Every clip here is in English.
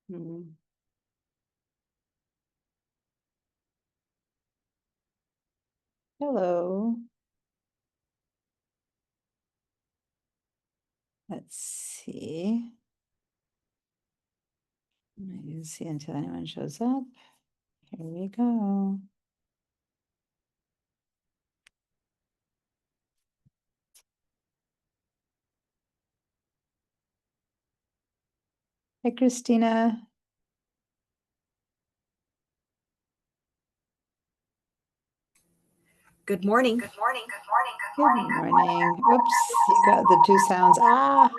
Hmm. Hello. Let's see. You see until anyone shows up. Here we go. Hi, Christina. Good morning. Good morning. Oops, you got the two sounds. Ah,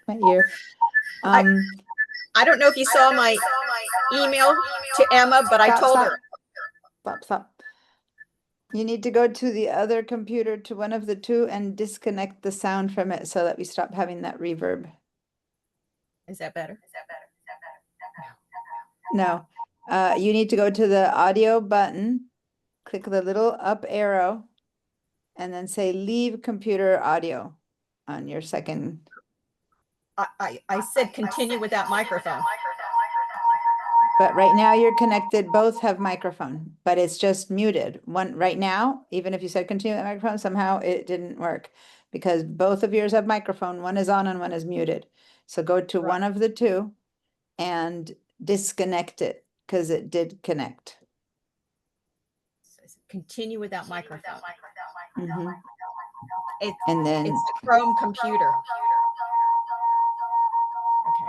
my ear. I don't know if you saw my email to Emma, but I told her. Stop. You need to go to the other computer, to one of the two, and disconnect the sound from it so that we stop having that reverb. Is that better? No, you need to go to the audio button, click the little up arrow, and then say leave computer audio on your second. I said continue without microphone. But right now you're connected, both have microphone, but it's just muted. One right now, even if you said continue with microphone, somehow it didn't work because both of yours have microphone. One is on and one is muted. So go to one of the two and disconnect it because it did connect. Continue without microphone. Mhm. And then it's the Chrome computer.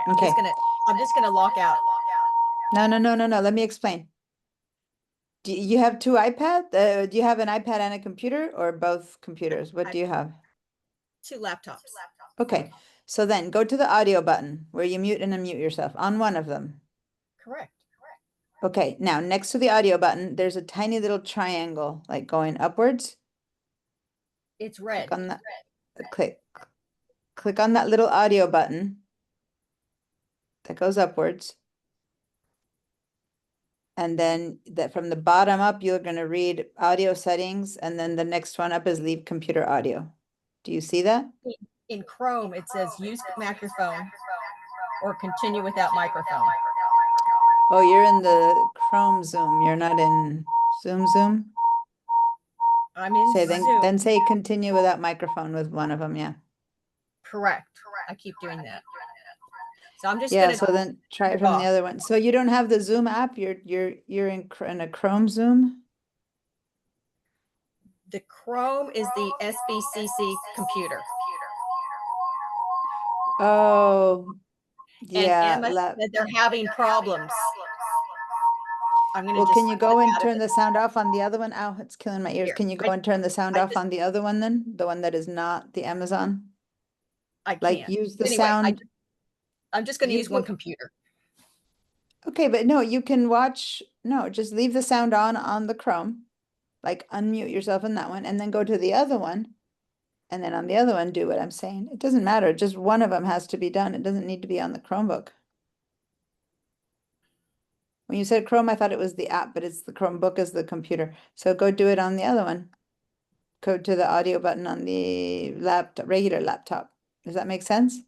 Okay, I'm just gonna lock out. No. Let me explain. Do you have two iPads? Do you have an iPad and a computer or both computers? What do you have? Two laptops. Okay, so then go to the audio button where you mute and unmute yourself on one of them. Correct. Okay, now next to the audio button, there's a tiny little triangle like going upwards. It's red. Click on that. Click on that little audio button that goes upwards. And then that from the bottom up, you're going to read audio settings, and then the next one up is leave computer audio. Do you see that? In Chrome, it says use microphone or continue without microphone. Oh, you're in the Chrome Zoom. You're not in Zoom? I'm in Zoom. Then say continue without microphone with one of them, yeah. Correct. I keep doing that. So I'm just so then try it from the other one. So you don't have the Zoom app, you're in a Chrome Zoom? The Chrome is the SBCC computer. Oh, yeah. And Emma said they're having problems. Well, can you go and turn the sound off on the other one? Ow, it's killing my ears. Can you go and turn the sound off on the other one then? The one that is not the Amazon? I can't. Like use the sound. I'm just going to use one computer. Okay, but no, you can watch. No, just leave the sound on the Chrome. Like unmute yourself in that one and then go to the other one. And then on the other one, do what I'm saying. It doesn't matter. Just one of them has to be done. It doesn't need to be on the Chromebook. When you said Chrome, I thought it was the app, but it's the Chromebook is the computer. So go do it on the other one. Go to the audio button on the regular laptop. Does that make sense?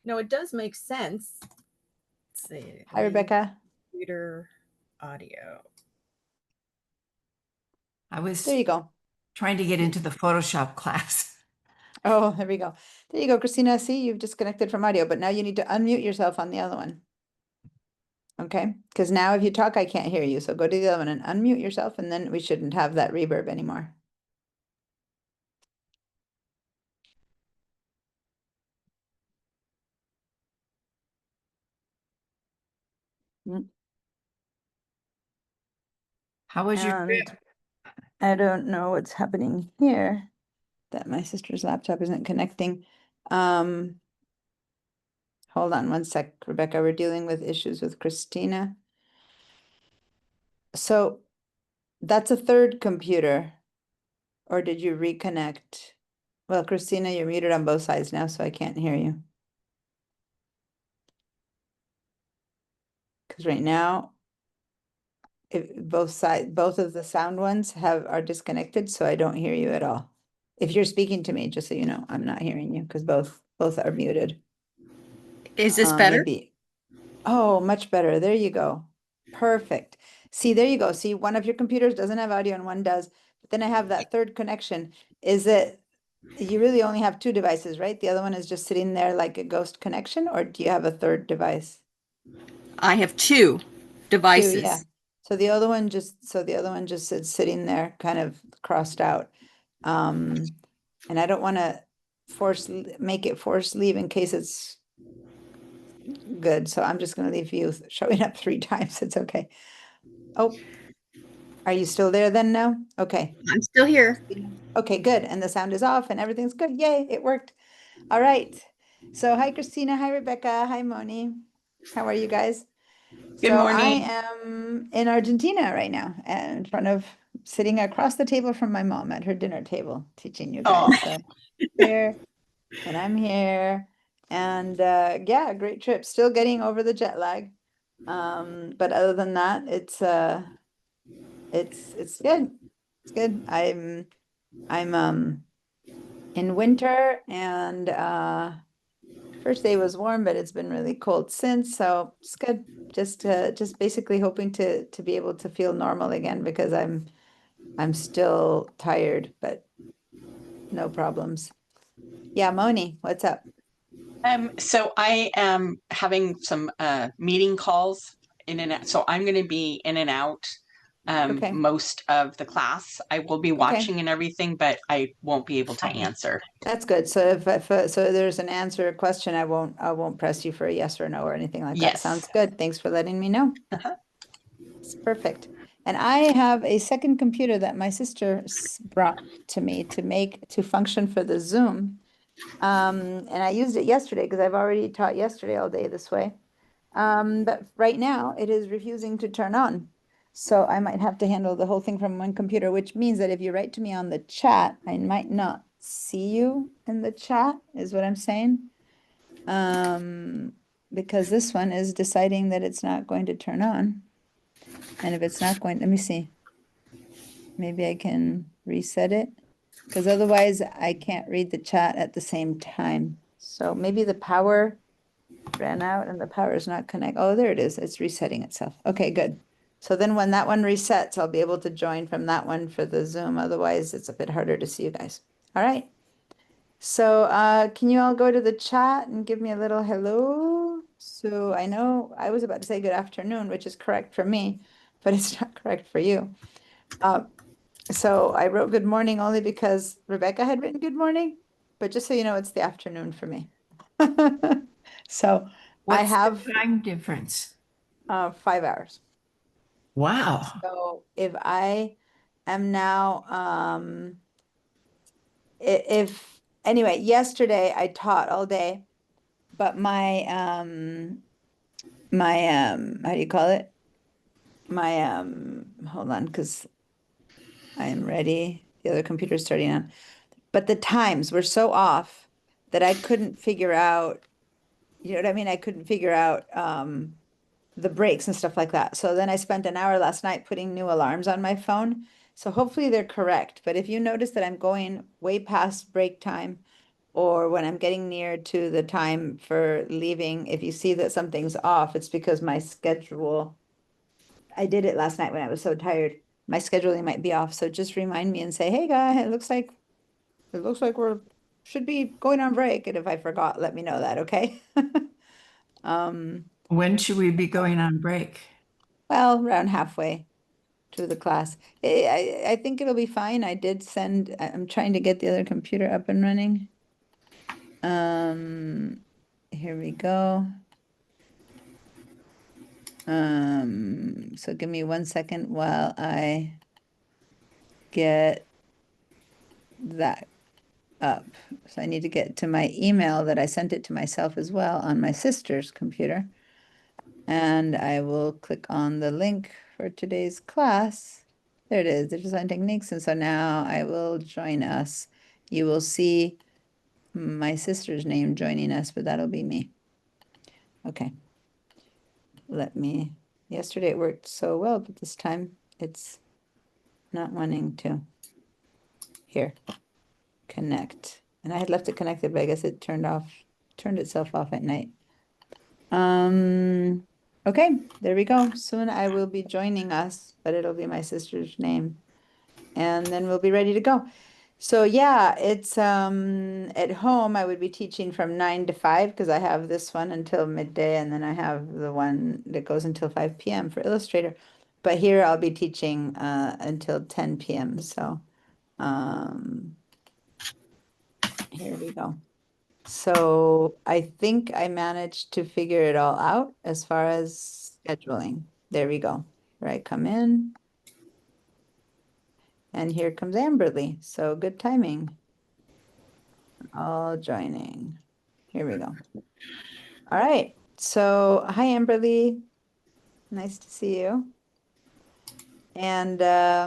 No, it does make sense. Let's see. Hi, Rebecca. Computer audio. There you go. Trying to get into the Photoshop class. Oh, there we go. There you go, Christina. See, you've disconnected from audio, but now you need to unmute yourself on the other one. Okay, because now if you talk, I can't hear you. So go to the other one and unmute yourself, and then we shouldn't have that reverb anymore. How was your trip? I don't know what's happening here, that my sister's laptop isn't connecting. Hold on one sec, Rebecca. We're dealing with issues with Christina. So that's a third computer, or did you reconnect? Well, Christina, you're muted on both sides now, so I can't hear you. Because right now, both of the sound ones are disconnected, so I don't hear you at all. If you're speaking to me, just so you know, I'm not hearing you because both are muted. Is this better? Maybe. Oh, much better. There you go. Perfect. See, there you go. See, one of your computers doesn't have audio and one does. But then I have that third connection. Is it, you really only have two devices, right? The other one is just sitting there like a ghost connection, or do you have a third device? I have two Two, devices. yeah. So the other one just is sitting there kind of crossed out. And I don't want to make it force leave in case it's good. So I'm just going to leave you showing up 3 times. It's okay. Oh, are you still there then now? Okay. I'm still here. Okay, good. And the sound is off and everything's good. Yay, it worked. All right. So hi, Christina. Hi, Rebecca. Hi, Moni. How are you guys? Good So I morning. am in Argentina right now and in front of sitting across the table from my mom at her dinner table teaching you guys. Oh, So here and I'm here. And yeah, great trip. Still getting over the jet lag. But other than that, it's good. It's good. I'm in winter and first day was warm, but it's been really cold since, so it's good. Just basically hoping to be able to feel normal again because I'm still tired, but no problems. Yeah, Moni, what's up? So I am having some meeting calls in and out. So I'm going to be in and out Okay, most of the class. I will be okay, watching and everything, but I won't be able to answer. that's good. So if so there's an answer question, I won't press you for a yes or no or anything like that. Yes. Sounds good. Thanks for letting me know. Uh-huh. It's perfect. And I have a second computer that my sister brought to me to function for the Zoom. And I used it yesterday because I've already taught yesterday all day this way. But right now it is refusing to turn on. So I might have to handle the whole thing from one computer, which means that if you write to me on the chat, I might not see you in the chat, is what I'm saying. Because this one is deciding that it's not going to turn on. And if it's not going, let me see. Maybe I can reset it because otherwise I can't read the chat at the same time. So maybe the power ran out and the power is not connect. Oh, there it is. It's resetting itself. Okay, good. So then when that one resets, I'll be able to join from that one for the Zoom. Otherwise, it's a bit harder to see you guys. All right. So can you all go to the chat and give me a little hello? So I know I was about to say good afternoon, which is correct for me, but it's not correct for you. So I wrote good morning only because Rebecca had written good morning, but just so you know, it's the afternoon for me. So I What's have the time difference? 5 hours. Wow. So if I am now, if anyway, yesterday I taught all day, but my how do you call it? My hold on, because I am ready. The other computer's starting on. But the times were so off that I couldn't figure out, you know what I mean? I couldn't figure out the breaks and stuff like that. So then I spent an hour last night putting new alarms on my phone. So hopefully they're correct. But if you notice that I'm going way past break time or when I'm getting near to the time for leaving, if you see that something's off, it's because my schedule, I did it last night when I was so tired. My scheduling might be off. So just remind me and say, hey, guy, it looks like we're should be going on break. And if I forgot, let me know that, okay? When should we be going on break? Well, around halfway through the class. I think it'll be fine. I'm trying to get the other computer up and running. Here we go. So give me 1 second while I get that up. So I need to get to my email that I sent it to myself as well on my sister's computer. And I will click on the link for today's class. There it is, Design Techniques. And so now I will join us. You will see my sister's name joining us, but that'll be me. Okay. Yesterday it worked so well, but this time it's not wanting to. Here, connect. And I had left it connected, but I guess it turned itself off at night. Okay, there we go. Soon I will be joining us, but it'll be my sister's name. And then we'll be ready to go. So yeah, it's at home I would be teaching from 9 to 5 because I have this one until midday and then I have the one that goes until 5 p.m. for Illustrator. But here I'll be teaching until 10 p.m. So here we go. So I think I managed to figure it all out as far as scheduling. There we go. Where I come in. And here comes Amberly. So good timing. All joining. Here we go. All right. So hi, Amberly. Nice to see you. And I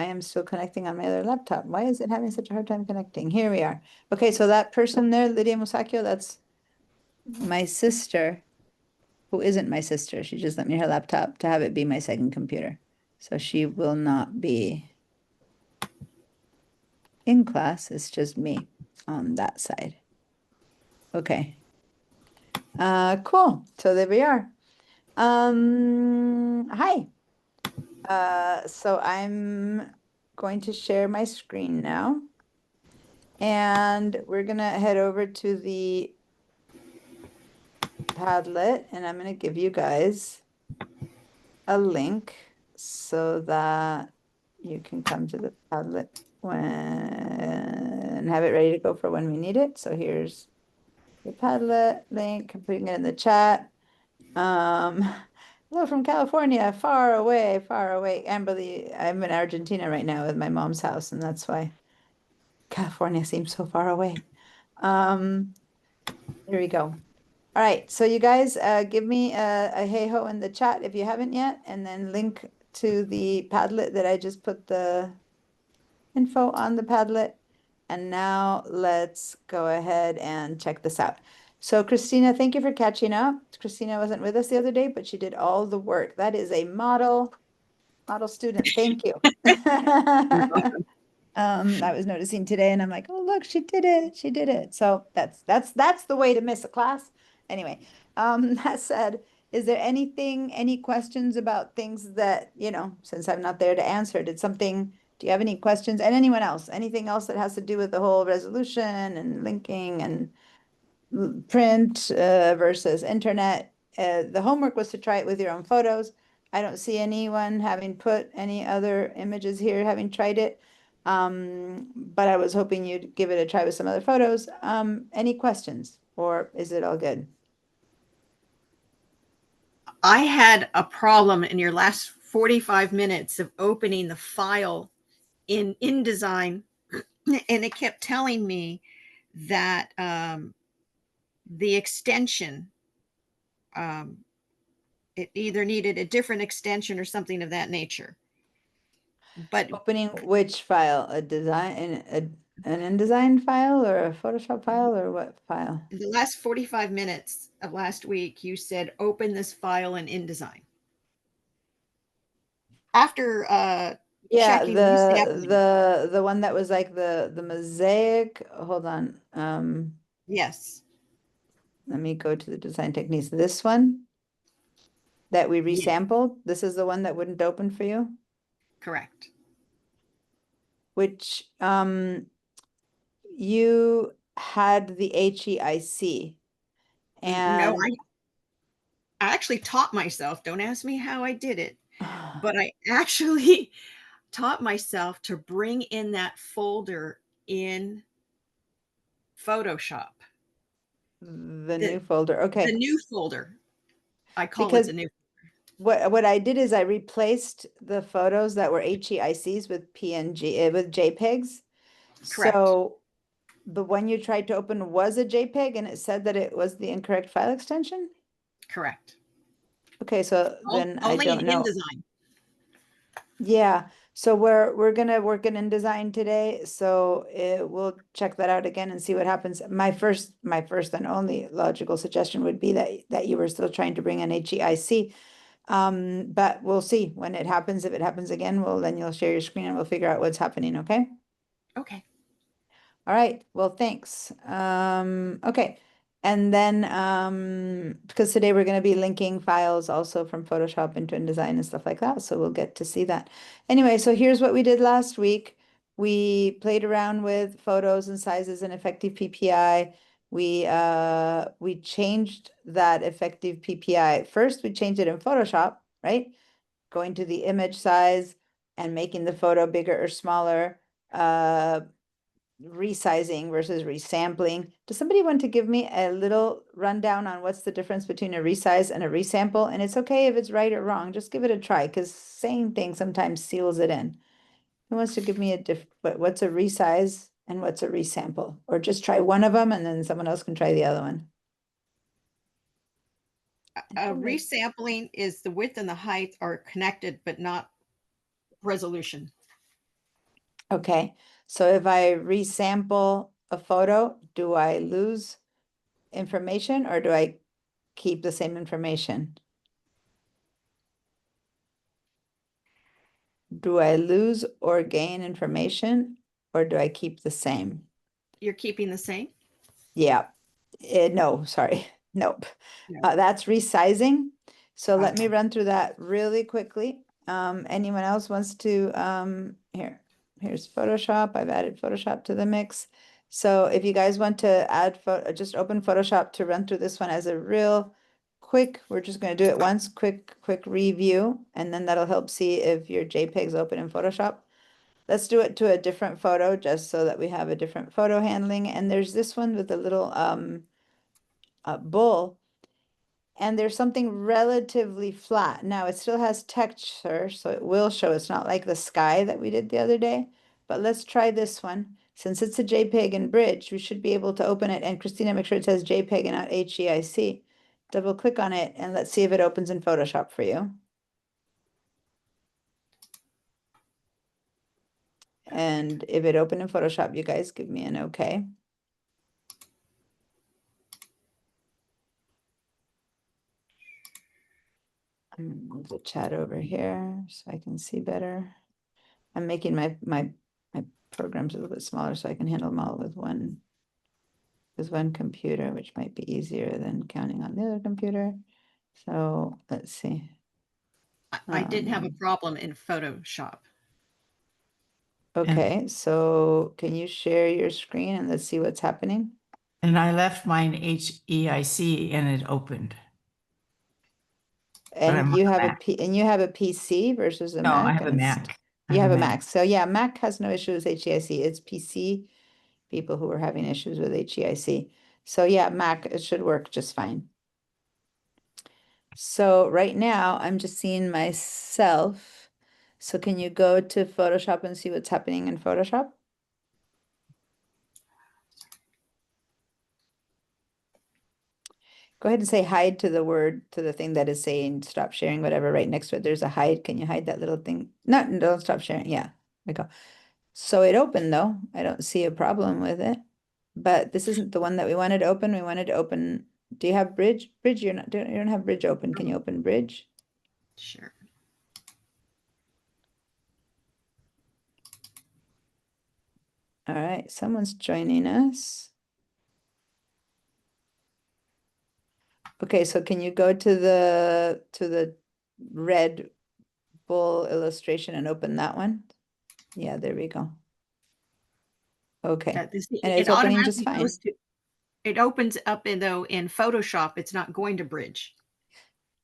am still connecting on my other laptop. Why is it having such a hard time connecting? Here we are. Okay, so that person there, Lydia Musacchio, that's my sister, who isn't my sister. She just lent me her laptop to have it be my second computer. So she will not be in class. It's just me on that side. Okay. Cool. So there we are. Hi. So I'm going to share my screen now. And we're gonna head over to the Padlet, and I'm gonna give you guys a link so that you can come to the Padlet and have it ready to go for when we need it. So here's the Padlet link. I'm putting it in the chat. Hello from California, far away, far away. Amberly, I'm in Argentina right now with my mom's house, and that's why California seems so far away. There we go. All right, so you guys give me a hey-ho in the chat if you haven't yet, and then link to the Padlet that I just put the info on the Padlet. And now let's go ahead and check this out. So Christina, thank you for catching up. Christina wasn't with us the other day, but she did all the work. That is a model student. Thank you. I was noticing today and I'm like, oh, look, she did it. She did it. So that's the way to miss a class. Anyway, that said, is there any questions about things that, since I'm not there to answer, do you have any questions? And anyone else, anything else that has to do with the whole resolution and linking and print versus internet? The homework was to try it with your own photos. I don't see anyone having put any other images here, having tried it. But I was hoping you'd give it a try with some other photos. Any questions, or is it all good? I had a problem in your last 45 minutes of opening the file in InDesign, and it kept telling me that the extension, it either needed a different extension or something of that nature. But Opening which file? An InDesign file or a Photoshop file or what file? in the last 45 minutes of last week, you said, open this file in InDesign. After Yeah, checking the one that was like the mosaic. Hold on. Yes. Let me go to the design techniques. This one that we Yes. resampled, this is the one that wouldn't open for you, Correct. which you had the HEIC. And No, I actually taught myself. Don't ask me how I did it, but I actually taught myself to bring in that folder in Photoshop. the new folder. Okay. The new folder. I call Because it the new. what I did is I replaced the photos that were HEICs with PNG with JPEGs. Correct. So the one you tried to open was a JPEG and it said that it was the incorrect file extension? Correct. Okay, so then I Only don't in know. InDesign. Yeah, so we're gonna work in InDesign today, so we'll check that out again and see what happens. My first and only logical suggestion would be that you were still trying to bring in HEIC. But we'll see when it happens. If it happens again, then you'll share your screen and we'll figure out what's happening, okay? Okay. All right, well, thanks. Okay, And then, because today we're going to be linking files also from Photoshop into InDesign and stuff like that. So we'll get to see that. Anyway, so here's what we did last week. We played around with photos and sizes and effective PPI. We changed that effective PPI. First, we changed it in Photoshop, right? Going to the image size and making the photo bigger or smaller, resizing versus resampling. Does somebody want to give me a little rundown on what's the difference between a resize and a resample? And it's okay if it's right or wrong, just give it a try, because saying things sometimes seals it in. Who wants to give me what's a resize and what's a resample? Or just try one of them and then someone else can try the other one. Resampling is the width and the height are connected, but not resolution. Okay, so if I resample a photo, do I lose information or do I keep the same information? Do I lose or gain information or do I keep the same? You're keeping the same? Yeah, no, sorry, nope. No. That's resizing. So let me Okay. run through that really quickly. Anyone else wants to, here's Photoshop. I've added Photoshop to the mix. So if you guys want to add, just open Photoshop to run through this one as a real quick, we're just going to do it once, quick review, and then that'll help see if your JPEG's open in Photoshop. Let's do it to a different photo just so that we have a different photo handling. And there's this one with a little bull. And there's something relatively flat. Now it still has texture, so it will show. It's not like the sky that we did the other day. But let's try this one. Since it's a JPEG in Bridge, we should be able to open it. And Christina, make sure it says JPEG and not HEIC. Double click on it and let's see if it opens in Photoshop for you. And if it opened in Photoshop, you guys give me an okay. I'm gonna move the chat over here so I can see better. I'm making my programs a little bit smaller so I can handle them all with one computer, which might be easier than counting on the other computer. So let's see. I didn't have a problem in Photoshop. Okay, so can you share your screen and let's see what's happening? And I left mine HEIC and it opened. And I'm you on a have Mac. you have a PC versus a No, Mac? I have a and it's- Mac. You have a Mac. So yeah, Mac has no issues with HEIC. It's PC people who are having issues with HEIC. So yeah, Mac, it should work just fine. So right now I'm just seeing myself. So can you go to Photoshop and see what's happening in Photoshop? Go ahead and say hide to the word, to the thing that is saying stop sharing, whatever, right next to it. There's a hide. Can you hide that little thing? No, don't stop sharing. Yeah, there we go. So it opened though. I don't see a problem with it. But this isn't the one that we wanted to open. We wanted to open. Do you have Bridge? Bridge, you don't have Bridge open. Can you open Bridge? Sure. All right, someone's joining us. Okay, so can you go to the red bull illustration and open that one? Yeah, there we go. Okay, and it's opening just fine. It opens up in Photoshop. It's not going to Bridge.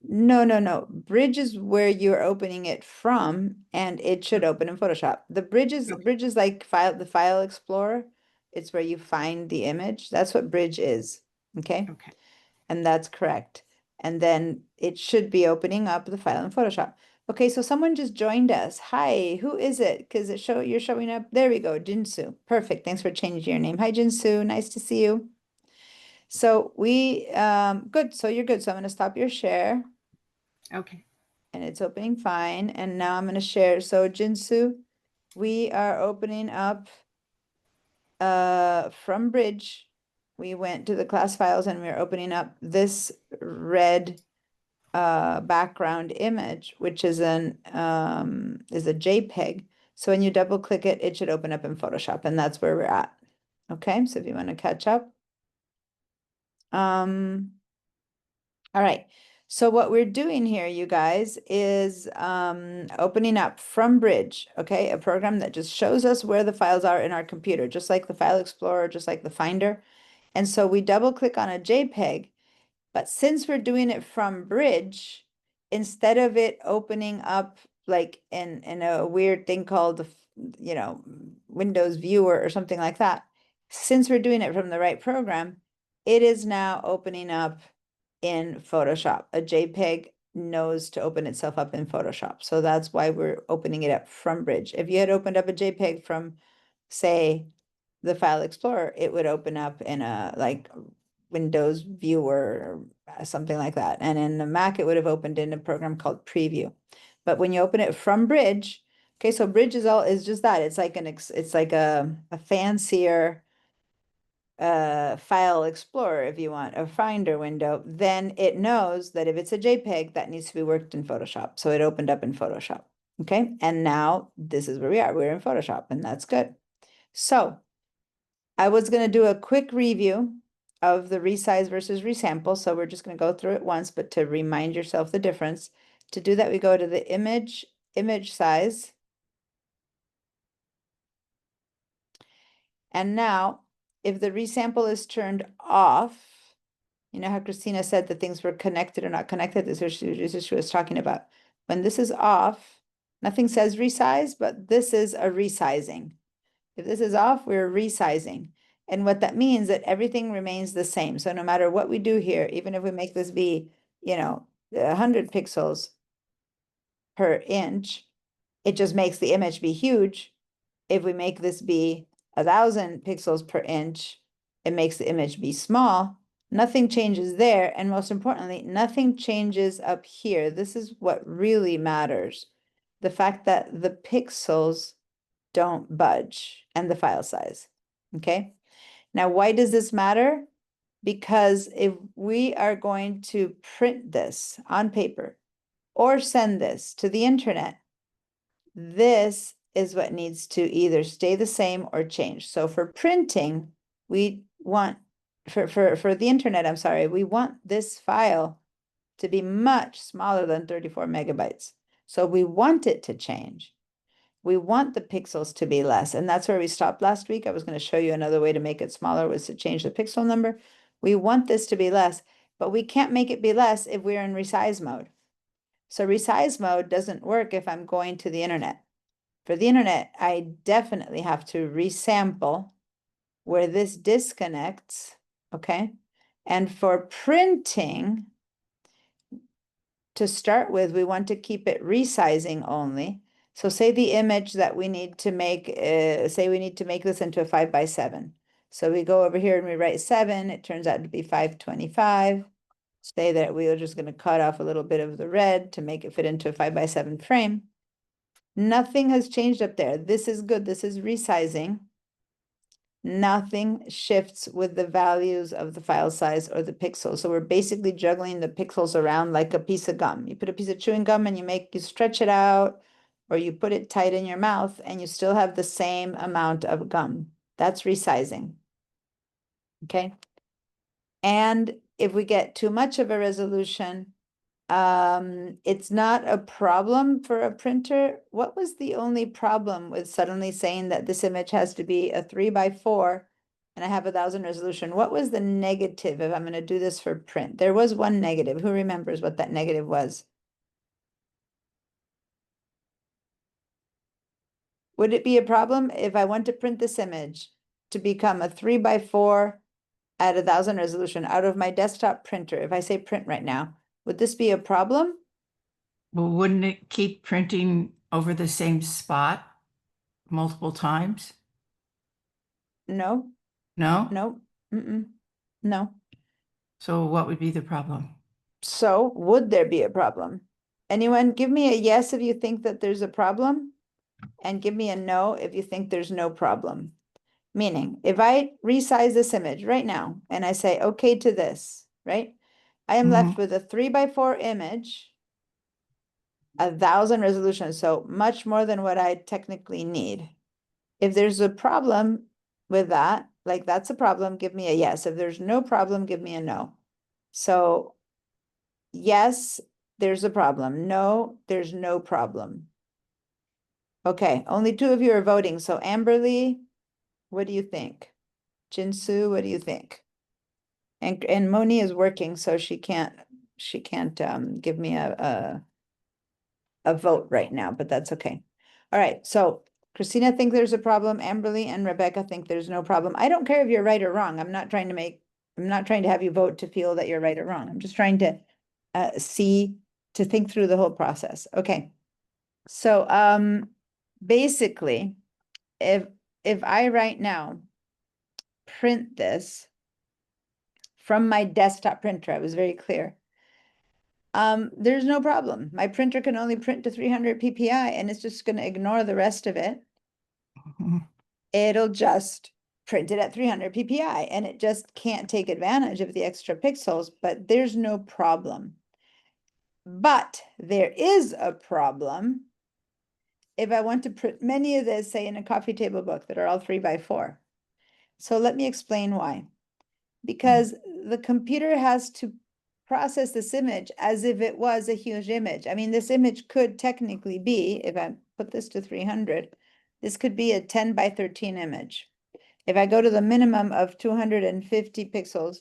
No. Bridge is where you're opening it from, and it should open in Photoshop. The Bridge is like the File Explorer. It's where you find the image. That's what Bridge is. Okay. Okay. And that's correct. And then it should be opening up the file in Photoshop. Okay, so someone just joined us. Hi, who is it? Because you're showing up. There we go, Jinsu. Perfect. Thanks for changing your name. Hi, Jinsu. Nice to see you. So good. So you're good. So I'm going to stop your share. Okay. And it's opening fine. And now I'm going to share. So Jinsu, we are opening up from Bridge. We went to the class files and we're opening up this red background image, which is a JPEG. So when you double click it, it should open up in Photoshop, and that's where we're at. Okay, so if you want to catch up, All right. So what we're doing here, you guys, is opening up from Bridge, okay? A program that just shows us where the files are in our computer, just like the File Explorer, just like the Finder. And so we double click on a JPEG, but since we're doing it from Bridge, instead of it opening up like in a weird thing called, you know, Windows Viewer or something like that, since we're doing it from the right program, it is now opening up in Photoshop. A JPEG knows to open itself up in Photoshop. So that's why we're opening it up from Bridge. If you had opened up a JPEG from, say, the File Explorer, it would open up in a like Windows Viewer or something like that. And in the Mac, it would have opened in a program called Preview. But when you open it from Bridge, okay, so Bridge is just that. It's like it's like a fancier File Explorer, if you want, a Finder window. Then it knows that if it's a JPEG, that needs to be worked in Photoshop. So it opened up in Photoshop. Okay, and now this is where we are. We're in Photoshop, and that's good. So I was going to do a quick review of the resize versus resample. So we're just going to go through it once, but to remind yourself the difference. To do that, we go to the image size. And now, if the resample is turned off, you know how Christina said that things were connected or not connected? This is what she was talking about. When this is off, nothing says resize, but this is a resizing. If this is off, we're resizing. And what that means that everything remains the same. So no matter what we do here, even if we make this be, you know, 100 pixels per inch, it just makes the image be huge. If we make this be 1,000 pixels per inch, it makes the image be small. Nothing changes there. And most importantly, nothing changes up here. This is what really matters. The fact that the pixels don't budge and the file size. Okay. Now, why does this matter? Because if we are going to print this on paper or send this to the internet, this is what needs to either stay the same or change. So for printing, we want, for the internet, I'm sorry, we want this file to be much smaller than 34 megabytes. So we want it to change. We want the pixels to be less. And that's where we stopped last week. I was going to show you another way to make it smaller was to change the pixel number. We want this to be less, but we can't make it be less if we're in resize mode. So resize mode doesn't work if I'm going to the internet. For the internet, I definitely have to resample where this disconnects, okay? And for printing, to start with, we want to keep it resizing only. So say the image that we need to make, say we need to make this into a 5x7. So we go over here and we write 7, it turns out to be 525. Say that we are just going to cut off a little bit of the red to make it fit into a 5x7 frame. Nothing has changed up there. This is good. This is resizing. Nothing shifts with the values of the file size or the pixels. So we're basically juggling the pixels around like a piece of gum. You put a piece of chewing gum and you stretch it out, or you put it tight in your mouth and you still have the same amount of gum. That's resizing. Okay. And if we get too much of a resolution, it's not a problem for a printer. What was the only problem with suddenly saying that this image has to be a 3x4 and I have 1,000 resolution? What was the negative if I'm going to do this for print? There was one negative. Who remembers what that negative was? Would it be a problem if I want to print this image to become a 3x4 at 1,000 resolution out of my desktop printer? If I say print right now, would this be a problem? Well, wouldn't it keep printing over the same spot multiple times? No, No? no, no. So what would be the problem? So would there be a problem? Anyone give me a yes if you think that there's a problem, and give me a no if you think there's no problem. Meaning, if I resize this image right now and I say okay to this, right? I am left with a 3x4 image, 1,000 resolution, so much more than what I technically need. If there's a problem with that, like that's a problem, give me a yes. If there's no problem, give me a no. So yes, there's a problem. No, there's no problem. Okay, only 2 of you are voting. So Amberly, what do you think? Jinsu, what do you think? And Moni is working, so she can't give me a vote right now, but that's okay. All right, so Christina thinks there's a problem. Amberly and Rebecca think there's no problem. I don't care if you're right or wrong. I'm not trying to have you vote to feel that you're right or wrong. I'm just trying to to think through the whole process. Okay. So basically, if I right now print this from my desktop printer, I was very clear. There's no problem. My printer can only print to 300 PPI and it's just going to ignore the rest of it. Mhm. It'll just print it at 300 PPI and it just can't take advantage of the extra pixels, but there's no problem. But there is a problem if I want to print many of this, say in a coffee table book that are all 3x4. So let me explain why. Because the computer has to process this image as if it was a huge image. I mean, this image could technically be, if I put this to 300, this could be a 10 by 13 image. If I go to the minimum of 250 pixels,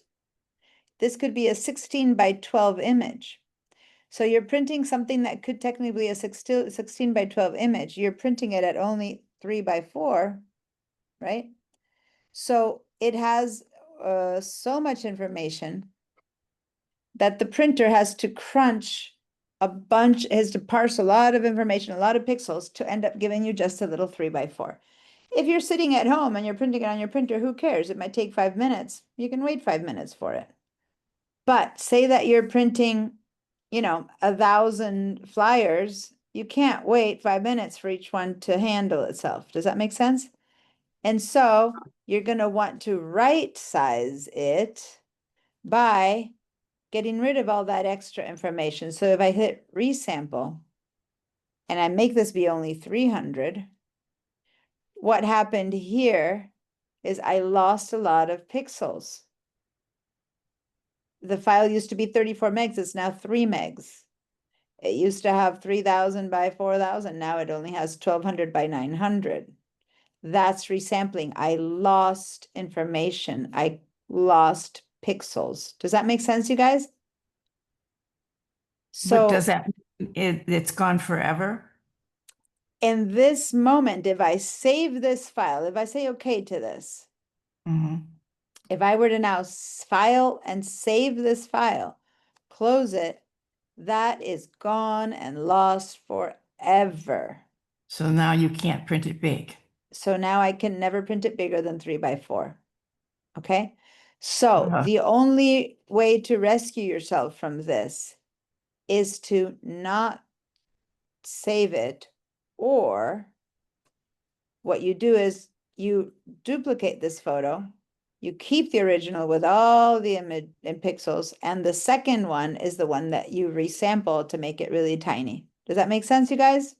this could be a 16 by 12 image. So you're printing something that could technically be a 16 by 12 image. You're printing it at only 3x4, right? So it has so much information that the printer has to crunch has to parse a lot of information, a lot of pixels to end up giving you just a little 3x4. If you're sitting at home and you're printing it on your printer, who cares? It might take 5 minutes. You can wait 5 minutes for it. But say that you're printing, 1,000 flyers, you can't wait 5 minutes for each one to handle itself. Does that make sense? And so you're going to want to right size it by getting rid of all that extra information. So if I hit resample and I make this be only 300, what happened here is I lost a lot of pixels. The file used to be 34 megs, it's now 3 megs. It used to have 3,000 by 4,000, now it only has 1,200 by 900. That's resampling. I lost information. I lost pixels. Does that make sense, you guys? But So does that mean it's gone forever? in this moment, if I save this file, if I say okay to this, Mhm. if I were to now file and save this file, close it, that is gone and lost forever. So now you can't print it big. So now I can never print it bigger than 3x4. Okay? So Uh-huh. the only way to rescue yourself from this is to not save it, or what you do is you duplicate this photo, you keep the original with all the image and pixels, and the second one is the one that you resample to make it really tiny. Does that make sense, you guys?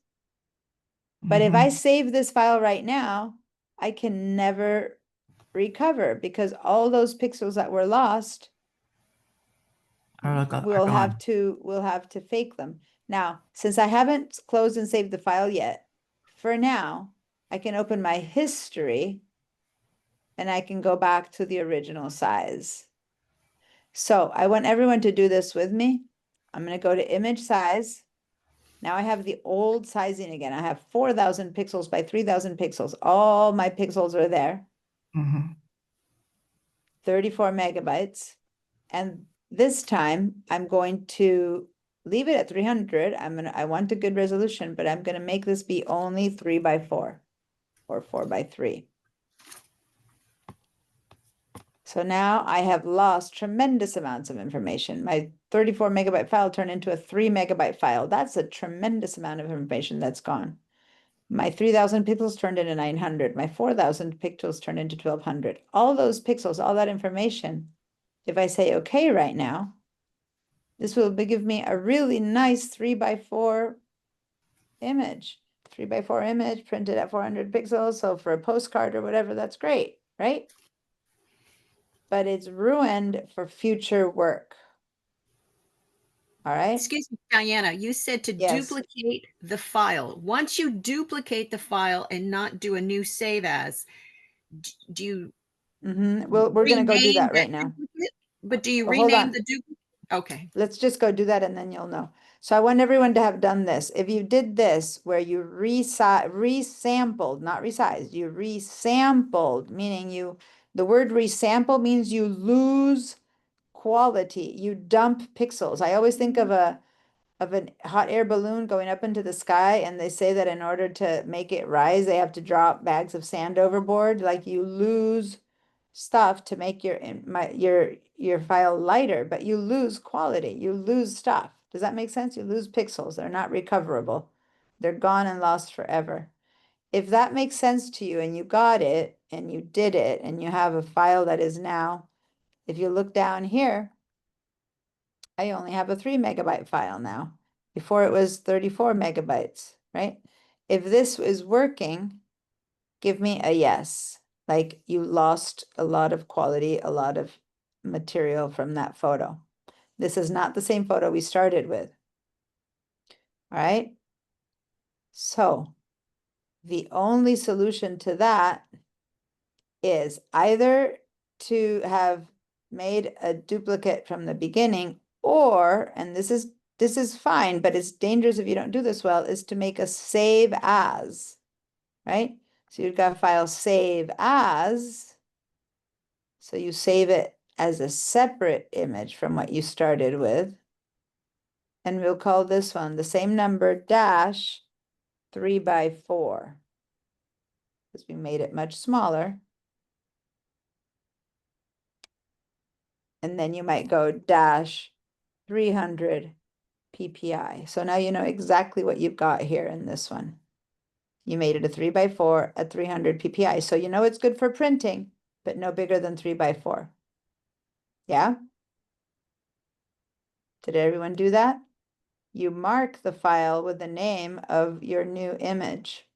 But if I Mhm. save this file right now, I can never recover because all those pixels that were lost, Are we'll have gone. to fake them. Now, since I haven't closed and saved the file yet, for now, I can open my history and I can go back to the original size. So I want everyone to do this with me. I'm going to go to image size. Now I have the old sizing again. I have 4,000 pixels by 3,000 pixels. All my pixels are there. Mhm. 34 megabytes. And this time I'm going to leave it at 300. I want a good resolution, but I'm going to make this be only 3x4 or 4x3. So now I have lost tremendous amounts of information. My 34 megabyte file turned into a 3 megabyte file. That's a tremendous amount of information that's gone. My 3,000 pixels turned into 900. My 4,000 pixels turned into 1,200. All those pixels, all that information, if I say okay right now, this will give me a really nice 3x4 image. 3x4 image printed at 400 pixels. So for a postcard or whatever, that's great, right? but it's ruined for future work. All right? Excuse me, Diana, you said to Yes. duplicate the file. Once you duplicate the file and not do a new save as, do you Well, we're going to go do rename that right now. duplicate? But do you Well, hold rename on. the duplicate? Okay. Let's just go do that and then you'll know. So I want everyone to have done this. If you did this where you resampled, not resized, you resampled, meaning the word resample means you lose quality, you dump pixels. I always think of a hot air balloon going up into the sky, and they say that in order to make it rise, they have to drop bags of sand overboard. Like you lose stuff to make your file lighter, but you lose quality, you lose stuff. Does that make sense? You lose pixels. They're not recoverable. They're gone and lost forever. If that makes sense to you and you got it and you did it and you have a file that is now, if you look down here, I only have a 3 megabyte file now. Before it was 34 megabytes, right? If this is working, give me a yes. Like you lost a lot of quality, a lot of material from that photo. This is not the same photo we started with. All right. So the only solution to that is either to have made a duplicate from the beginning, or, and this is fine, but it's dangerous if you don't do this well, is to make a save as, right? So you've got a file save as. So you save it as a separate image from what you started with. And we'll call this one the same number dash 3x4. Because we made it much smaller. And then you might go dash 300 PPI. So now you know exactly what you've got here in this one. You made it a 3x4 at 300 PPI. So you know it's good for printing, but no bigger than 3x4. Yeah? Did everyone do that? You mark the file with the name of your new image.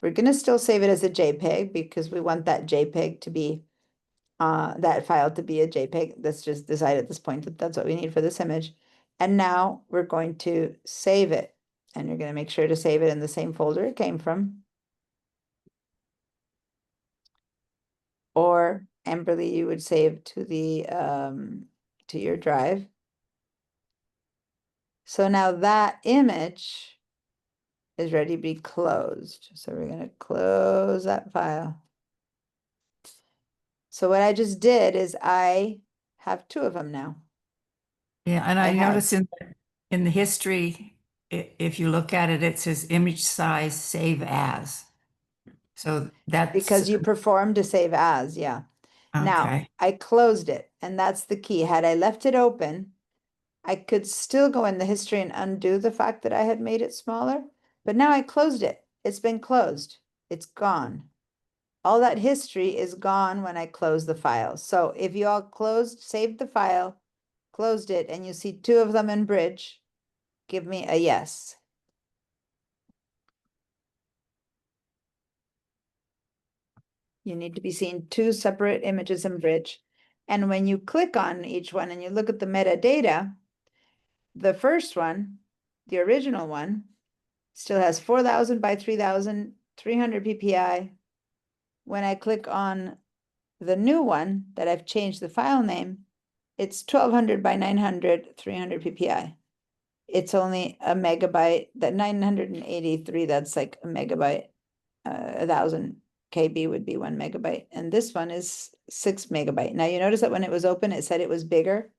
We're going to still save it as a JPEG because we want that JPEG to be, that file to be a JPEG. Let's just decide at this point that that's what we need for this image. And now we're going to save it. And you're going to make sure to save it in the same folder it came from. Or Amberly, you would save to the to your drive. So now that image is ready to be closed. So we're going to close that file. So what I just did is I have 2 of them now. Yeah, and I I have- noticed in the history, if you look at it, it says image size save as. So that's Because you performed to save as, yeah. Now, okay. I closed it, and that's the key. Had I left it open, I could still go in the history and undo the fact that I had made it smaller, but now I closed it. It's been closed. It's gone. All that history is gone when I close the file. So if you all saved the file, closed it, and you see 2 of them in Bridge, give me a yes. You need to be seeing 2 separate images in Bridge. And when you click on each one and you look at the metadata, the first one, the original one, still has 4,000 by 3,000, 300 PPI. When I click on the new one that I've changed the file name, it's 1,200 by 900, 300 PPI. It's only a megabyte. That 983, that's like a megabyte. 1,000 KB would be 1 megabyte. And this one is 6 megabyte. Now you notice that when it was open, it said it was bigger.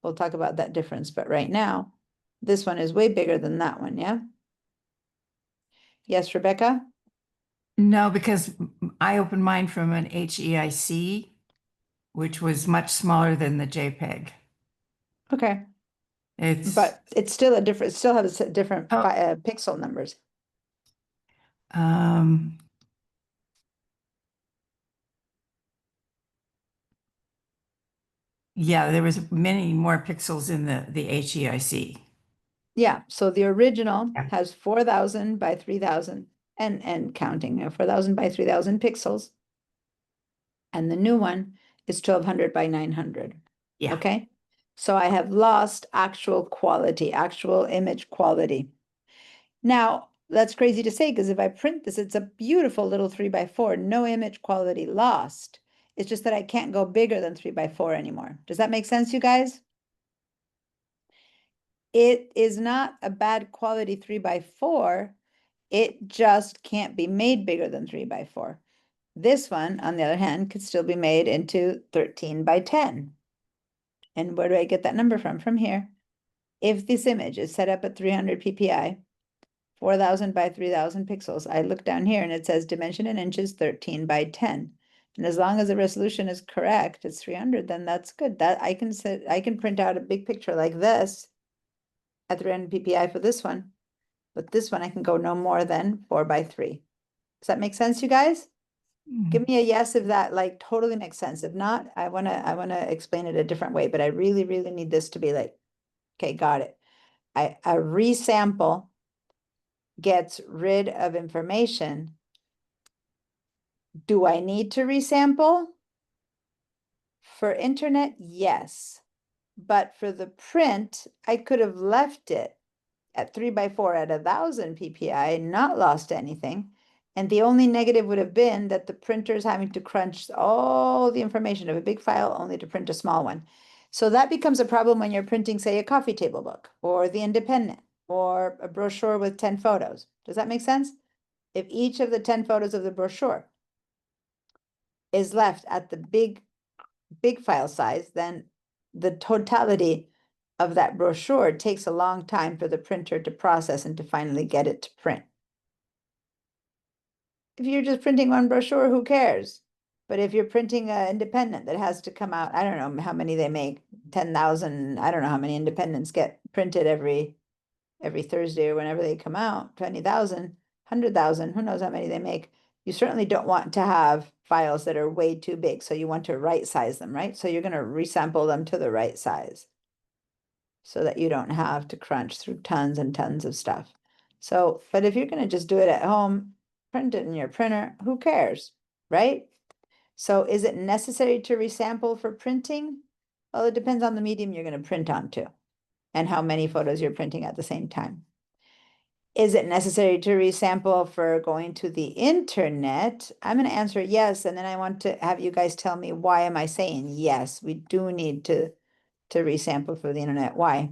We'll talk about that difference. But right now, this one is way bigger than that one, yeah? Yes, Rebecca? No, because I opened mine from an HEIC, which was much smaller than the JPEG. Okay. It's But it's still a different, it still has different Oh. pixel numbers. Yeah, there was many more pixels in the HEIC. Yeah, so the original Yeah. has 4,000 by 3,000 and counting, 4,000 by 3,000 pixels. And the new one is 1200 by 900. Yeah. Okay, so I have lost actual quality, actual image quality. Now, that's crazy to say because if I print this, it's a beautiful little 3x4, no image quality lost. It's just that I can't go bigger than 3x4 anymore. Does that make sense, you guys? It is not a bad quality 3x4. It just can't be made bigger than 3x4. This one, on the other hand, could still be made into 13 by 10. And where do I get that number from? From here. If this image is set up at 300 ppi, 4,000 by 3,000 pixels, I look down here and it says dimension in inches 13 by 10. And as long as the resolution is correct, it's 300, then that's good. That I can print out a big picture like this at 300 ppi for this one. But this one I can go no more than 4 by 3. Does that make sense, you guys? Give me a yes if that like totally makes sense. If not, I wanna explain it a different way, but I really, really need this to be like, okay, got it. A resample gets rid of information. Do I need to resample? For internet, yes. But for the print, I could have left it at 3x4 at 1000 ppi, not lost anything. And the only negative would have been that the printer is having to crunch all the information of a big file only to print a small one. So that becomes a problem when you're printing, say, a coffee table book or The Independent or a brochure with 10 photos. Does that make sense? If each of the 10 photos of the brochure is left at the big file size, then the totality of that brochure takes a long time for the printer to process and to finally get it to print. If you're just printing one brochure, who cares? But if you're printing an independent that has to come out, I don't know how many they make, 10,000, I don't know how many independents get printed every Thursday or whenever they come out, 20,000, 100,000, who knows how many they make. You certainly don't want to have files that are way too big. So you want to right size them, right? So you're going to resample them to the right size so that you don't have to crunch through tons and tons of stuff. So, but if you're going to just do it at home, print it in your printer, who cares, right? So is it necessary to resample for printing? Well, it depends on the medium you're going to print on too, and how many photos you're printing at the same time. Is it necessary to resample for going to the internet? I'm going to answer yes, and then I want to have you guys tell me why am I saying yes, we do need to resample for the internet. Why?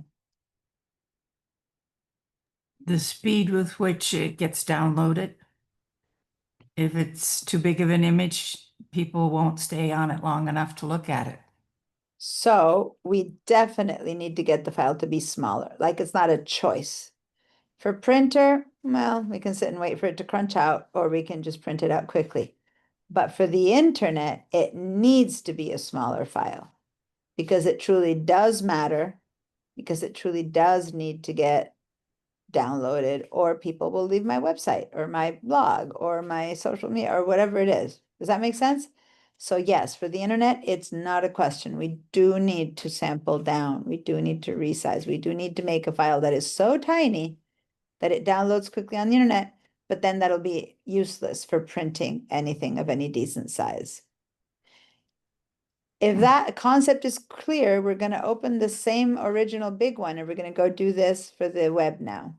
The speed with which it gets downloaded. If it's too big of an image, people won't stay on it long enough to look at it. So we definitely need to get the file to be smaller, like it's not a choice. For printer, well, we can sit and wait for it to crunch out, or we can just print it out quickly. But for the internet, it needs to be a smaller file because it truly does matter, because it truly does need to get downloaded, or people will leave my website or my blog or my social media or whatever it is. Does that make sense? So yes, for the internet, it's not a question. We do need to sample down. We do need to resize. We do need to make a file that is so tiny that it downloads quickly on the internet, but then that'll be useless for printing anything of any decent size. If that concept is clear, we're going to open the same original big one, and we're going to go do this for the web now.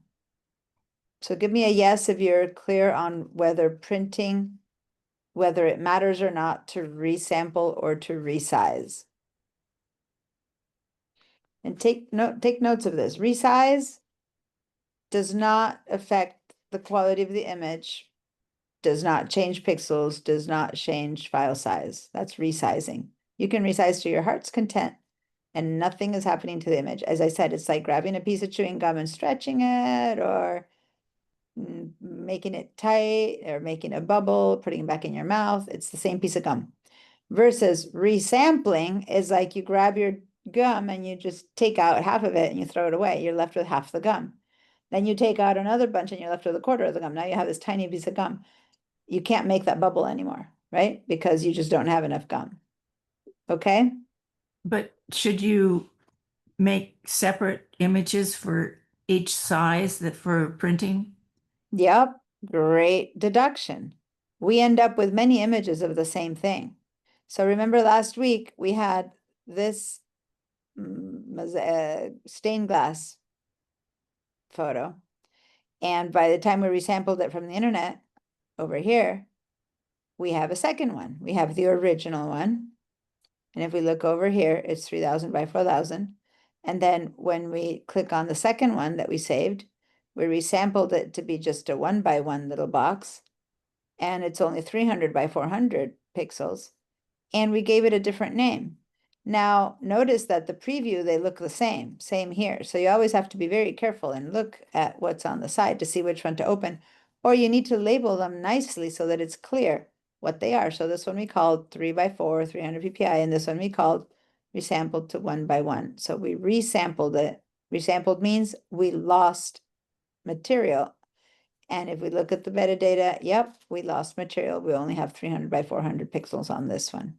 So give me a yes if you're clear on whether printing, whether it matters or not to resample or to resize. And take notes of this. Resize does not affect the quality of the image, does not change pixels, does not change file size. That's resizing. You can resize to your heart's content and nothing is happening to the image. As I said, it's like grabbing a piece of chewing gum and stretching it, or making it tight, or making a bubble, putting it back in your mouth. It's the same piece of gum. Versus resampling is like you grab your gum and you just take out half of it and you throw it away. You're left with half the gum. Then you take out another bunch and you're left with a quarter of the gum. Now you have this tiny piece of gum. You can't make that bubble anymore, right? Because you just don't have enough gum. Okay? But should you make separate images for each size that for printing? Yep, great deduction. We end up with many images of the same thing. So remember last week, we had this stained glass photo. And by the time we resampled it from the internet over here, we have a second one. We have the original one. And if we look over here, it's 3000 by 4000. And then when we click on the second one that we saved, we resampled it to be just a 1x1 little box. And it's only 300 by 400 pixels. And we gave it a different name. Now, notice that the preview, they look the same here. So you always have to be very careful and look at what's on the side to see which one to open. Or you need to label them nicely so that it's clear what they are. So this one we called 3x4, 300 ppi, and this one we called resampled to 1x1. So we resampled it. Resampled means we lost material. And if we look at the metadata, yep, we lost material. We only have 300 by 400 pixels on this one.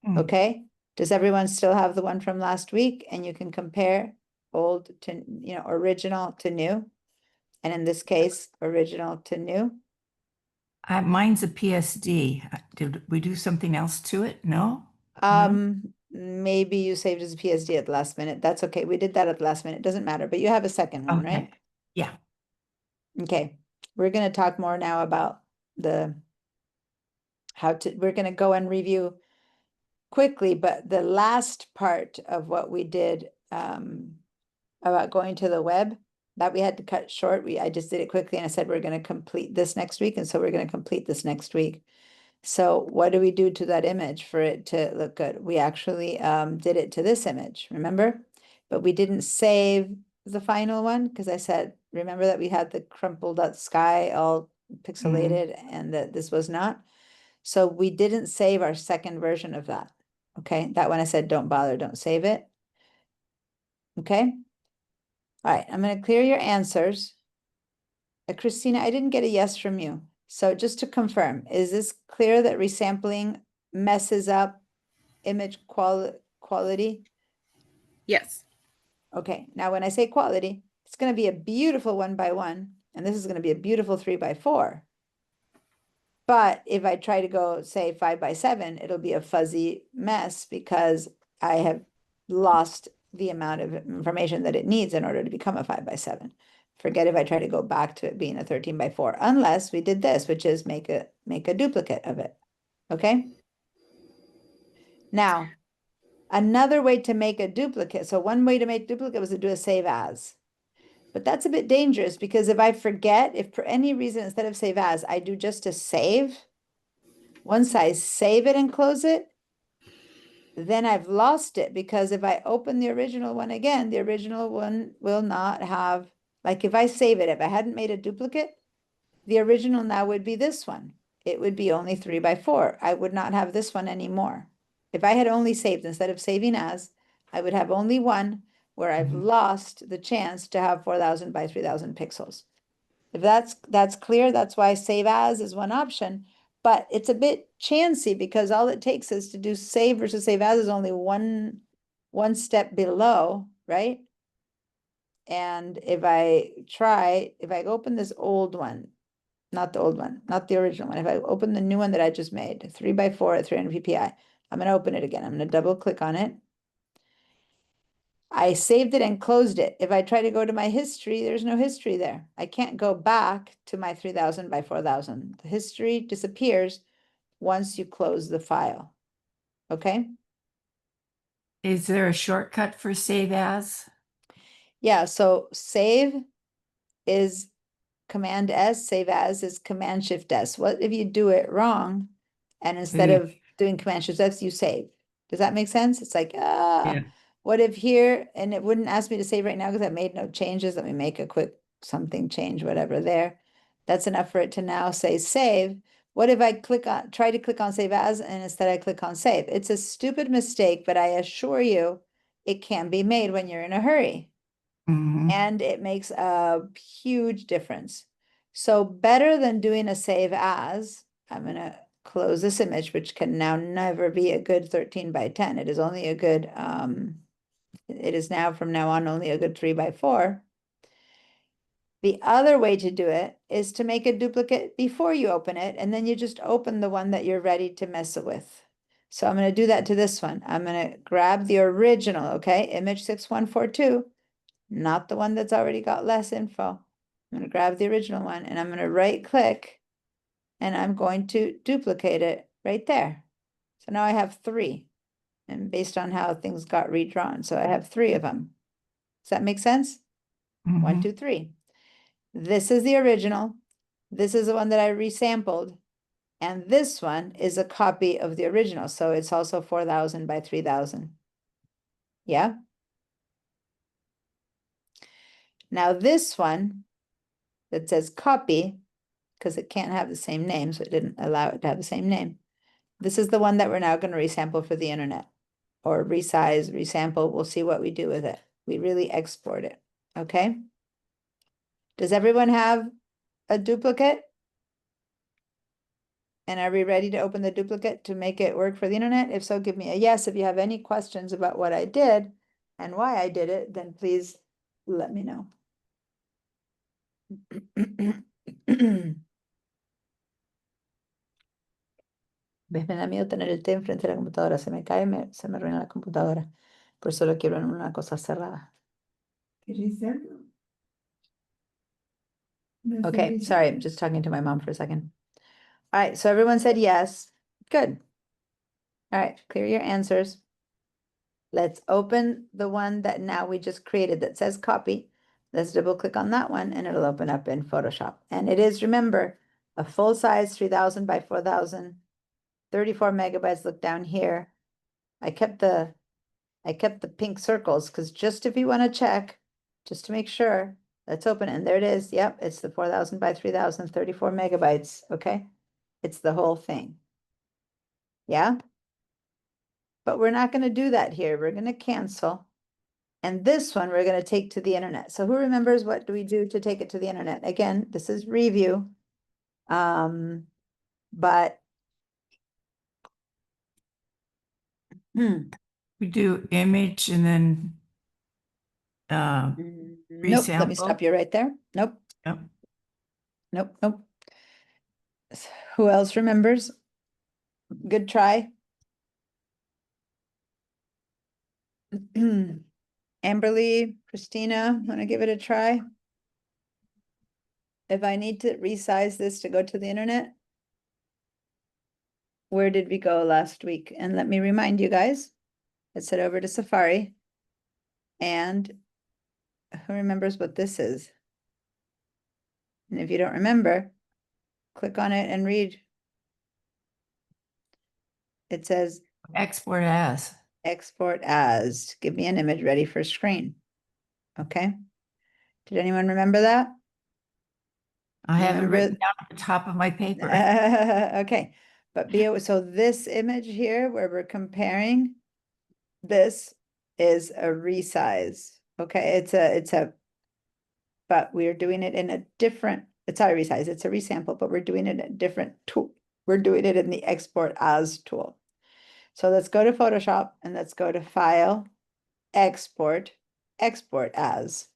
Hmm. Okay, does everyone still have the one from last week? And you can compare old to, original to new. And in this case, original to new. Mine's a PSD. Did we do something else to it? No? No? Maybe you saved as a PSD at the last minute. That's okay. We did that at the last minute. Doesn't matter, but you have a second one, right? Okay. Yeah. Okay, we're going to talk more now about we're going to go and review quickly, but the last part of what we did about going to the web, that we had to cut short. I just did it quickly and I said, we're going to complete this next week. And so we're going to complete this next week. So what do we do to that image for it to look good? We actually did it to this image, remember? But we didn't save the final one because I said, remember that we had the crumpled up sky all pixelated and that this was not. So we didn't save our second version of that. Okay, that one I said, don't bother, don't save it. Okay. All right, I'm going to clear your answers. Christina, I didn't get a yes from you. So just to confirm, is this clear that resampling messes up image quality? Yes. Okay, now when I say quality, it's going to be a beautiful 1x1, and this is going to be a beautiful 3x4. But if I try to go, say, 5x7, it'll be a fuzzy mess because I have lost the amount of information that it needs in order to become a 5x7. Forget if I try to go back to it being a 13x4, unless we did this, which is make a duplicate of it. Okay? Now, another way to make a duplicate, so one way to make duplicate was to do a save as. But that's a bit dangerous because if I forget, if for any reason instead of save as, I do just a save, once I save it and close it, then I've lost it because if I open the original one again, the original one will not have, like if I save it, if I hadn't made a duplicate, the original now would be this one. It would be only 3x4. I would not have this one anymore. If I had only saved, instead of saving as, I would have only one where I've lost the chance to have 4000 by 3000 pixels. If that's clear, that's why save as is one option, but it's a bit chancy because all it takes is to do save versus save as is only one step below, right? And if I open this old one, not the old one, not the original one, if I open the new one that I just made, 3x4 at 300 ppi, I'm going to open it again. I'm going to double click on it. I saved it and closed it. If I try to go to my history, there's no history there. I can't go back to my 3000 by 4000. The history disappears once you close the file. Okay? Is there a shortcut for save as? Yeah, so save is Command S, save as is Command Shift S. What if you do it wrong and instead of doing Command Shift S, you save? Does that make sense? It's like, Yeah. what if here, and it wouldn't ask me to save right now because I made no changes. Let me make a quick something change, whatever there. That's enough for it to now say save. What if I try to click on save as, and instead I click on save? It's a stupid mistake, but I assure you it can be made when you're in a hurry. Mhm. And it makes a huge difference. So better than doing a save as, I'm going to close this image, which can now never be a good 13x10. It is only a good, it is now from now on only a good 3x4. The other way to do it is to make a duplicate before you open it, and then you just open the one that you're ready to mess it with. So I'm going to do that to this one. I'm going to grab the original, okay? Image 6142, not the one that's already got less info. I'm going to grab the original one and I'm going to right click and I'm going to duplicate it right there. So now I have 3, and based on how things got redrawn, so I have 3 of them. Does that make sense? 1, Mhm. 2, 3. This is the original. This is the one that I resampled. And this one is a copy of the original. So it's also 4,000 by 3,000. Yeah. Now this one that says copy, because it can't have the same name, so it didn't allow it to have the same name. This is the one that we're now going to resample for the internet, or resize, resample. We'll see what we do with it. We really export it. Okay. Does everyone have a duplicate? And are we ready to open the duplicate to make it work for the internet? If so, give me a yes. If you have any questions about what I did and why I did it, then please let me know. ¿Ves? Me da miedo tener el té enfrente de la computadora. Se me cae, se me arruina la computadora. Por eso lo quiero en una cosa cerrada. Okay, sorry, I'm just talking to my mom for a second. All right, so everyone said yes. Good. All right, clear your answers. Let's open the one that now we just created that says copy. Let's double click on that one and it'll open up in Photoshop. And it is, remember, a full size 3,000 by 4,000, 34 megabytes. Look down here. I kept the pink circles because just if you want to check, just to make sure, let's open it. And there it is. Yep, it's the 4,000 by 3,000, 34 megabytes. Okay, it's the whole thing. Yeah. But we're not going to do that here. We're going to cancel. And this one we're going to take to the internet. So who remembers what do we do to take it to the internet? Again, this is review. But We do image and then nope, let me resample. stop you right there. Nope, Yep. nope, nope. Who else remembers? Good try. Amberly, Christina, want to give it a try? If I need to resize this to go to the internet, where did we go last week? And let me remind you guys, let's head over to Safari. And who remembers what this is? And if you don't remember, click on it and read. It says Export as. export as. Give me an image ready for screen. Okay. Did anyone remember that? I have it Remember- written down at the top of my paper. Okay, but so this image here where we're comparing, this is a resize. Okay, but we're doing it in a different, it's not a resize, it's a resample, but we're doing it in a different tool. We're doing it in the export as tool. So let's go to Photoshop and let's go to File, Export, Export as.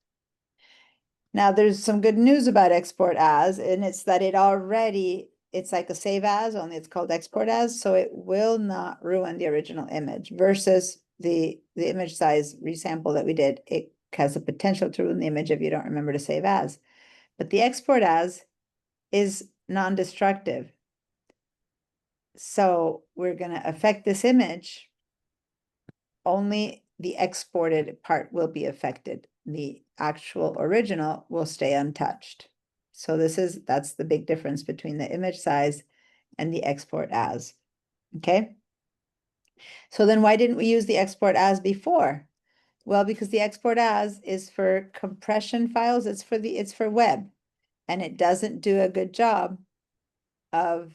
Now there's some good news about export as, and it's that it's like a save as, only it's called export as, so it will not ruin the original image versus the image size resample that we did. It has the potential to ruin the image if you don't remember to save as. But the export as is non-destructive. So we're going to affect this image. Only the exported part will be affected. The actual original will stay untouched. So that's the big difference between the image size and the export as. Okay. So then why didn't we use the export as before? Well, because the export as is for compression files. It's for web, and it doesn't do a good job of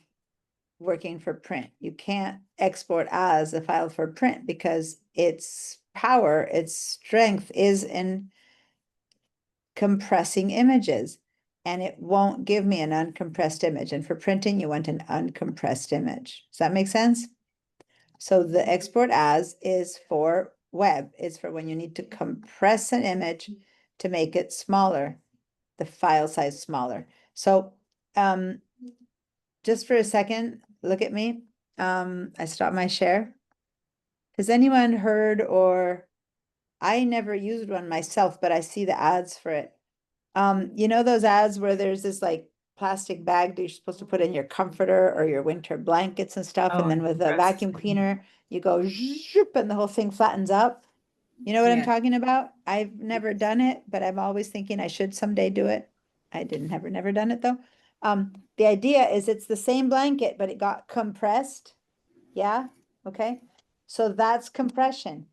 working for print. You can't export as a file for print because its power, its strength is in compressing images, and it won't give me an uncompressed image. And for printing, you want an uncompressed image. Does that make sense? So the export as is for web. It's for when you need to compress an image to make it smaller, the file size smaller. So just for a second, look at me. I stopped my share. Has anyone heard, or I never used one myself, but I see the ads for it. You know those ads where there's this like plastic bag that you're supposed to put in your comforter or your winter blankets and stuff, Oh, and then and with a compress vacuum it. cleaner, you go zhoop and the whole thing flattens up. You know what I'm Yeah. talking about? I've never done it, but I'm always thinking I should someday do it. I didn't never done it though. The idea is it's the same blanket, but it got compressed. Yeah, okay. So that's compression.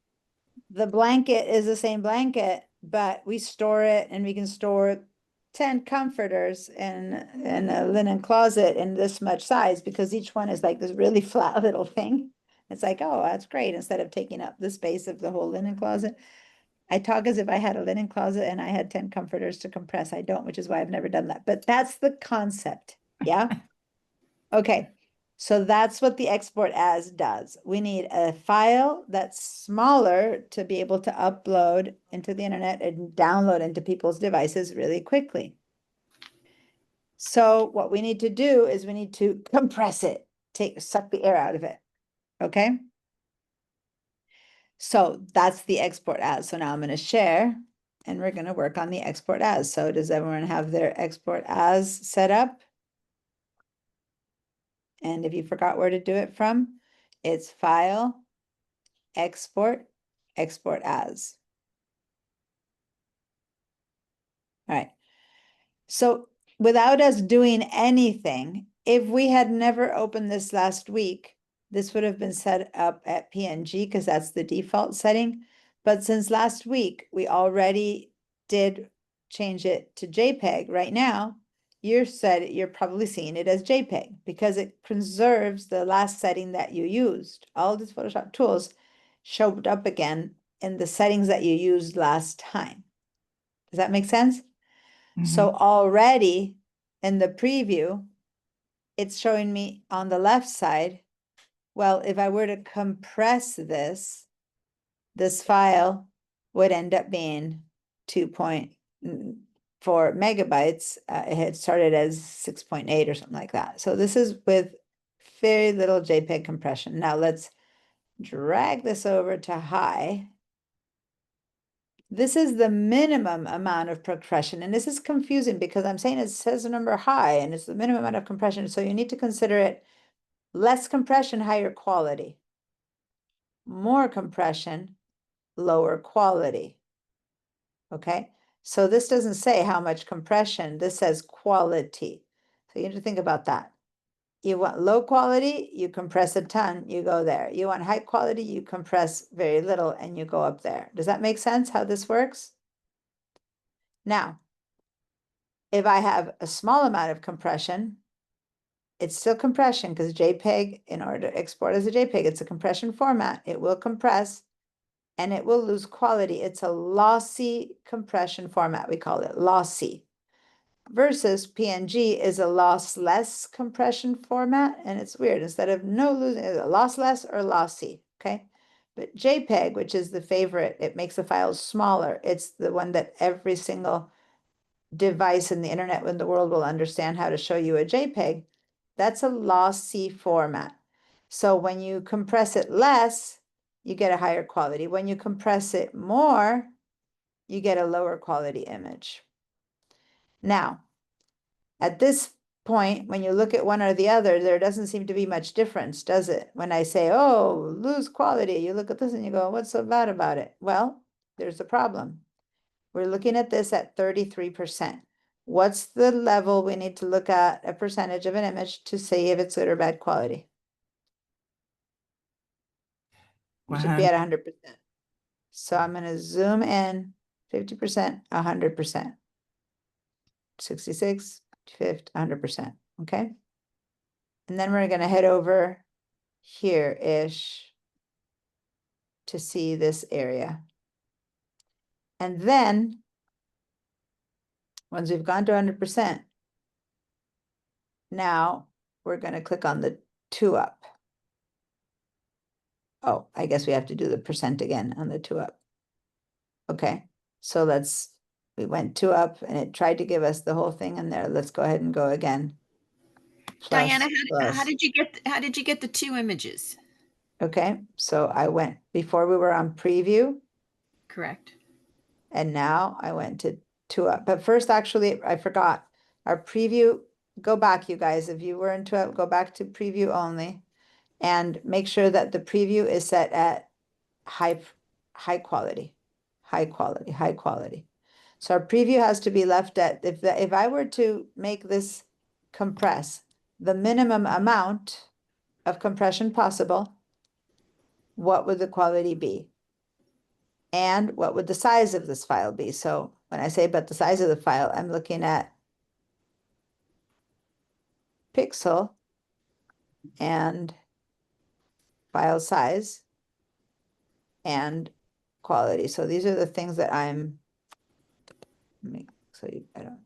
The blanket is the same blanket, but we store it and we can store 10 comforters in a linen closet in this much size because each one is like this really flat little thing. It's like, oh, that's great. Instead of taking up the space of the whole linen closet. I talk as if I had a linen closet and I had 10 comforters to compress. I don't, which is why I've never done that. But that's the concept. Yeah. Okay. So that's what the export as does. We need a file that's smaller to be able to upload into the internet and download into people's devices really quickly. So what we need to do is we need to compress it, suck the air out of it. Okay. So that's the export as. So now I'm going to share and we're going to work on the export as. So does everyone have their export as set up? And if you forgot where to do it from, it's file, export, export as. All right. So without us doing anything, if we had never opened this last week, this would have been set up at PNG because that's the default setting. But since last week, we already did change it to JPEG. Right now, you're probably seeing it as JPEG because it preserves the last setting that you used. All these Photoshop tools showed up again in the settings that you used last time. Does that make sense? So already in the preview, it's showing me on the left side. Well, if I were to compress this file would end up being 2.4 megabytes. It had started as 6.8 or something like that. So this is with very little JPEG compression. Now let's drag this over to high. This is the minimum amount of compression, and this is confusing because I'm saying it says the number high and it's the minimum amount of compression. So you need to consider it less compression, higher quality. More compression, lower quality. Okay, so this doesn't say how much compression, this says quality. So you need to think about that. You want low quality, you compress a ton, you go there. You want high quality, you compress very little and you go up there. Does that make sense how this works? Now, if I have a small amount of compression, it's still compression because JPEG, in order to export as a JPEG, it's a compression format. It will compress and it will lose quality. It's a lossy compression format. We call it lossy. Versus PNG is a lossless compression format. And it's weird. Instead of no losing, it's a lossless or lossy. Okay. But JPEG, which is the favorite, it makes the files smaller. It's the one that every single device in the internet in the world will understand how to show you a JPEG. That's a lossy format. So when you compress it less, you get a higher quality. When you compress it more, you get a lower quality image. Now, at this point, when you look at one or the other, there doesn't seem to be much difference, does it? When I say, oh, lose quality, you look at this and you go, what's so bad about it? Well, there's a problem. We're looking at this at 33%. What's the level we need to look at a percentage of an image to say if it's good or bad quality? We should be at 100%. So I'm going to zoom in 50%, 100%. 66, 50, 100%. Okay. And then we're going to head over here-ish to see this area. And then once we've gone to 100%, now we're going to click on the 2 up. Oh, I guess we have to do the percent again on the 2 up. Okay, so we went 2 up and it tried to give us the whole thing in there. Let's go ahead and go again. Diana, plus. how did you get the two images? Okay, so I went, before we were on preview, Correct. and now I went to two up. But first, actually, I forgot our preview. Go back, you guys. If you were into it, go back to preview only and make sure that the preview is set at high quality, high quality, high quality. So our preview has to be left at, if I were to make this compress the minimum amount of compression possible, what would the quality be? And what would the size of this file be? So when I say about the size of the file, I'm looking at pixel and file size and quality. So these are the things that I'm,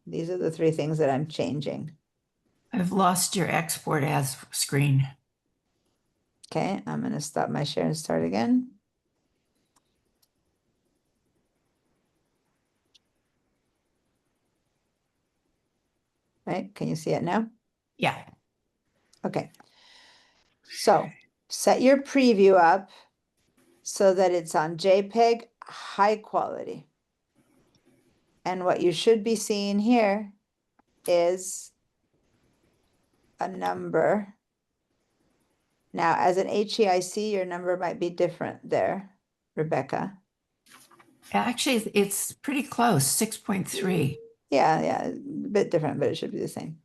these are the three things that I'm changing. I've lost your export as screen. Okay, I'm gonna stop my share and start again. Right, can you see it now? Yeah. Okay. So set your preview up so that it's on JPEG high quality. And what you should be seeing here is a number. Now, as an HEIC, your number might be different there, Rebecca. Actually, it's pretty close, 6.3. Yeah, a bit different, but it should be the same.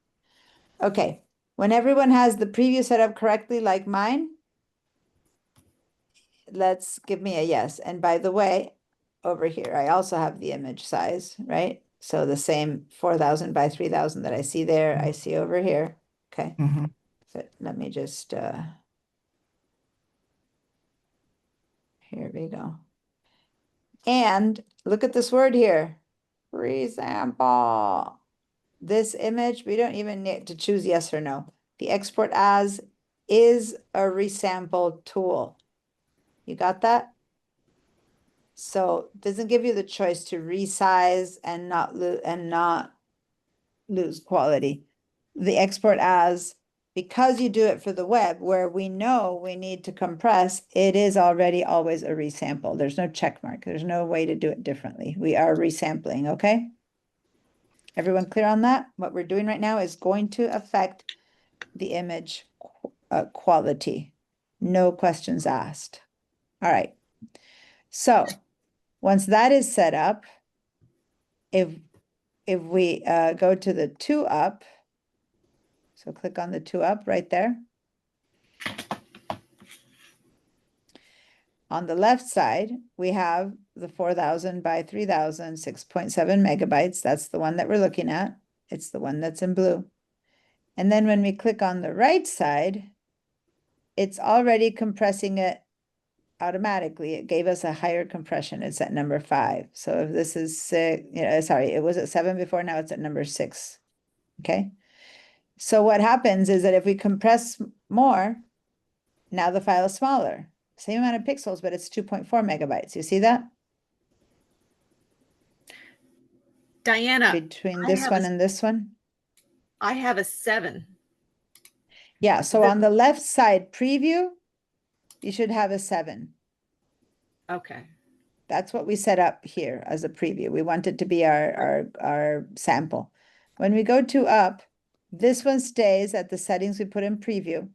Okay, when everyone has the preview set up correctly, like mine, let's give me a yes. And by the way, over here, I also have the image size, right? So the same 4,000 by 3,000 that I see there, I see over here. Okay, Mhm. so let me just, here we go. And look at this word here, resample. This image, we don't even need to choose yes or no. The export as is a resample tool. You got that? So it doesn't give you the choice to resize and not lose quality. The export as, because you do it for the web where we know we need to compress, it is already always a resample. There's no check mark. There's no way to do it differently. We are resampling, okay? Everyone clear on that? What we're doing right now is going to affect the image quality. No questions asked. All right. So once that is set up, if we go to the two up, so click on the two up right there. On the left side, we have the 4,000 by 3,000, 6.7 megabytes. That's the one that we're looking at. It's the one that's in blue. And then when we click on the right side, it's already compressing it automatically. It gave us a higher compression. It's at number 5. So if this is 6, sorry, it was at 7 before, now it's at number 6. Okay. So what happens is that if we compress more, now the file is smaller. Same amount of pixels, but it's 2.4 megabytes. You see that? Diana, Between I this have one a- and this one? I have a 7. Yeah, so on the left side preview, you should have a 7. Okay. That's what we set up here as a preview. We want it to be our sample. When we go to up, this one stays at the settings we put in preview.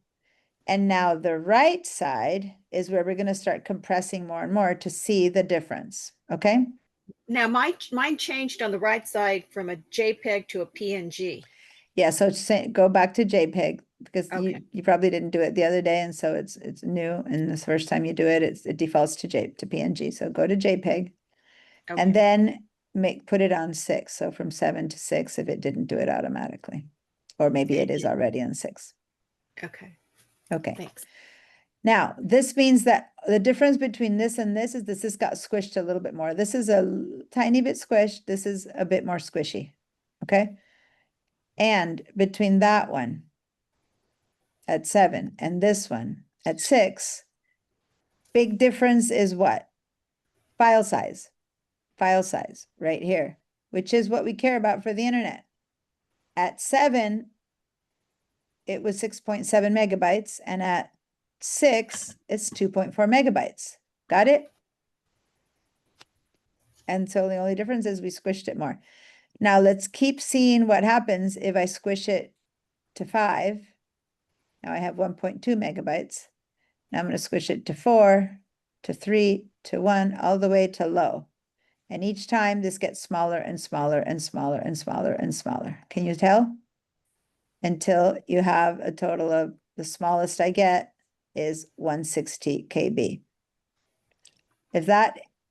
And now the right side is where we're going to start compressing more and more to see the difference. Okay. Now mine changed on the right side from a JPEG to a PNG. Yeah. So go back to JPEG because Okay. you probably didn't do it the other day. And so it's new. And this first time you do it, it defaults to PNG. So go to JPEG Okay. and then put it on 6. So from 7 to 6 if it didn't do it automatically, or maybe it is already on 6. Okay. Okay. Thanks. Now, this means that the difference between this and this is this got squished a little bit more. This is a tiny bit squished. This is a bit more squishy. Okay. And between that one at 7 and this one at 6, big difference is what? File size. File size right here, which is what we care about for the internet. At 7, it was 6.7 megabytes, and at 6, it's 2.4 megabytes. Got it? And so the only difference is we squished it more. Now let's keep seeing what happens if I squish it to 5. Now I have 1.2 megabytes. Now I'm going to squish it to 4, to 3, to 1, all the way to low. And each time this gets smaller and smaller and smaller and smaller and smaller. Can you tell? Until you have a total of, the smallest I get is 160 KB.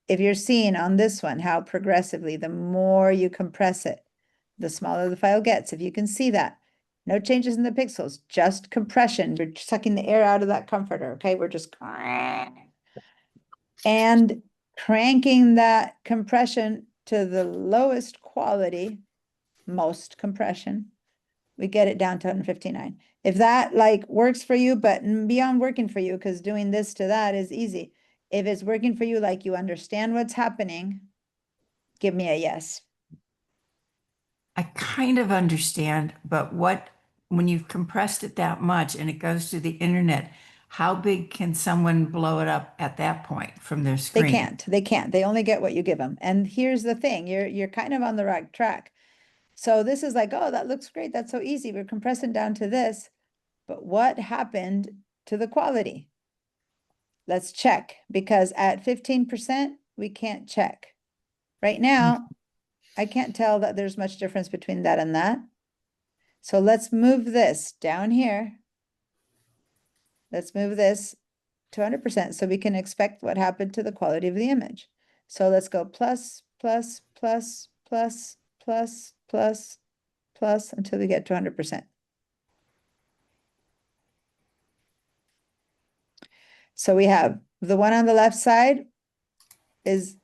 If you're seeing on this one how progressively, the more you compress it, the smaller the file gets. If you can see that, no changes in the pixels, just compression. We're sucking the air out of that comforter, okay? We're just, and cranking that compression to the lowest quality, most compression, we get it down to 159. If that like works for you, but beyond working for you, because doing this to that is easy. If it's working for you, like you understand what's happening, give me a yes. I kind of understand, but when you've compressed it that much and it goes to the internet, how big can someone blow it up at that point from their screen? They can't. They only get what you give them. And here's the thing, you're kind of on the right track. So this is like, oh, that looks great. That's so easy. We're compressing down to this. But what happened to the quality? Let's check, because at 15%, we can't check. Right now, I can't tell that there's much difference between that and that. So let's move this down here. Let's move this to 100% so we can expect what happened to the quality of the image. So let's go plus, plus, plus, plus, plus, plus, plus, until we get to 100%. So we have the one on the left side is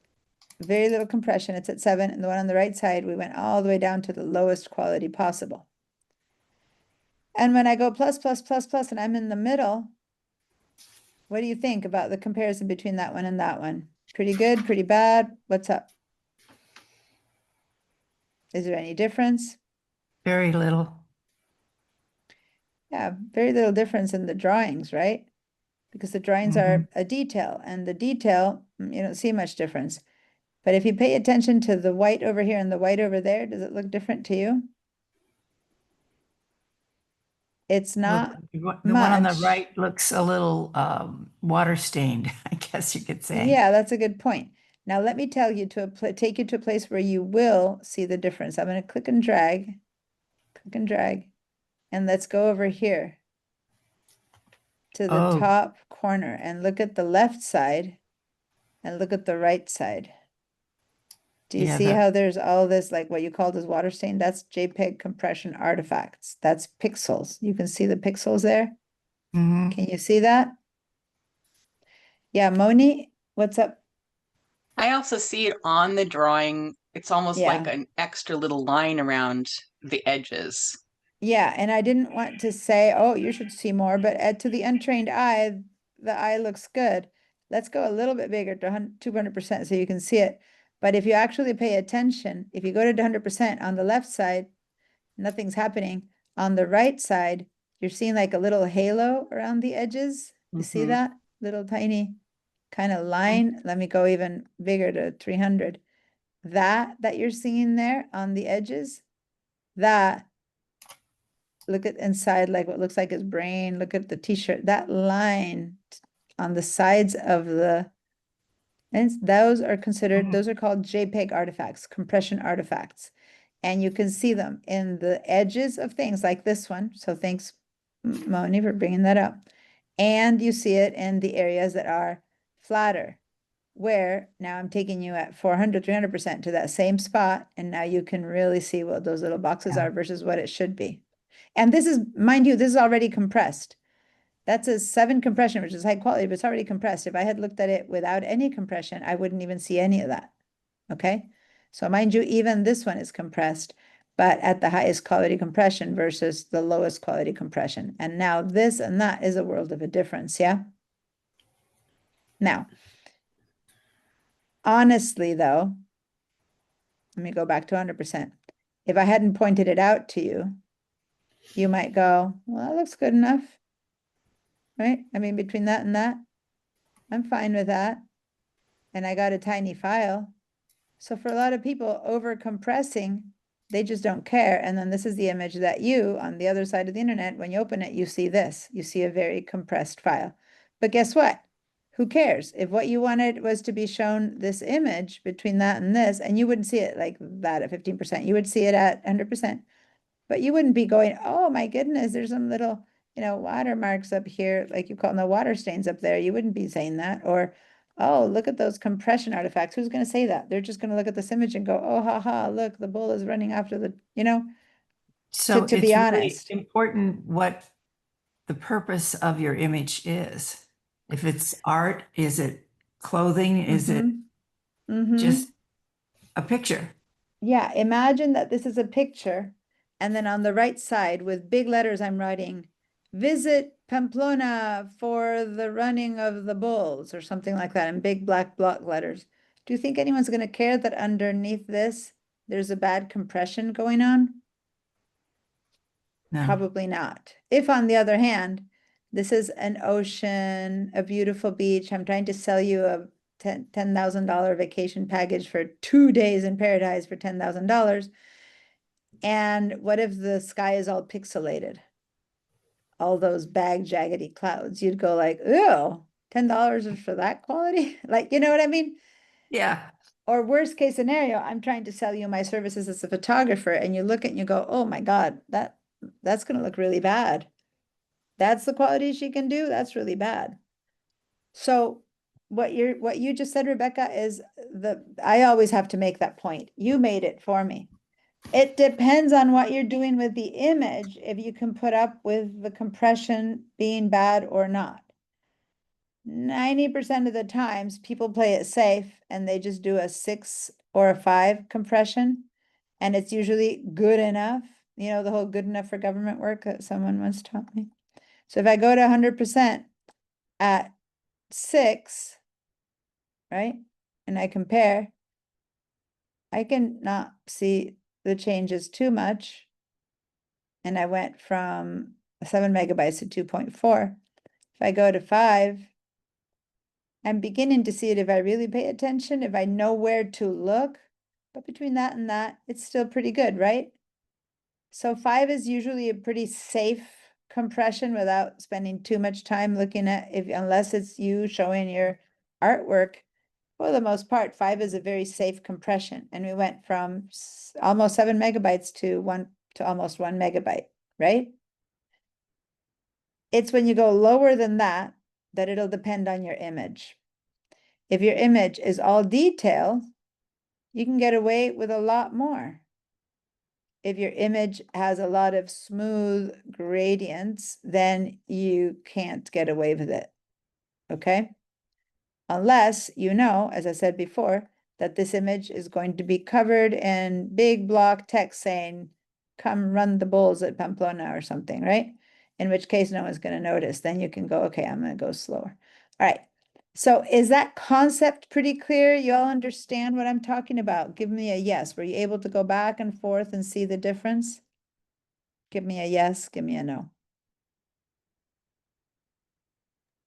very little compression. It's at 7. And the one on the right side, we went all the way down to the lowest quality possible. And when I go plus, plus, plus, plus, and I'm in the middle, what do you think about the comparison between that one and that one? Pretty good, pretty bad? What's up? Is there any difference? Very little. Yeah, very little difference in the drawings, right? Because the drawings are a detail, and the detail, you don't see much difference. But if you pay attention to the white over here and the white over there, does it look different to you? It's not The one on the much. right looks a little water stained, I guess you could say. Yeah, that's a good point. Now let me tell you take you to a place where you will see the difference. I'm going to click and drag, and let's go over here to the Oh. top corner and look at the left side and look at the right side. Do you Yeah, see how there's all this, like what you called as water stain? That's JPEG compression artifacts. That's pixels. You can see the pixels there. Mhm. Can you see that? Yeah, Moni, what's up? I also see it on the drawing. It's almost like Yeah. an extra little line around the edges. Yeah, and I didn't want to say, oh, you should see more, but to the untrained eye, the eye looks good. Let's go a little bit bigger to 200% so you can see it. But if you actually pay attention, if you go to 100% on the left side, nothing's happening. On the right side, you're seeing like a little halo around the edges. You see Mhm. that little tiny kind of line? Let me go even bigger to 300. That you're seeing there on the edges, that, look at inside, like what looks like his brain, look at the t-shirt, that line on the sides of the, and those are considered, those are called JPEG artifacts, compression artifacts. And you can see them in the edges of things like this one. So thanks, Moni, for bringing that up. And you see it in the areas that are flatter, where now I'm taking you at 400, 300% to that same spot. And now you can really see what those little boxes Yeah. are versus what it should be. And this is, mind you, this is already compressed. That's a 7 compression, which is high quality, but it's already compressed. If I had looked at it without any compression, I wouldn't even see any of that. Okay? So mind you, even this one is compressed, but at the highest quality compression versus the lowest quality compression. And now this and that is a world of a difference, yeah? Now, honestly though, let me go back to 100%. If I hadn't pointed it out to you, you might go, well, that looks good enough. Right? I mean, between that and that, I'm fine with that. And I got a tiny file. So for a lot of people, over compressing, they just don't care. And then this is the image that you, on the other side of the internet, when you open it, you see this. You see a very compressed file. But guess what? Who cares? If what you wanted was to be shown this image between that and this, and you wouldn't see it like that at 15%, you would see it at 100%. But you wouldn't be going, oh my goodness, there's some little, watermarks up here, like you call them the water stains up there. You wouldn't be saying that. Or, oh, look at those compression artifacts. Who's going to say that? They're just going to look at this image and go, oh, ha, ha, look, the bull is running after So to it's be really honest. important what the purpose of your image is. If it's art, is it clothing? Is it Mhm. just a picture? Yeah, imagine that this is a picture, and then on the right side with big letters, I'm writing, visit Pamplona for the running of the bulls or something like that in big black block letters. Do you think anyone's going to care that underneath this, there's a bad compression going on? No. Probably not. If on the other hand, this is an ocean, a beautiful beach, I'm trying to sell you a $10,000 vacation package for 2 days in paradise for $10,000. And what if the sky is all pixelated? All those bag jaggedy clouds. You'd go like, ew, $10 is for that quality? Like, you know what I mean? Yeah. Or worst case scenario, I'm trying to sell you my services as a photographer, and you look at it and you go, oh my God, that's gonna look really bad. That's the quality she can do. That's really bad. So what you just said, Rebecca, is I always have to make that point. You made it for me. It depends on what you're doing with the image, if you can put up with the compression being bad or not. 90% of the times people play it safe and they just do a 6 or a 5 compression, and it's usually good enough. The whole good enough for government work that someone once taught me. So if I go to 100% at 6, right, and I compare, I can not see the changes too much. And I went from 7 megabytes to 2.4. If I go to 5, I'm beginning to see it if I really pay attention, if I know where to look. But between that and that, it's still pretty good, right? So 5 is usually a pretty safe compression without spending too much time looking at, unless it's you showing your artwork. For the most part, 5 is a very safe compression. And we went from almost 7 megabytes to almost 1 megabyte, right? It's when you go lower than that it'll depend on your image. If your image is all detail, you can get away with a lot more. If your image has a lot of smooth gradients, then you can't get away with it. Okay? Unless you know, as I said before, that this image is going to be covered in big block text saying, come run the bulls at Pamplona or something, right? In which case no one's going to notice. Then you can go, okay, I'm going to go slower. All right. So is that concept pretty clear? You all understand what I'm talking about? Give me a yes. Were you able to go back and forth and see the difference? Give me a yes, give me a no.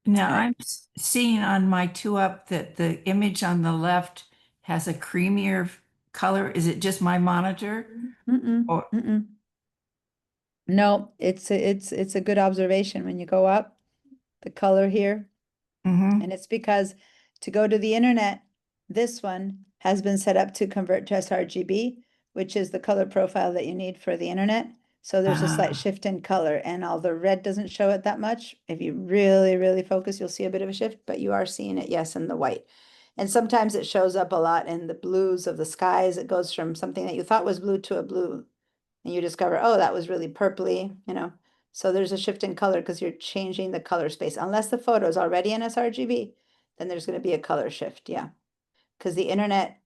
Now Right. I'm seeing on my 2UP that the image on the left has a creamier color. Is it just my monitor? Mm-mm, Or mm-mm. No, it's a good observation when you go up, the color here. Mhm. And it's because to go to the internet, this one has been set up to convert to sRGB, which is the color profile that you need for the internet. So there's a slight Ah. shift in color, and although red doesn't show it that much, if you really, really focus, you'll see a bit of a shift, but you are seeing it, yes, in the white. And sometimes it shows up a lot in the blues of the skies. It goes from something that you thought was blue to a blue, and you discover, oh, that was really purpley, So there's a shift in color because you're changing the color space. Unless the photo is already in sRGB, then there's going to be a color shift, yeah. Because the internet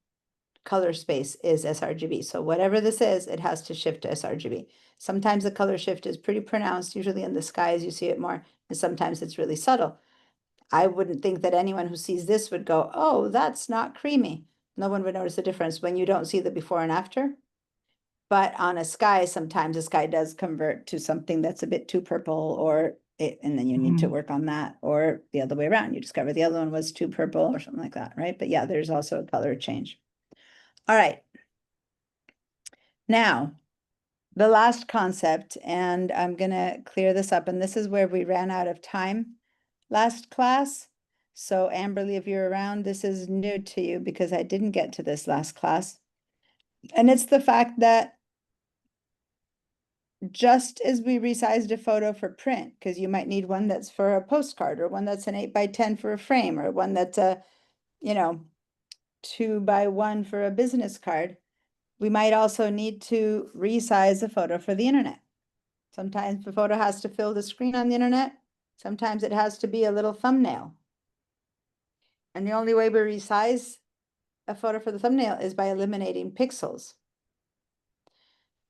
color space is sRGB. So whatever this is, it has to shift to sRGB. Sometimes the color shift is pretty pronounced, usually in the skies you see it more, and sometimes it's really subtle. I wouldn't think that anyone who sees this would go, oh, that's not creamy. No one would notice the difference when you don't see the before and after. But on a sky, sometimes a sky does convert to something that's a bit too purple and then you need to Mhm. work on that, or the other way around. You discover the other one was too purple or something like that, right? But yeah, there's also a color change. All right. Now, the last concept, and I'm gonna clear this up, and this is where we ran out of time last class. So Amberly, if you're around, this is new to you because I didn't get to this last class. And it's the fact that just as we resized a photo for print, because you might need one that's for a postcard or one that's an 8x10 for a frame or one that's a, 2x1 for a business card, we might also need to resize a photo for the internet. Sometimes the photo has to fill the screen on the internet. Sometimes it has to be a little thumbnail. And the only way we resize a photo for the thumbnail is by eliminating pixels.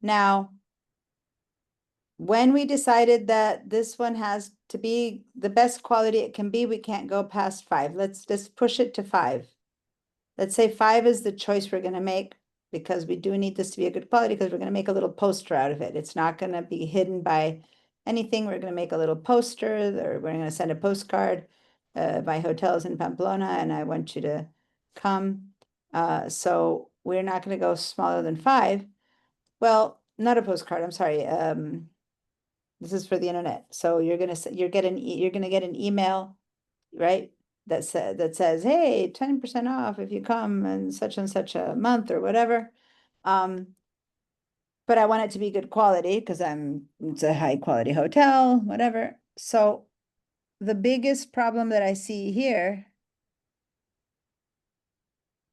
Now, when we decided that this one has to be the best quality it can be, we can't go past 5. Let's just push it to 5. Let's say 5 is the choice we're going to make because we do need this to be a good quality because we're going to make a little poster out of it. It's not going to be hidden by anything. We're going to make a little poster, or we're going to send a postcard. My hotel's in Pamplona and I want you to come. So we're not going to go smaller than 5. Well, not a postcard, I'm sorry. This is for the internet. So you're gonna get an email, right? That says, hey, 10% off if you come in such and such a month or whatever. But I want it to be good quality because it's a high quality hotel, whatever. So the biggest problem that I see here,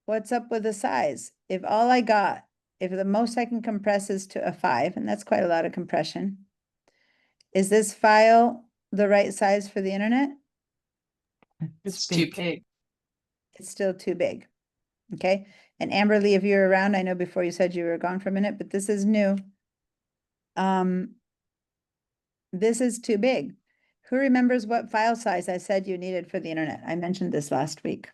what's up with the size? If the most I can compress is to a 5, and that's quite a lot of compression. Is this file the right size for the internet? It's too big. It's still too big. Okay. And Amberly, if you're around, I know before you said you were gone for a minute, but this is new. This is too big. Who remembers what file size I said you needed for the internet? I mentioned this last week.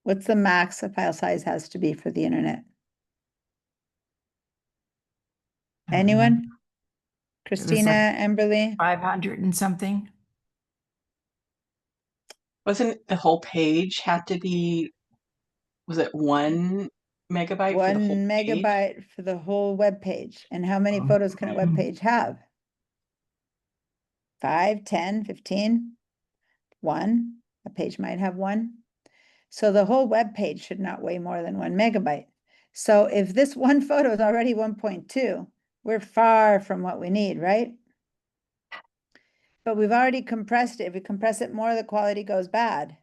What's the max a file size has to be for the internet? I don't remember. Anyone? Christina, Amberly? 500 and something. Wasn't the whole page had to be, was it 1 megabyte for the 1 whole page? megabyte for the whole web page. And how many Oh. photos can a web page have? 5, 10, 15? 1? A page might have 1. So the whole web page should not weigh more than 1 megabyte. So if this one photo is already 1.2, we're far from what we need, right? But we've already compressed it. If we compress it more, the quality goes bad.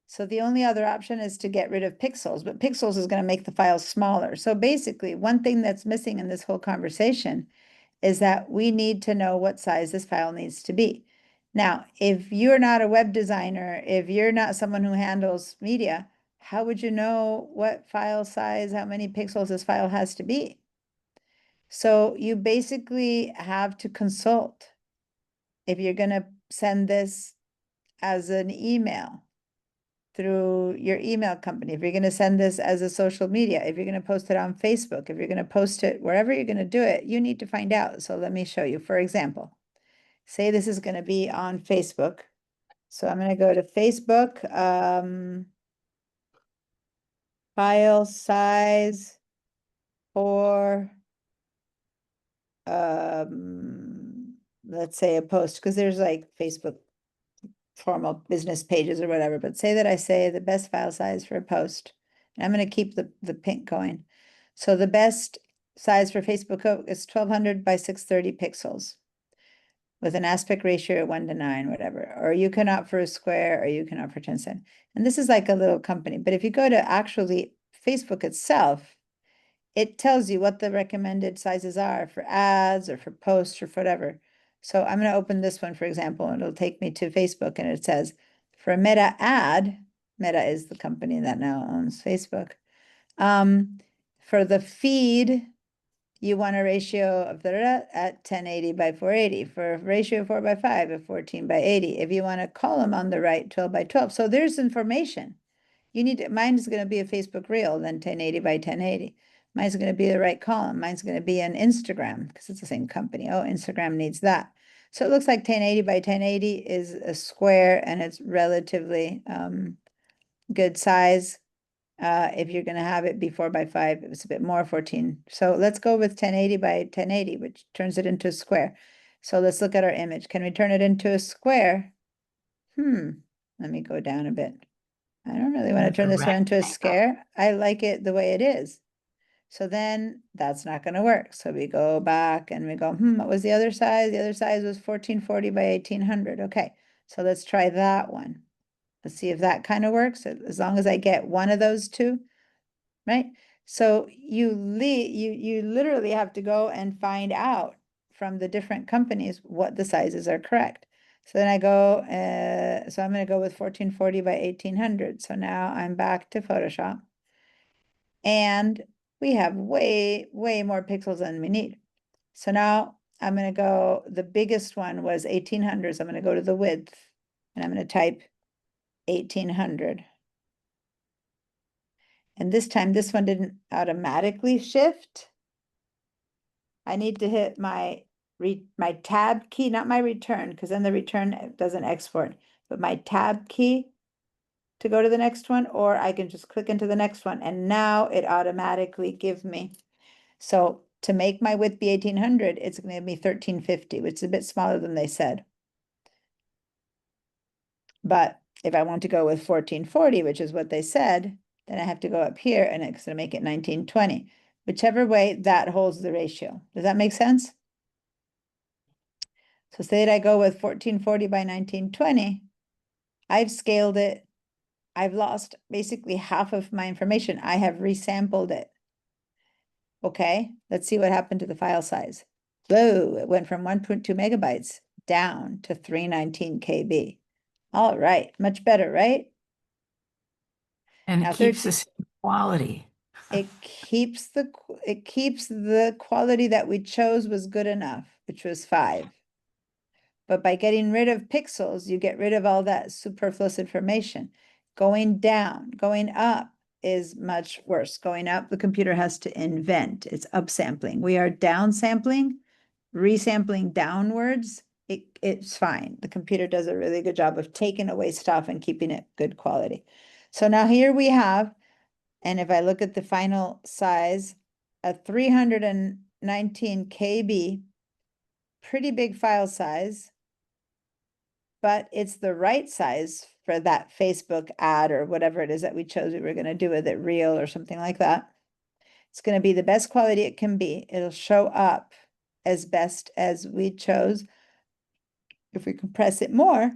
So the only other option is to get rid of pixels, but pixels is going to make the file smaller. So basically, one thing that's missing in this whole conversation is that we need to know what size this file needs to be. Now, if you're not a web designer, if you're not someone who handles media, how would you know what file size, how many pixels this file has to be? So you basically have to consult if you're going to send this as an email through your email company, if you're going to send this as a social media, if you're going to post it on Facebook, if you're going to post it wherever you're going to do it, you need to find out. So let me show you. For example, say this is going to be on Facebook. So I'm going to go to Facebook, file size for, let's say a post, because there's like Facebook formal business pages or whatever, but say that I say the best file size for a post. And I'm going to keep the pink going. So the best size for Facebook is 1200 by 630 pixels with an aspect ratio of 1:9, whatever. Or you can opt for a square, or you can opt for 10 cent. And this is like a little company. But if you go to actually Facebook itself, it tells you what the recommended sizes are for ads or for posts or for whatever. So I'm going to open this one, for example, and it'll take me to Facebook, and it says for a Meta ad, Meta is the company that now owns Facebook. For the feed, you want a ratio of at 1080 by 480. For a ratio of 4:5 at 14:80. If you want a column on the right, 12:12. So there's information. You need to, mine is gonna be a Facebook reel, then 1080 by 1080. Mine's gonna be the right column. Mine's gonna be an Instagram, because it's the same company. Oh, Instagram needs that. So it looks like 1080 by 1080 is a square and it's relatively good size. If you're gonna have it be 4 by 5, it's a bit more, 14. So let's go with 1080 by 1080, which turns it into a square. So let's look at our image. Can we turn it into a square? Let me go down a bit. I don't really want to Like a turn this one into a rectangle. scare. I like it the way it is. So then that's not going to work. So we go back and we go, what was the other size? The other size was 1440 by 1800. Okay, so let's try that one. Let's see if that kind of works, as long as I get one of those two, right? So you literally have to go and find out from the different companies what the sizes are correct. So then I go, so I'm going to go with 1440 by 1800. So now I'm back to Photoshop. And we have way, way more pixels than we need. So now I'm going to go, the biggest one was 1800. So I'm going to go to the width and I'm going to type 1800. And this time, this one didn't automatically shift. I need to hit my tab key, not my return, because then the return doesn't export, but my tab key to go to the next one, or I can just click into the next one and now it automatically gives me. So to make my width be 1800, it's going to be 1350, which is a bit smaller than they said. But if I want to go with 1440, which is what they said, then I have to go up here and it's going to make it 1920. Whichever way, that holds the ratio. Does that make sense? So say that I go with 1440 by 1920, I've scaled it. I've lost basically half of my information. I have resampled it. Okay, let's see what happened to the file size. Whoa, it went from 1.2 megabytes down to 319 KB. All right, much better, right? And Now it keeps the same quality. It keeps the quality that we chose was good enough, which was 5. But by getting rid of pixels, you get rid of all that superfluous information. Going down, going up is much worse. Going up, the computer has to invent. It's upsampling. We are downsampling, resampling downwards. It's fine. The computer does a really good job of taking away stuff and keeping it good quality. So now here we have, and if I look at the final size, a 319 KB, pretty big file size, but it's the right size for that Facebook ad or whatever it is that we chose we were going to do with it, reel or something like that. It's going to be the best quality it can be. It'll show up as best as we chose. If we compress it more,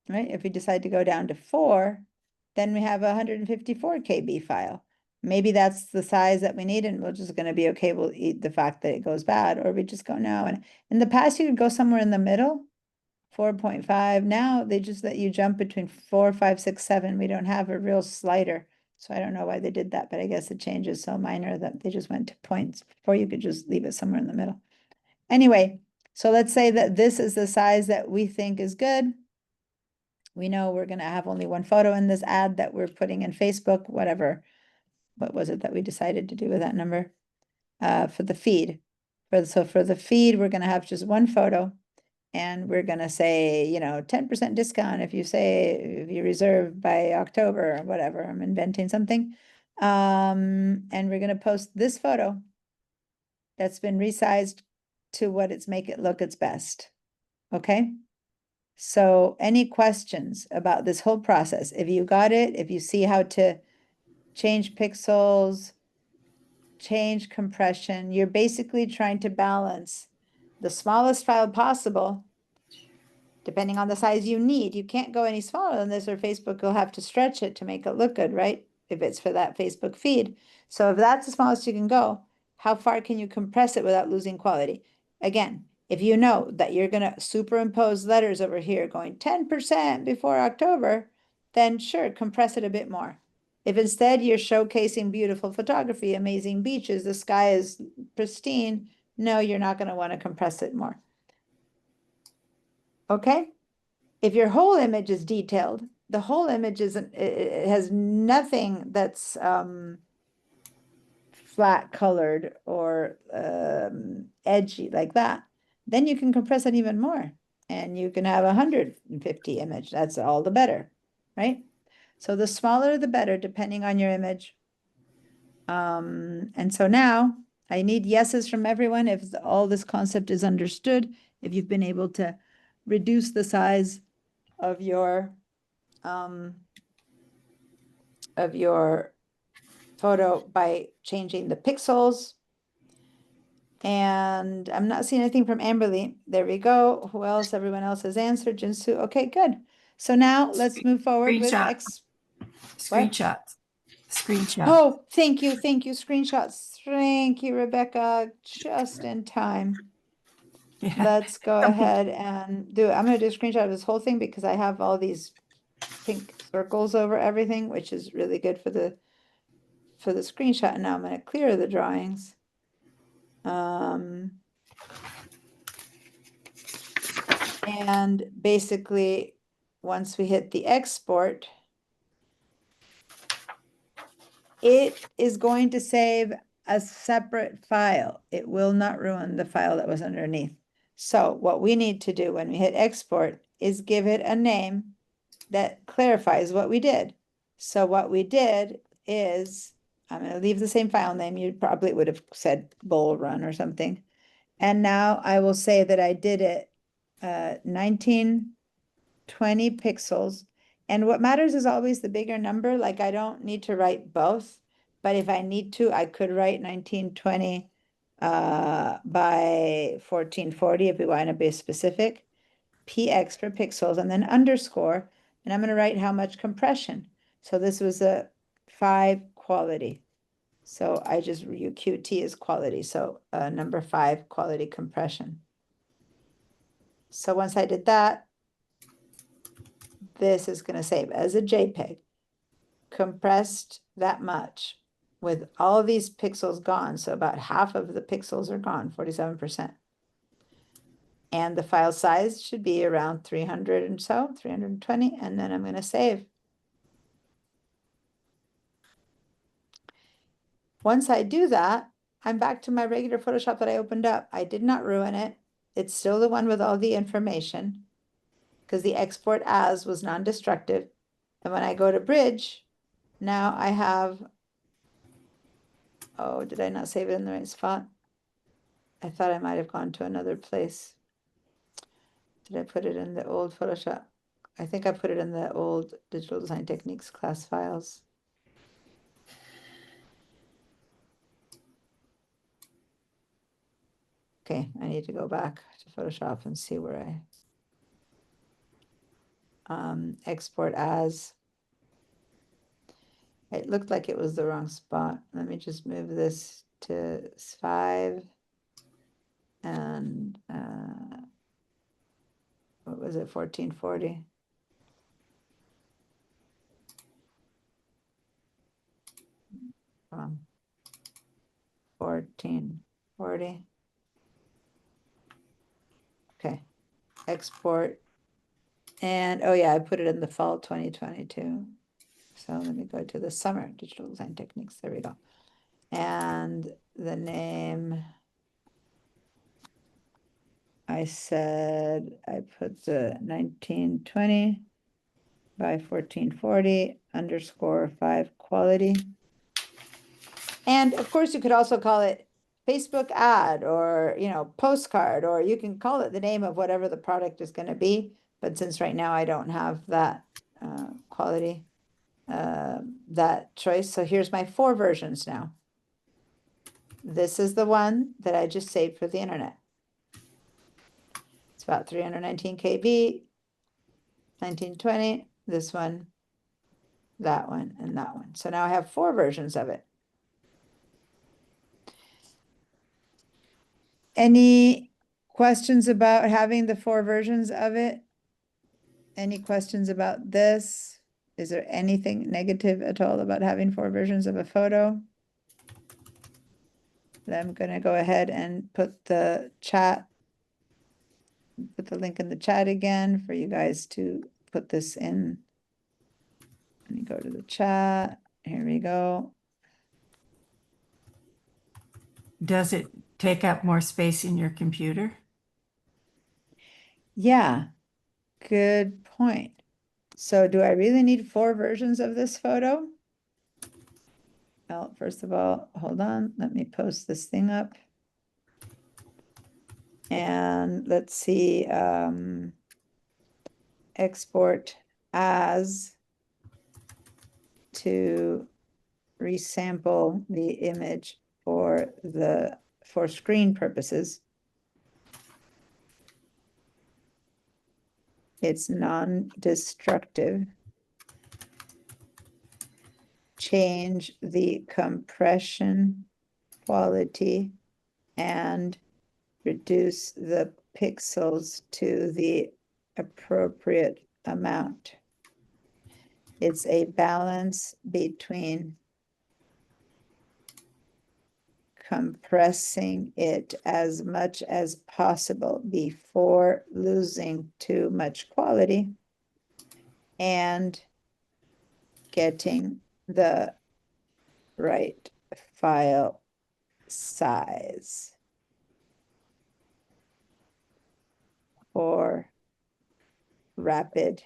right? If we decide to go down to 4, then we have a 154 KB file. Maybe that's the size that we need and we're just going to be okay. We'll eat the fact that it goes bad, or we just go no. And in the past, you could go somewhere in the middle, 4.5. Now they just let you jump between 4, 5, 6, 7. We don't have a real slider. So I don't know why they did that, but I guess the change is so minor that they just went to points. Before you could just leave it somewhere in the middle. Anyway, so let's say that this is the size that we think is good. We know we're going to have only one photo in this ad that we're putting in Facebook, whatever. What was it that we decided to do with that number? For the feed. So for the feed, we're going to have just one photo. And we're going to say, 10% discount if you reserve by October or whatever. I'm inventing something. And we're going to post this photo that's been resized to what make it look its best. Okay. So any questions about this whole process? If you got it, if you see how to change pixels, change compression, you're basically trying to balance the smallest file possible, depending on the size you need. You can't go any smaller than this or Facebook will have to stretch it to make it look good, right? If it's for that Facebook feed. So if that's the smallest you can go, how far can you compress it without losing quality? Again, if you know that you're going to superimpose letters over here going 10% before October, then sure, compress it a bit more. If instead you're showcasing beautiful photography, amazing beaches, the sky is pristine, no, you're not going to want to compress it more. Okay? If your whole image is detailed, the whole image isn't, it has nothing that's flat colored or edgy like that, then you can compress it even more. And you can have 150 image. That's all the better, right? So the smaller the better, depending on your image. And so now I need yeses from everyone if all this concept is understood, if you've been able to reduce the size of your photo by changing the pixels. And I'm not seeing anything from Amberly. There we go. Who else? Everyone else has answered. Jinsu. Okay, good. So now let's move forward with Screenshot. Screenshots. Screenshot. Oh, thank you. Thank you. Screenshots. Thank you, Rebecca. Just in time. Yeah. Let's go ahead and do it. I'm going to do a screenshot of this whole thing because I have all these pink circles over everything, which is really good for the screenshot. And now I'm going to clear the drawings. And basically, once we hit the export, it is going to save a separate file. It will not ruin the file that was underneath. So what we need to do when we hit export is give it a name that clarifies what we did. So what we did is, I'm going to leave the same file name. You probably would have said Bull Run or something. And now I will say that I did it 1920 pixels. And what matters is always the bigger number. Like I don't need to write both, but if I need to, I could write 1920 by 1440 if we want to be specific. PX for pixels and then underscore. And I'm going to write how much compression. So this was a 5 quality. So I just QT is quality. So number 5 quality compression. So once I did that, this is going to save as a JPEG, compressed that much with all of these pixels gone. So about half of the pixels are gone, 47%. And the file size should be around 300 and so, 320. And then I'm going to save. Once I do that, I'm back to my regular Photoshop that I opened up. I did not ruin it. It's still the one with all the information because the export as was non-destructive. And when I go to Bridge, now I have, oh, did I not save it in the right spot? I thought I might have gone to another place. Did I put it in the old Photoshop? I think I put it in the old Digital Design Techniques class files. Okay, I need to go back to Photoshop and see where I export as. It looked like it was the wrong spot. Let me just move this to 5 and what was it, 1440? Come on. 1440. Okay, export. And oh yeah, I put it in the fall 2022. So let me go to the summer Digital Design Techniques. There we go. And the name, I said, I put the 1920 by 1440 underscore 5 quality. And of course, you could also call it Facebook ad or, you know, postcard, or you can call it the name of whatever the product is going to be. But since right now I don't have that quality, that choice. So here's my 4 versions now. This is the one that I just saved for the internet. It's about 319 KB, 1920, this one, that one, and that one. So now I have 4 versions of it. Any questions about having the 4 versions of it? Any questions about this? Is there anything negative at all about having 4 versions of a photo? I'm going to go ahead and put the link in the chat again for you guys to put this in Let me go to the chat. Here we go. Does it take up more space in your computer? Yeah, good point. So do I really need 4 versions of this photo? Well, first of all, hold on, let me post this thing up. And let's see, export as to resample the image for screen purposes. It's non-destructive. Change the compression quality and reduce the pixels to the appropriate amount. It's a balance between compressing it as much as possible before losing too much quality and getting the right file size for rapid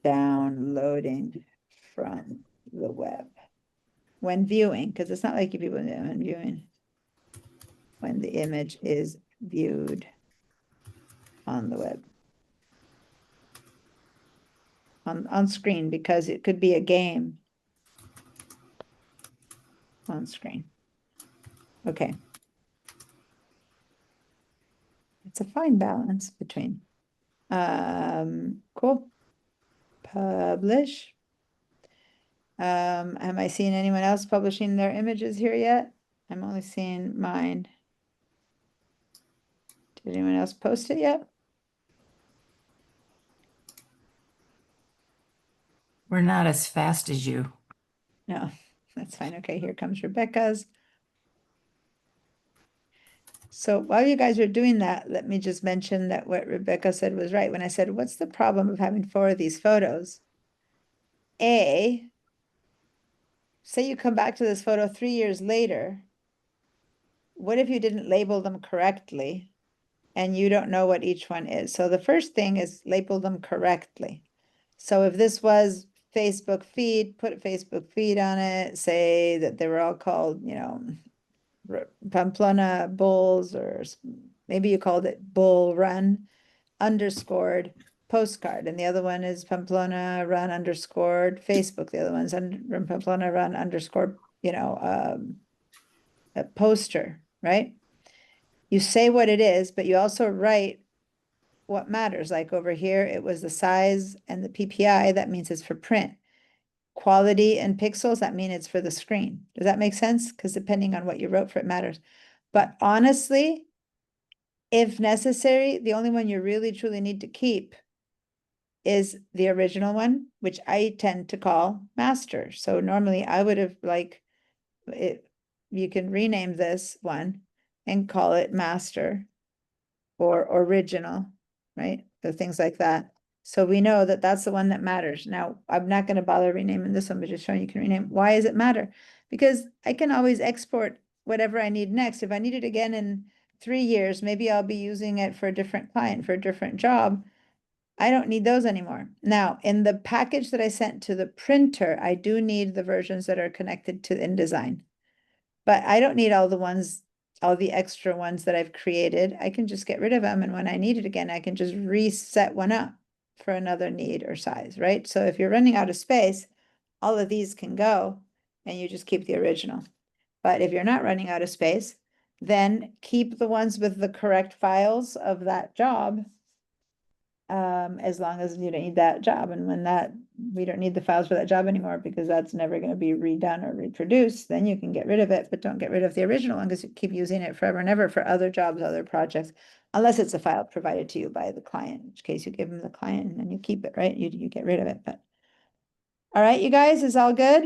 downloading from the web. When viewing, because it's not like you people when viewing, when the image is viewed on the web. On screen, because it could be a game on screen. Okay. It's a fine balance between. Cool. Publish. Am I seeing anyone else publishing their images here yet? I'm only seeing mine. Did anyone else post it yet? We're not as fast as you. No, that's fine. Okay, here comes Rebecca's. So while you guys are doing that, let me just mention that what Rebecca said was right. When I said, what's the problem of having 4 of these photos? A, say you come back to this photo 3 years later. What if you didn't label them correctly and you don't know what each one is? So the first thing is label them correctly. So if this was Facebook feed, put a Facebook feed on it, say that they were all called, you know, Pamplona Bulls, or maybe you called it Bull Run underscored postcard, and the other one is Pamplona Run underscored Facebook. The other one's Pamplona Run underscore, you know, a poster, right? You say what it is, but you also write what matters. Like over here, it was the size and the PPI. That means it's for print. Quality and pixels, that means it's for the screen. Does that make sense? Because depending on what you wrote for it matters. But honestly, if necessary, the only one you really truly need to keep is the original one, which I tend to call master. So normally I would have like it, you can rename this one and call it master or original, right? So things like that. So we know that that's the one that matters. Now, I'm not going to bother renaming this one, but just showing you can rename. Why does it matter? Because I can always export whatever I need next. If I need it again in 3 years, maybe I'll be using it for a different client, for a different job. I don't need those anymore. Now, in the package that I sent to the printer, I do need the versions that are connected to InDesign. But I don't need all the ones, all the extra ones that I've created. I can just get rid of them. And when I need it again, I can just reset one up for another need or size, right? So if you're running out of space, all of these can go and you just keep the original. But if you're not running out of space, then keep the ones with the correct files of that job. As long as you don't need that job. And when we don't need the files for that job anymore because that's never going to be redone or reproduced, then you can get rid of it, but don't get rid of the original one because you keep using it forever and ever for other jobs, other projects, unless it's a file provided to you by the client, in which case you give them the client and then you keep it, right? You get rid of it, but. All right, you guys, is all good?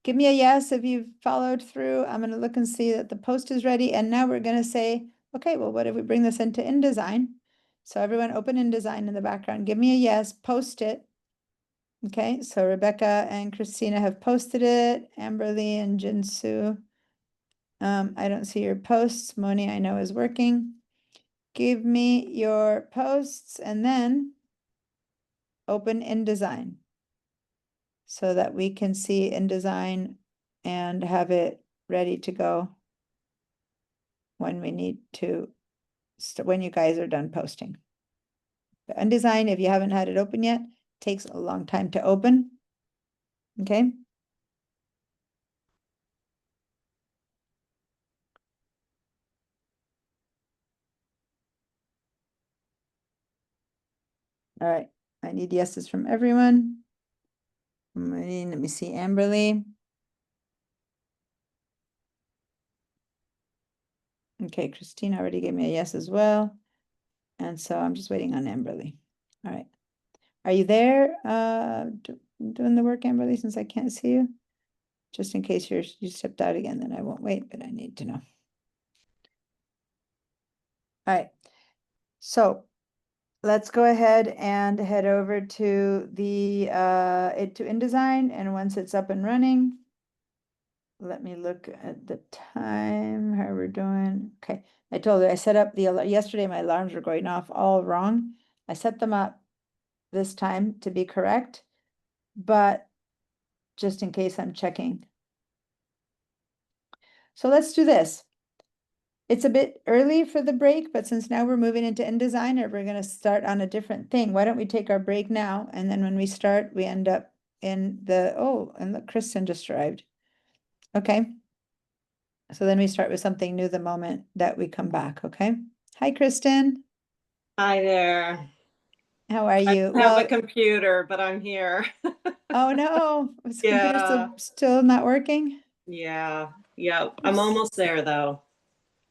Give me a yes if you've followed through. I'm going to look and see that the post is ready. And now we're going to say, okay, well, what if we bring this into InDesign? So everyone open InDesign in the background. Give me a yes, post it. Okay, so Rebecca and Christina have posted it. Amberly and Jinsu. I don't see your posts. Moni, I know is working. Give me your posts and then open InDesign so that we can see InDesign and have it ready to go when we need to, when you guys are done posting. The InDesign, if you haven't had it open yet, takes a long time to open. Okay. All right, I need yeses from everyone. Let me see, Amberly. Okay, Christina already gave me a yes as well. And so I'm just waiting on Amberly. All right. Are you there doing the work, Amberly, since I can't see you? Just in case you stepped out again, then I won't wait, but I need to know. All right. So let's go ahead and head over to the to InDesign, and once it's up and running, let me look at the time, how we're doing. Okay, I told you I set up yesterday my alarms were going off all wrong. I set them up this time to be correct, but just in case I'm checking. So let's do this. It's a bit early for the break, but since now we're moving into InDesign, we're going to start on a different thing. Why don't we take our break now? And then when we start, we end up in the, oh, and look, Kristen just arrived. Okay. So then we start with something new the moment that we come back. Okay. Hi, Kristen. Hi there. How are I you? don't have a computer, but I'm here. Oh no, is the computer Yeah. still not working? Yeah. I'm almost there though.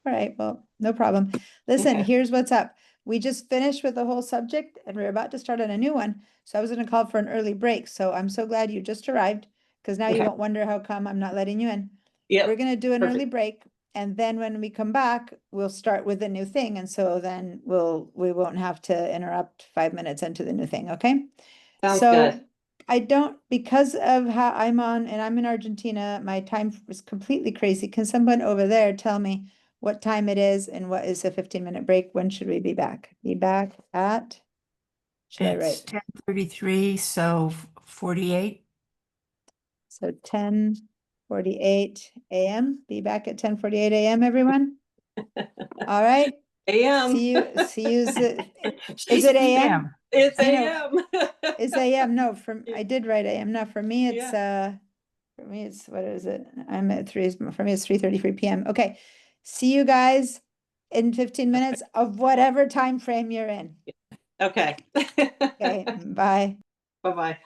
All right, well, no problem. Listen, Okay. here's what's up. We just finished with the whole subject and we're about to start on a new one. So I was gonna call for an early break. So I'm so glad you just arrived, because now you Okay. won't wonder how come I'm not letting you in. Yep. We're gonna do an early Perfect. break, and then when we come back, we'll start with a new thing. And so then we won't have to interrupt 5 minutes into the new thing, okay? Sounds So good. I don't, because of how I'm on, and I'm in Argentina, my time is completely crazy. Can someone over there tell me what time it is and what is a 15-minute break? When should we be back? Be back at, should I It's write? 10:33, so 48. So 10:48 a.m. Be back at 10:48 a.m., everyone? All right. AM. See you, is She's it AM? It's I know. AM. It's AM. No, I did write AM. No, for me, it's what is it? I'm at 3, for me, it's 3:33 p.m. Okay. See you guys in 15 minutes of whatever time frame you're in. Okay. Okay, bye. Bye-bye.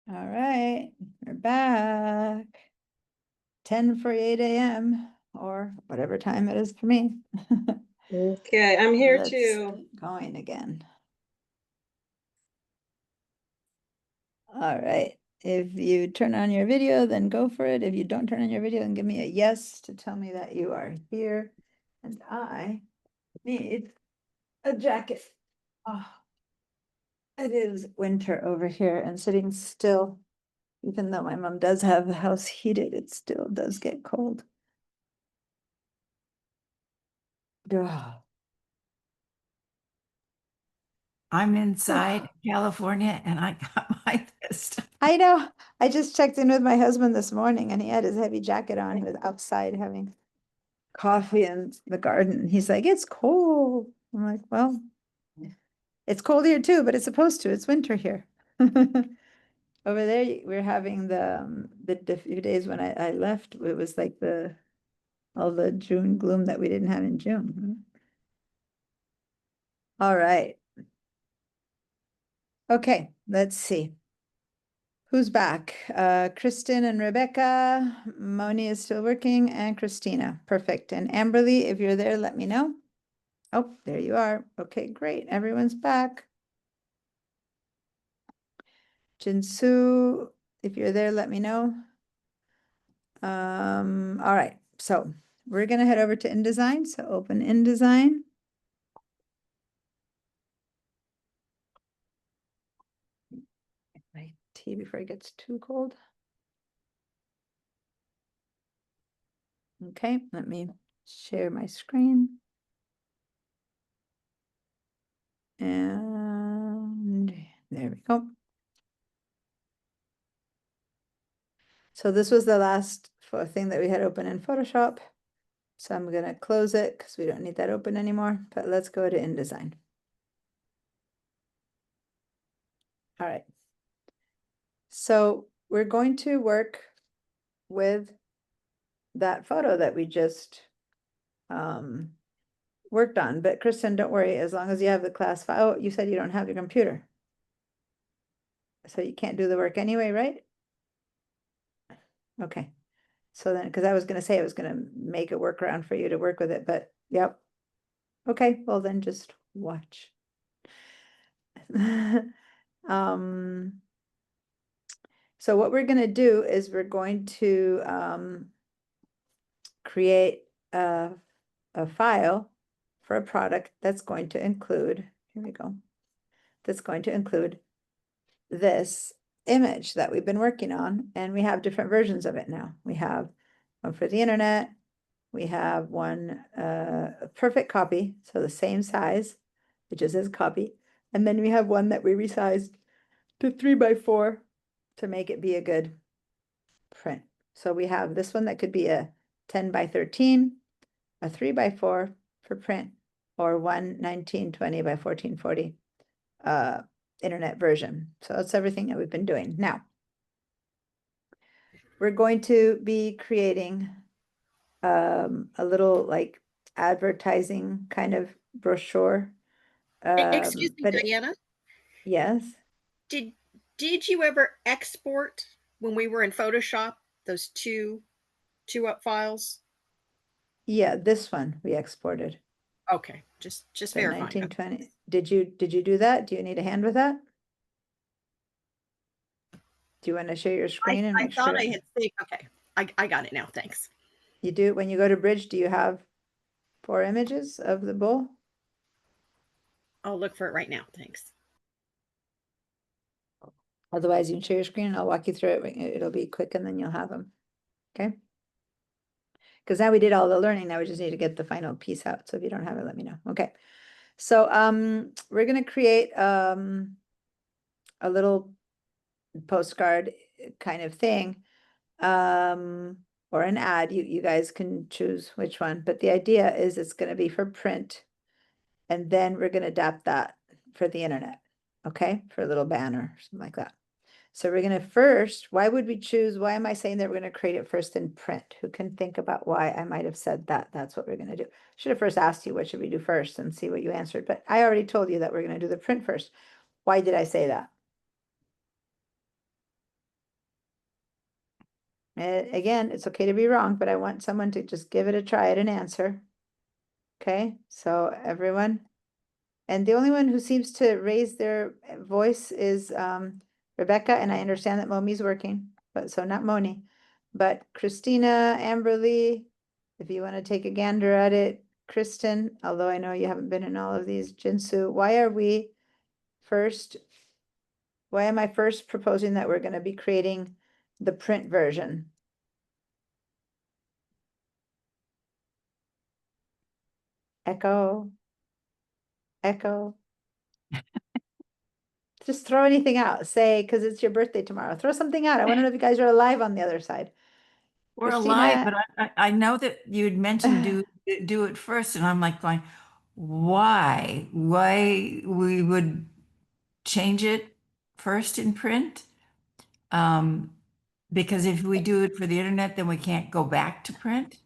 All right, we're back. 10:48 a.m. or whatever time it is for me. Okay, I'm here Let's too. get going again. All right, if you turn on your video, then go for it. If you don't turn on your video, then give me a yes to tell me that you are here. And I need a jacket. Oh, it is winter over here and sitting still. Even though my mom does have the house heated, it still does get cold. Ugh. I'm inside California and I got my fist. I know. I just checked in with my husband this morning and he had his heavy jacket on. He was outside having coffee in the garden. He's like, it's cold. I'm like, well, it's cold here too, but it's supposed to. It's winter here. Over there, we're having the few days when I left, it was like all the June gloom that we didn't have in June. All right. Okay, let's see. Who's back? Kristen and Rebecca. Moni is still working and Christina. Perfect. And Amberly, if you're there, let me know. Oh, there you are. Okay, great. Everyone's back. Jinsu, if you're there, let me know. All right. So we're gonna head over to InDesign. So open InDesign. My tea before it gets too cold. Okay, let me share my screen. And there we go. So this was the last thing that we had open in Photoshop. So I'm gonna close it because we don't need that open anymore, but let's go to InDesign. All right. So we're going to work with that photo that we just worked on. But Kristen, don't worry, as long as you have the class file. Oh, you said you don't have your computer. So you can't do the work anyway, right? Okay. So then, because I was going to say I was going to make a workaround for you to work with it, but yep. Okay, well then just watch. So what we're going to do is we're going to create a file for a product that's going to include, here we go, that's going to include this image that we've been working on, and we have different versions of it now. We have one for the internet, we have one a perfect copy, so the same size, it just says copy, and then we have one that we resized to 3x4 to make it be a good print. So we have this one that could be a 10x13, a 3x4 for print, or one 1920 by 1440 internet version. So that's everything that we've been doing. Now, we're going to be creating a little like advertising kind of brochure. Excuse me, But Diana. yes. Did you ever export when we were in Photoshop those two up files? Yeah, this one we exported. Okay, just So verifying. 1920. Did you do that? Do you need a hand with that? Do you want to share your screen and I make thought sure I had saved. Okay, I got it now. Thanks. you do? When you go to Bridge, do you have 4 images of the bull? I'll look for it right now. Thanks. Otherwise, you can share your screen and I'll walk you through it. It'll be quick and then you'll have them. Okay? Because now we did all the learning. Now we just need to get the final piece out. So if you don't have it, let me know. Okay. So we're going to create a little postcard kind of thing, or an ad. You guys can choose which one. But the idea is it's going to be for print. And then we're going to adapt that for the internet. Okay? For a little banner, something like that. So we're going to first, why am I saying that we're going to create it first in print? Who can think about why I might have said that? That's what we're going to do. Should have first asked you, what should we do first, and see what you answered. But I already told you that we're going to do the print first. Why did I say that? Again, it's okay to be wrong, but I want someone to just give it a try at an answer. Okay, so everyone. And the only one who seems to raise their voice is Rebecca, and I understand that Momi's working, but so not Moni. But Christina, Amberly, if you want to take a gander at it, Kristen, although I know you haven't been in all of these, Jinsu, why are we first? Why am I first proposing that we're going to be creating the print version? Echo. Echo. Just throw anything out. Say, because it's your birthday tomorrow. Throw something out. I want to know if you guys are alive on the other side. We're alive, Christina- but I know that you had mentioned do it first, and I'm like going, why? Why we would change it first in print? Because if we do it for the internet, then we can't go back to print.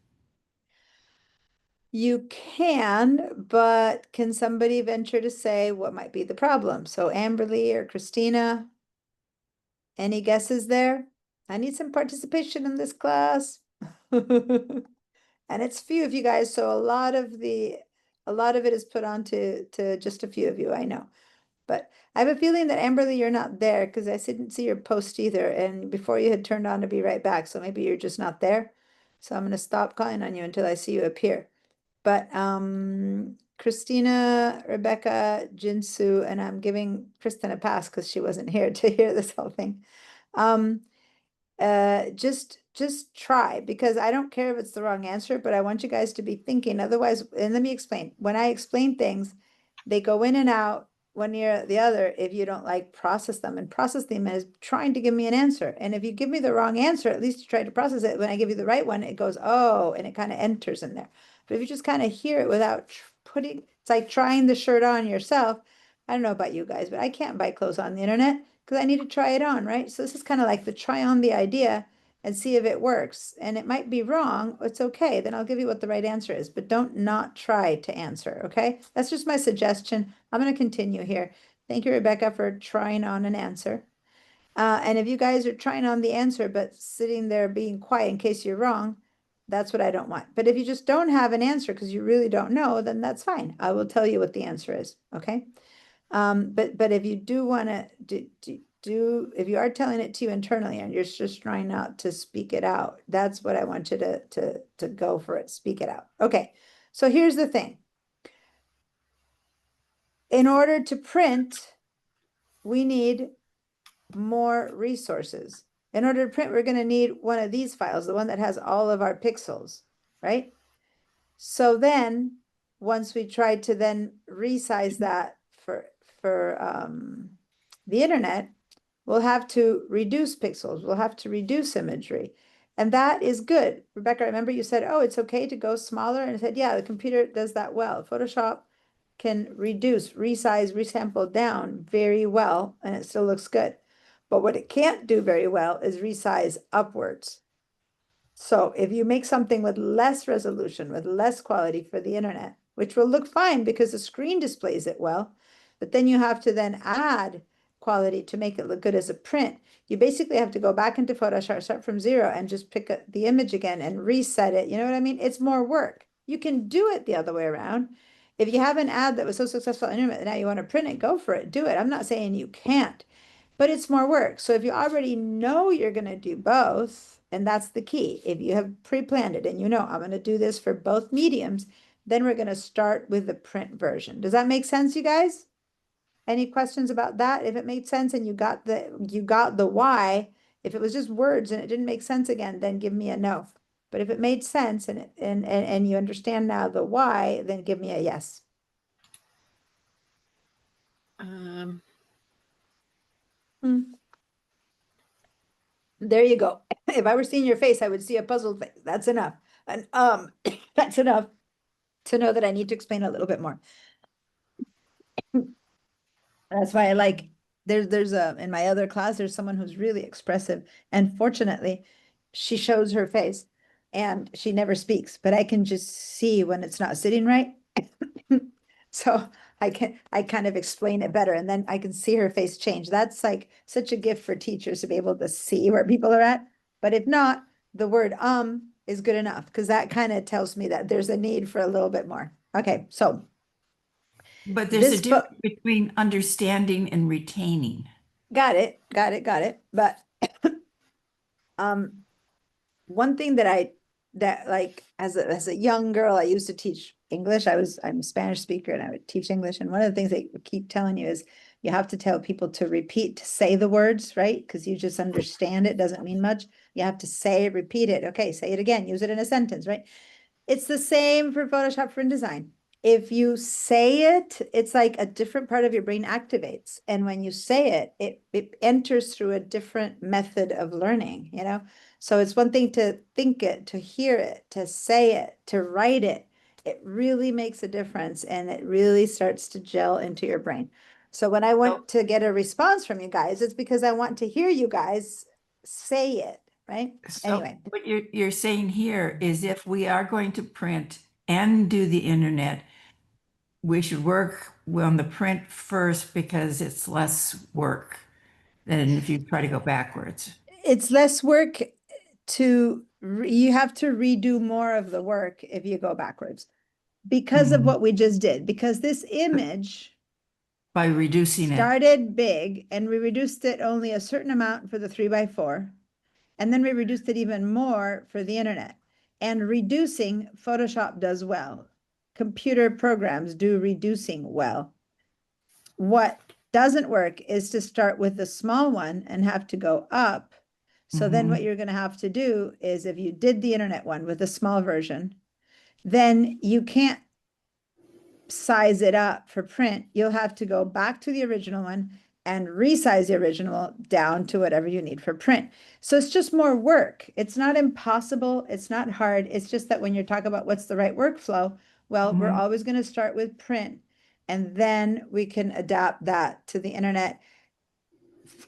You can, but can somebody venture to say what might be the problem? So Amberly or Christina, any guesses there? I need some participation in this class. And it's few of you guys, so a lot of it is put on to just a few of you, I know. But I have a feeling that Amberly, you're not there because I didn't see your post either. And before you had turned on to be right back, so maybe you're just not there. So I'm gonna stop calling on you until I see you appear. But Christina, Rebecca, Jinsu, and I'm giving Kristen a pass because she wasn't here to hear this whole thing. Just try, because I don't care if it's the wrong answer, but I want you guys to be thinking. Otherwise, and let me explain. When I explain things, they go in and out one ear or the other if you don't like process them, and process them as trying to give me an answer. And if you give me the wrong answer, at least you try to process it. When I give you the right one, it goes, oh, and it kind of enters in there. But if you just kind of hear it without putting, it's like trying the shirt on yourself. I don't know about you guys, but I can't buy clothes on the internet because I need to try it on, right? So this is kind of like the try on the idea and see if it works. And it might be wrong. It's okay. Then I'll give you what the right answer is, but don't not try to answer. Okay. That's just my suggestion. I'm going to continue here. Thank you, Rebecca, for trying on an answer. And if you guys are trying on the answer, but sitting there being quiet in case you're wrong, that's what I don't want. But if you just don't have an answer because you really don't know, then that's fine. I will tell you what the answer is. Okay. But if you do want to do, if you are telling it to you internally and you're just trying not to speak it out, that's what I want you to go for it. Speak it out. Okay. So here's the thing. In order to print, we need more resources. In order to print, we're going to need one of these files, the one that has all of our pixels, right? So then once we try to then resize that for the internet, we'll have to reduce pixels. We'll have to reduce imagery. And that is good. Rebecca, remember you said, oh, it's okay to go smaller? And I said, yeah, the computer does that well. Photoshop can reduce, resize, resample down very well, and it still looks good. But what it can't do very well is resize upwards. So if you make something with less resolution, with less quality for the internet, which will look fine because the screen displays it well, but then you have to then add quality to make it look good as a print. You basically have to go back into Photoshop, start from zero, and just pick up the image again and reset it. You know what I mean? It's more work. You can do it the other way around. If you have an ad that was so successful on the internet, now you want to print it, go for it, do it. I'm not saying you can't, but it's more work. So if you already know you're going to do both, and that's the key, if you have pre-planned it and you know I'm going to do this for both mediums, then we're going to start with the print version. Does that make sense, you guys? Any questions about that? If it made sense and you got the why, if it was just words and it didn't make sense again, then give me a no. But if it made sense and you understand now the why, then give me a yes. There you go. If I were seeing your face, I would see a puzzled face. That's enough. And that's enough to know that I need to explain a little bit more. That's why I like there's a in my other class, there's someone who's really expressive, and fortunately, she shows her face and she never speaks, but I can just see when it's not sitting right. So I kind of explain it better, and then I can see her face change. That's like such a gift for teachers to be able to see where people are at. But if not, the word is good enough because that kind of tells me that there's a need for a little bit more. Okay, so But there's a this book, difference between understanding and retaining. got it. But one thing that like as a young girl, I used to teach English. I'm a Spanish speaker and I would teach English. And one of the things they keep telling you is you have to tell people to repeat, to say the words, right? Because you just understand it doesn't mean much. You have to say it, repeat it. Okay, say it again, use it in a sentence, right? It's the same for Photoshop for InDesign. If you say it, it's like a different part of your brain activates. And when you say it, it enters through a different method of learning, you know? So it's one thing to think it, to hear it, to say it, to write it. It really makes a difference and it really starts to gel into your brain. So when I want to get a response from you guys, it's because I want to hear you guys say it, right? So Anyway. what you're saying here is if we are going to print and do the internet, we should work on the print first because it's less work than if you try to go backwards. It's less work you have to redo more of the work if you go backwards because of Mhm. what we just did, because this image By reducing it. started big and we reduced it only a certain amount for the 3x4. And then we reduced it even more for the internet. And reducing, Photoshop does well. Computer programs do reducing well. What doesn't work is to start with the small one and have to go up. So then what Mhm. you're going to have to do is if you did the internet one with a small version, then you can't size it up for print. You'll have to go back to the original one and resize the original down to whatever you need for print. So it's just more work. It's not impossible. It's not hard. It's just that when you're talking about what's the right workflow, well, we're Mhm. always going to start with print and then we can adapt that to the internet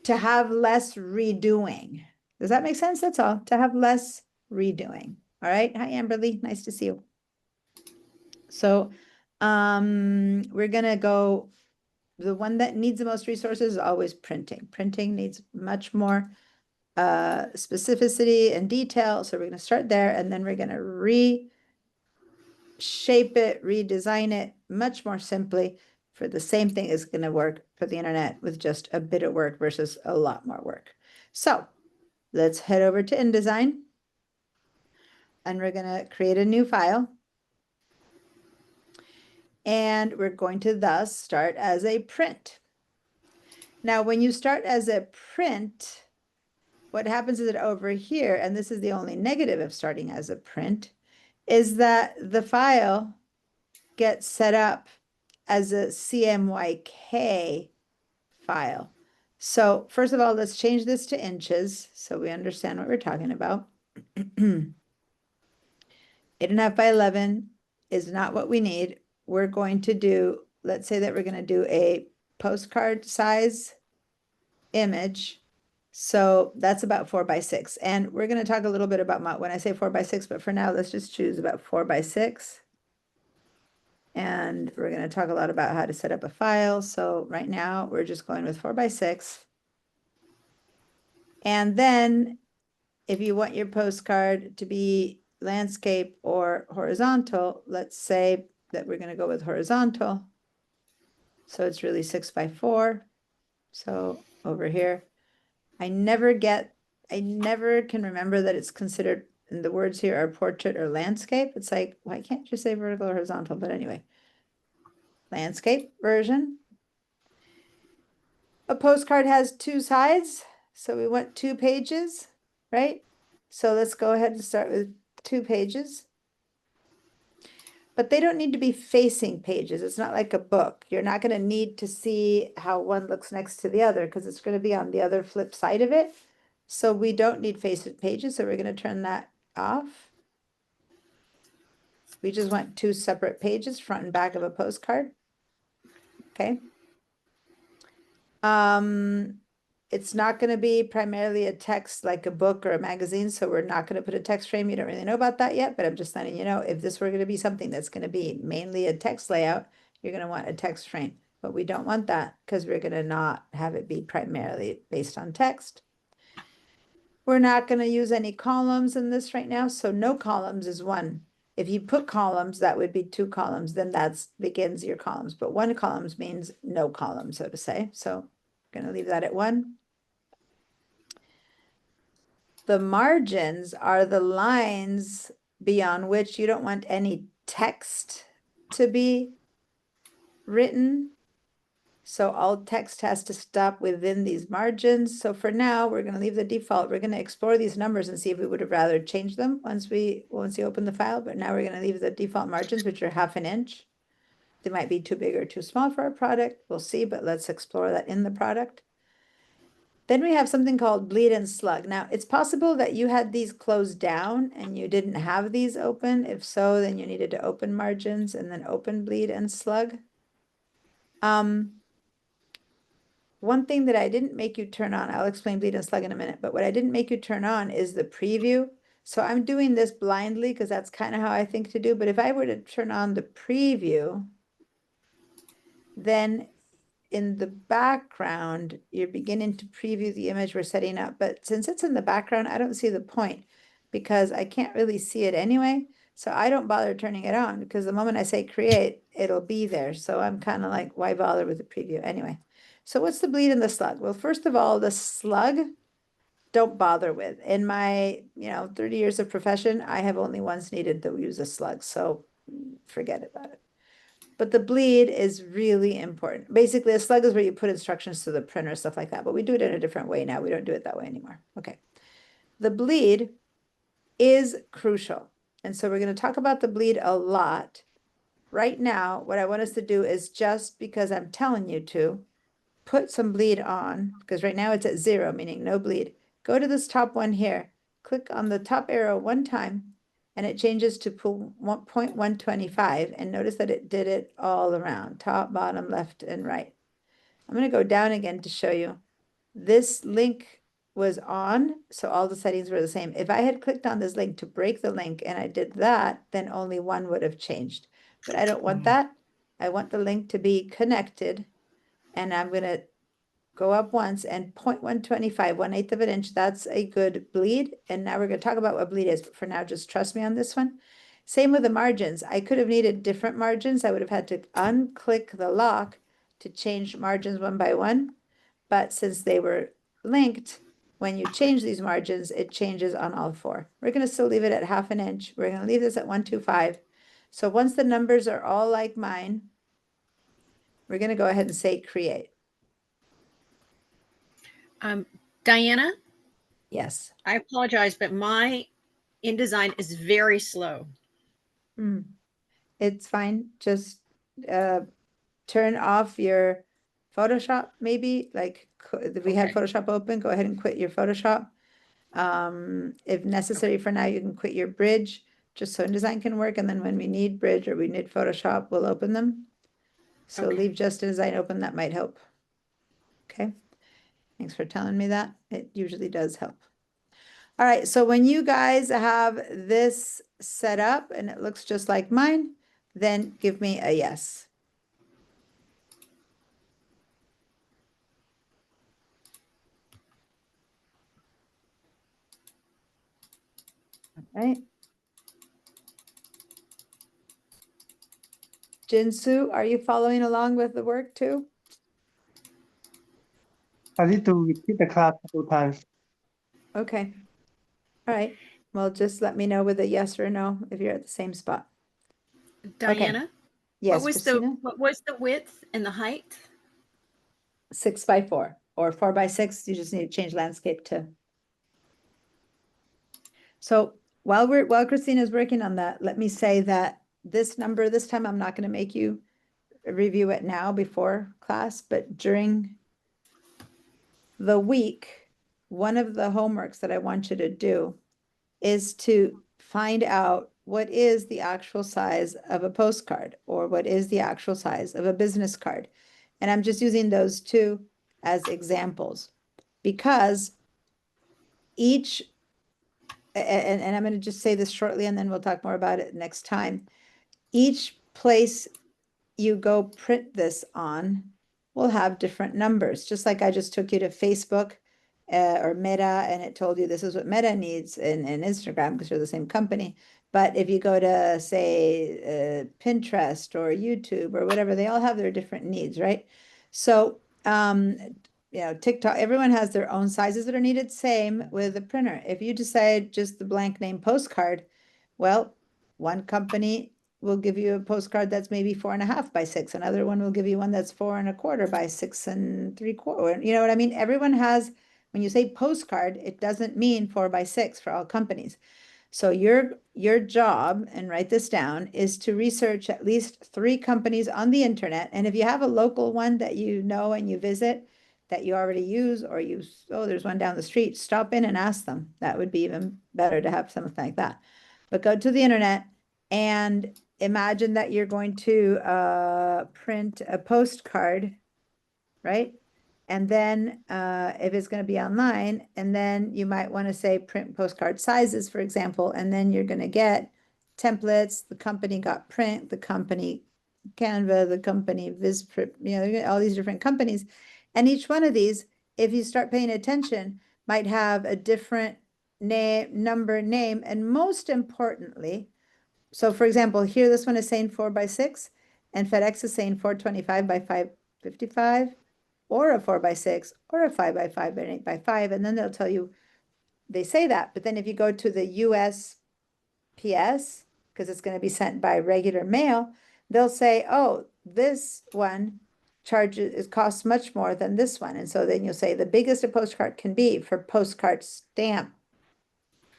to have less redoing. Does that make sense? That's all. To have less redoing. All right. Hi, Amberly. Nice to see you. So we're gonna go, the one that needs the most resources is always printing. Printing needs much more specificity and detail. So we're gonna start there and then we're gonna reshape it, redesign it much more simply for the same thing is gonna work for the internet with just a bit of work versus a lot more work. So let's head over to InDesign and we're gonna create a new file. And we're going to thus start as a print. Now, when you start as a print, what happens is that over here, and this is the only negative of starting as a print, is that the file gets set up as a CMYK file. So first of all, let's change this to inches so we understand what we're talking about. 8.5 by 11 is not what we need. We're going to do, let's say that we're going to do a postcard size image. So that's about 4 by 6. And we're going to talk a little bit about when I say 4 by 6, but for now, let's just choose about 4 by 6. And we're going to talk a lot about how to set up a file. So right now we're just going with 4 by 6. And then if you want your postcard to be landscape or horizontal, let's say that we're going to go with horizontal. So it's really 6 by 4. So over here, I never can remember that it's considered, and the words here are portrait or landscape. It's like, why can't you say vertical or horizontal? But anyway, landscape version. A postcard has 2 sides, so we want 2 pages, right? So let's go ahead and start with 2 pages. But they don't need to be facing pages. It's not like a book. You're not going to need to see how one looks next to the other because it's going to be on the other flip side of it. So we don't need facing pages. So we're going to turn that off. We just want 2 separate pages, front and back of a postcard. Okay. It's not going to be primarily a text like a book or a magazine, so we're not going to put a text frame. You don't really know about that yet, but I'm just letting you know if this were going to be something that's going to be mainly a text layout, you're going to want a text frame. But we don't want that because we're going to not have it be primarily based on text. we're not going to use any columns in this right now, so no columns is 1. If you put columns, that would be 2 columns, then that's begins your columns, but 1 columns means no column, so to say. So I'm going to leave that at 1. The margins are the lines beyond which you don't want any text to be written. So all text has to stop within these margins. So for now, we're going to leave the default. We're going to explore these numbers and see if we would have rather changed them once you open the file. But now we're going to leave the default margins, which are 1/2 inch. They might be too big or too small for our product. We'll see, but let's explore that in the product. Then we have something called bleed and slug. Now, it's possible that you had these closed down and you didn't have these open. If so, then you needed to open margins and then open bleed and slug. One thing that I didn't make you turn on, I'll explain bleed and slug in a minute, but what I didn't make you turn on is the preview. So I'm doing this blindly because that's kind of how I think to do. But if I were to turn on the preview, then in the background, you're beginning to preview the image we're setting up. But since it's in the background, I don't see the point because I can't really see it anyway. So I don't bother turning it on because the moment I say create, it'll be there. So I'm kind of like, why bother with the preview anyway? So what's the bleed and the slug? Well, first of all, the slug, don't bother with. In my 30 years of profession, I have only once needed to use a slug. So forget about it. But the bleed is really important. Basically, a slug is where you put instructions to the printer, stuff like that. But we do it in a different way now. We don't do it that way anymore. Okay. The bleed is crucial. And so we're going to talk about the bleed a lot. Right now, what I want us to do is just because I'm telling you to, put some bleed on, because right now it's at 0, meaning no bleed. Go to this top one here. Click on the top arrow 1 time. And it changes to 0.125, and notice that it did it all around, top, bottom, left, and right. I'm going to go down again to show you. This link was on, so all the settings were the same. If I had clicked on this link to break the link and I did that, then only 1 would have changed. But I don't want that. I want the link to be connected, and I'm going to go up once, and 0.125, 1/8 of an inch, that's a good bleed. And now we're going to talk about what bleed is, but for now, just trust me on this one. Same with the margins. I could have needed different margins. I would have had to unclick the lock to change margins 1 by 1. But since they were linked, when you change these margins, it changes on all 4. We're going to still leave it at 1/2 inch. We're going to leave this at 125. So once the numbers are all like mine, we're going to go ahead and say create. Diana, Yes. I apologize, but my InDesign is very slow. It's fine. Just turn off your Photoshop, maybe. Like we had Okay. Photoshop open, go ahead and quit your Photoshop. If necessary for now, you can quit your Bridge just so InDesign can work. And then when we need Bridge or we need Photoshop, we'll open them. So Okay. leave just InDesign open. That might help. Okay. Thanks for telling me that. It usually does help. All right, so when you guys have this set up and it looks just like mine, then give me a yes. All right. Jinsu, are you following along with the work too? I need to repeat the class 2 times. Okay. All right. Well, just let me know with a yes or no if you're at the same spot. Diana, Yes, what Christina? was the width and the height? 6 by 4 or 4 by 6. You just need to change landscape to. So while Christina's working on that, let me say that this number, this time I'm not going to make you review it now before class, but during the week, one of the homeworks that I want you to do is to find out what is the actual size of a postcard or what is the actual size of a business card. And I'm just using those 2 as examples because each, and I'm going to just say this shortly and then we'll talk more about it next time. Each place you go print this on will have different numbers, just like I just took you to Facebook or Meta, and it told you this is what Meta needs in Instagram because you're the same company. But if you go to, say, Pinterest or YouTube or whatever, they all have their different needs, right? So, TikTok, everyone has their own sizes that are needed. Same with the printer. If you decide just the blank name postcard, well, one company will give you a postcard that's maybe 4.5 by 6. Another one will give you one that's 4.25 by 6.75. You know what I mean? Everyone has, when you say postcard, it doesn't mean 4 by 6 for all companies. So your job, and write this down, is to research at least 3 companies on the internet. And if you have a local one that you know and you visit that you already use, or there's one down the street, stop in and ask them. That would be even better to have something like that. But go to the internet and imagine that you're going to print a postcard, right? And then if it's going to be online, and then you might want to say print postcard sizes, for example, and then you're going to get templates. The company got print, the company Canva, the company Visprint, all these different companies. And each one of these, if you start paying attention, might have a different name, and most importantly, so for example, here this one is saying 4 by 6, and FedEx is saying 425 by 555, or a 4 by 6, or a 5 by 5, or an 8 by 5, and then they'll tell you they say that. But then if you go to the USPS, because it's going to be sent by regular mail, they'll say, oh, this one costs much more than this one. And so then you'll say the biggest a postcard can be for postcard stamp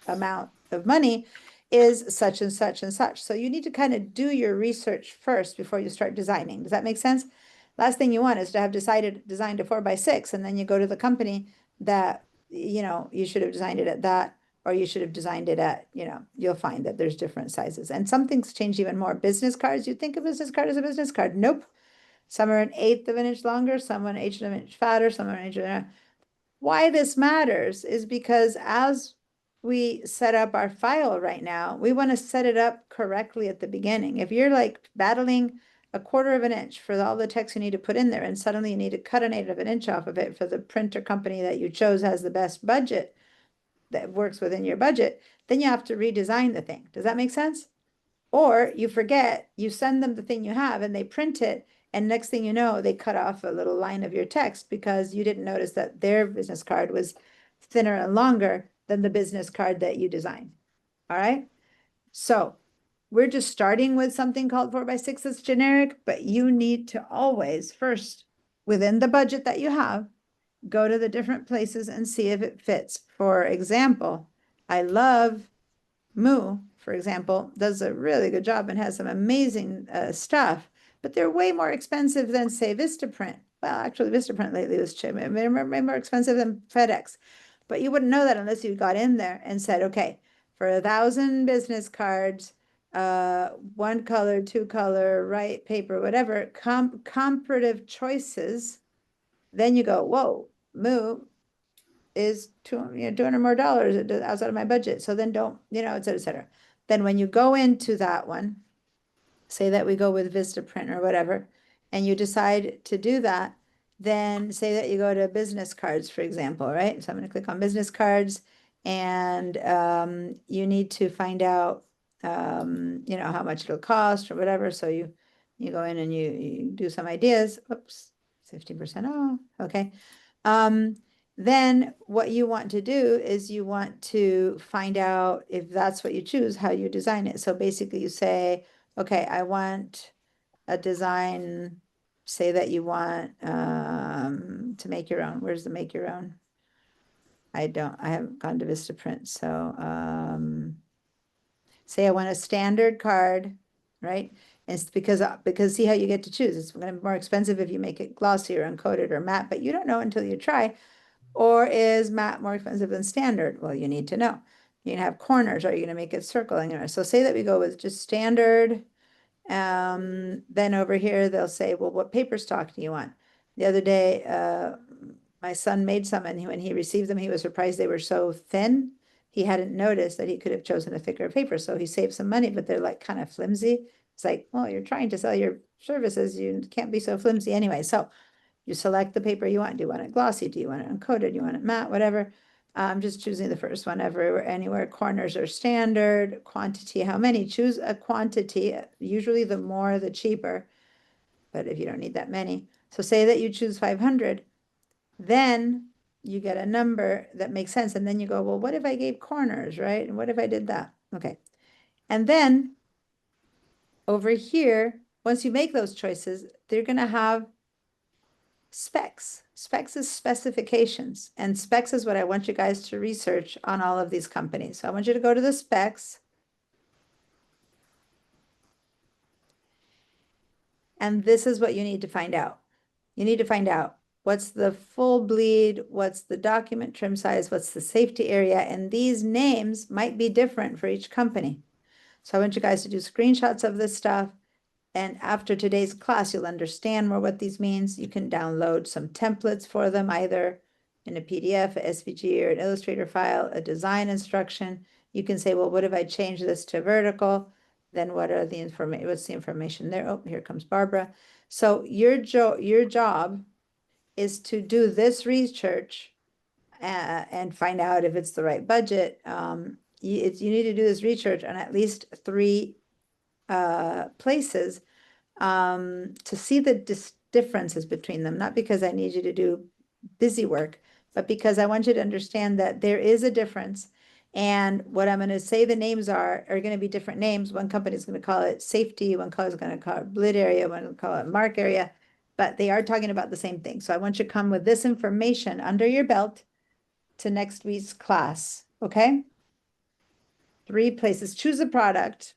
amount of money is such and such and such. So you need to kind of do your research first before you start designing. Does that make sense? Last thing you want is to have designed a 4 by 6, and then you go to the company that, you should have designed it at that, or you should have designed it at, you'll find that there's different sizes. And some things change even more. Business cards, you think a business card is a business card. Nope. Some are 1/8 of an inch longer, some are 1/8 of an inch fatter, some are 1/8 of an inch. Why this matters is because as we set up our file right now, we want to set it up correctly at the beginning. If you're like battling 1/4 of an inch for all the text you need to put in there, and suddenly you need to cut 1/8 of an inch off of it for the printer company that you chose has the best budget that works within your budget, then you have to redesign the thing. Does that make sense? Or you forget, you send them the thing you have and they print it, and next thing you know, they cut off a little line of your text because you didn't notice that their business card was thinner and longer than the business card that you designed. All right. So we're just starting with something called 4 by 6 that's generic, but you need to always first, within the budget that you have, go to the different places and see if it fits. For example, I love Moo, for example, does a really good job and has some amazing stuff, but they're way more expensive than, say, Vistaprint. Well, actually, Vistaprint lately was cheap, way more expensive than FedEx. But you wouldn't know that unless you got in there and said, okay, for 1,000 business cards, 1 color, 2 color, right paper, whatever, comparative choices, then you go, whoa, Moo is $200 more outside of my budget. So then don't, et cetera, et cetera. Then when you go into that one, say that we go with Vistaprint or whatever, and you decide to do that, then say that you go to business cards, for example, right? So I'm going to click on business cards, and you need to find out, how much it'll cost or whatever. So you go in and you do some ideas. Oops, 50% off. Okay. Then what you want to do is you want to find out, if that's what you choose, how you design it. So basically you say, okay, I want a design, say that you want to make your own. Where's the make your own? I haven't gone to Vistaprint. So say I want a standard card, right? And it's because see how you get to choose. It's going to be more expensive if you make it glossy or uncoated or matte, but you don't know until you try. Or is matte more expensive than standard? Well, you need to know. You can have corners, or are you going to make it circling? So say that we go with just standard. Then over here, they'll say, well, what paper stock do you want? The other day, my son made some, and when he received them, he was surprised they were so thin. He hadn't noticed that he could have chosen a thicker paper. So he saved some money, but they're like kind of flimsy. It's like, well, you're trying to sell your services. You can't be so flimsy anyway. So You select the paper you want. Do you want it glossy? Do you want it uncoated? Do you want it matte? Whatever. I'm just choosing the first one. Everywhere, anywhere, corners are standard. Quantity, how many? Choose a quantity. Usually the more, the cheaper. But if you don't need that many. So say that you choose 500, then you get a number that makes sense. And then you go, well, what if I gave corners, right? And what if I did that? Okay. And then over here, once you make those choices, they're going to have specs. Specs is specifications, and specs is what I want you guys to research on all of these companies. So I want you to go to the specs. And this is what you need to find out. You need to find out what's the full bleed, what's the document trim size, what's the safety area, and these names might be different for each company. So I want you guys to do screenshots of this stuff. And after today's class, you'll understand more what these means. You can download some templates for them, either in a PDF, a SVG, or an Illustrator file, a design instruction. You can say, well, what if I change this to vertical? Then what are the information? What's the information there? Oh, here comes Barbara. So your job is to do this research and find out if it's the right budget. You need to do this research on at least 3 places to see the differences between them, not because I need you to do busy work, but because I want you to understand that there is a difference. And what I'm going to say the names are going to be different names. One company is going to call it safety, one company is going to call it bleed area, one will call it mark area, but they are talking about the same thing. So I want you to come with this information under your belt to next week's class, okay? 3 places. Choose a product.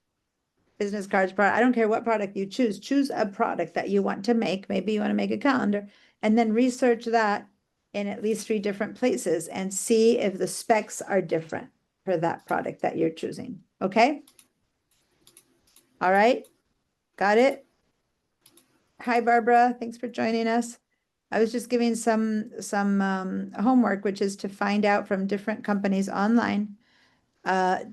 Business cards product. I don't care what product you choose. Choose a product that you want to make. Maybe you want to make a calendar, and then research that in at least 3 different places and see if the specs are different for that product that you're choosing. Okay? All right. Got it? Hi, Barbara. Thanks for joining us. I was just giving some homework, which is to find out from different companies online. Let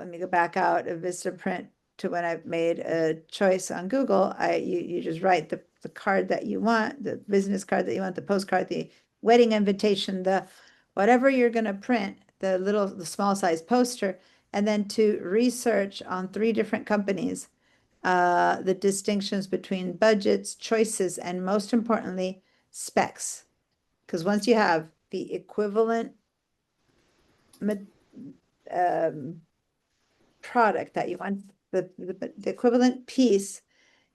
me go back out of Vistaprint to when I've made a choice on Google. You just write the card that you want, the business card that you want, the postcard, the wedding invitation, the whatever you're going to print, the small size poster, and then to research on 3 different companies, the distinctions between budgets, choices, and most importantly, specs. Because once you have the equivalent product that you want, the equivalent piece,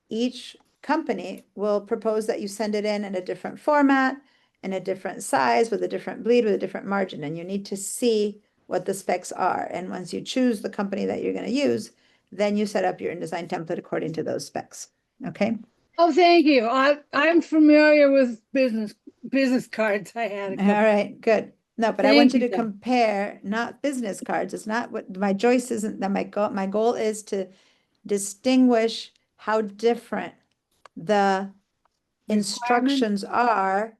each company will propose that you send it in a different format, in a different size, with a different bleed, with a different margin, and you need to see what the specs are. And once you choose the company that you're going to use, then you set up your InDesign template according to those specs. Okay. Oh, thank you. I'm familiar with business cards. I had a All couple. right, good. No, but I want Thank you you, to Deb. compare, not business cards. It's not what my choice isn't that my goal is to distinguish how different the instructions are,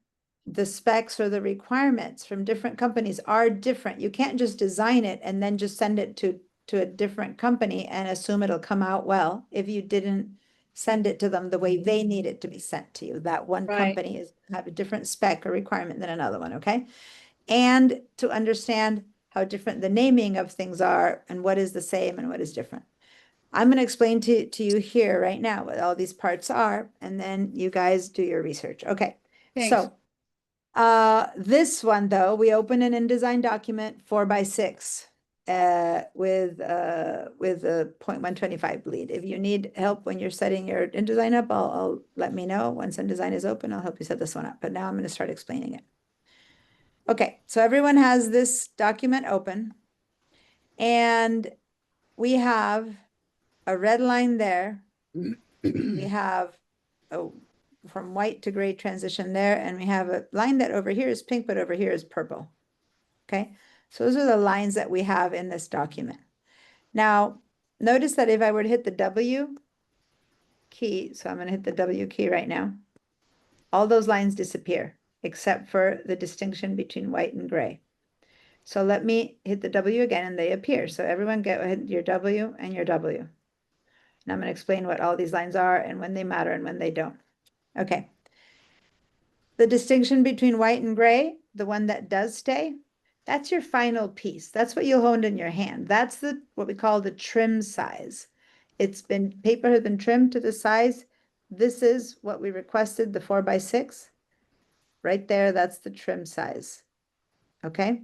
the specs or the requirements from different companies are different. You can't just design it and then just send it to a different company and assume it'll come out well if you didn't send it to them the way they need it to be sent to you. That one Right. company have a different spec or requirement than another one, okay? And to understand how different the naming of things are and what is the same and what is different. I'm going to explain to you here right now what all these parts are, and then you guys do your research. Okay. Thanks. So this one though, we open an InDesign document 4x6 with a 0.125 bleed. If you need help when you're setting your InDesign up, I'll let me know. Once InDesign is open, I'll help you set this one up. But now I'm going to start explaining it. Okay, so everyone has this document open, and we have a red line there. We have a from white to gray transition there, and we have a line that over here is pink, but over here is purple. Okay, so those are the lines that we have in this document. Now, notice that if I were to hit the W key, so I'm going to hit the W key right now, all those lines disappear, except for the distinction between white and gray. So let me hit the W again and they appear. So everyone get your W and your W. And I'm going to explain what all these lines are and when they matter and when they don't. Okay. The distinction between white and gray, the one that does stay, that's your final piece. That's what you'll hold in your hand. That's the what we call the trim size. Paper has been trimmed to the size. This is what we requested, the 4x6. Right there, that's the trim size. Okay.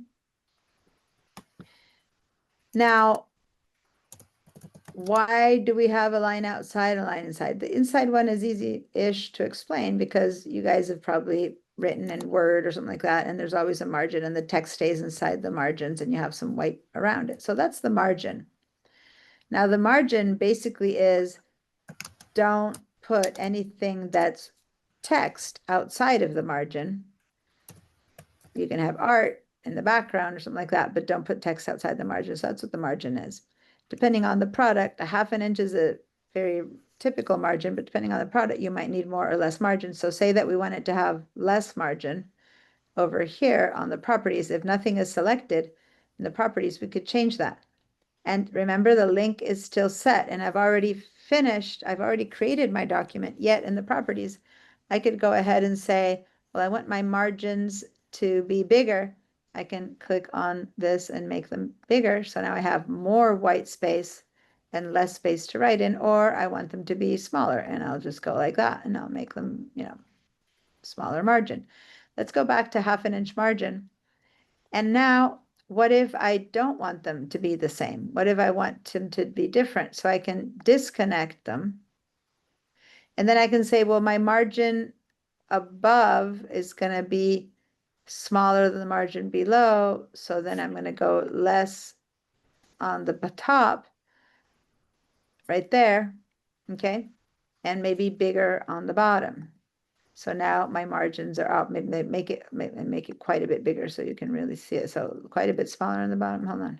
Now, why do we have a line outside, a line inside? The inside one is easy-ish to explain because you guys have probably written in Word or something like that, and there's always a margin and the text stays inside the margins and you have some white around it. So that's the margin. Now the margin basically is don't put anything that's text outside of the margin. You can have art in the background or something like that, but don't put text outside the margin. So that's what the margin is. Depending on the product, a 1/2 inch is a very typical margin, but depending on the product, you might need more or less margin. So say that we want it to have less margin over here on the properties. If nothing is selected in the properties, we could change that. And remember, the link is still set, and I've already created my document, yet in the properties, I could go ahead and say, well, I want my margins to be bigger. I can click on this and make them bigger. So now I have more white space and less space to write in, or I want them to be smaller, and I'll just go like that, and I'll make them, smaller margin. Let's go back to 1/2 inch margin. And now, what if I don't want them to be the same? What if I want them to be different? So I can disconnect them. And then I can say, well, my margin above is going to be smaller than the margin below. So then I'm going to go less on the top right there. Okay. And maybe bigger on the bottom. So now my margins are up. Maybe make it quite a bit bigger so you can really see it. So quite a bit smaller on the bottom. Hold on.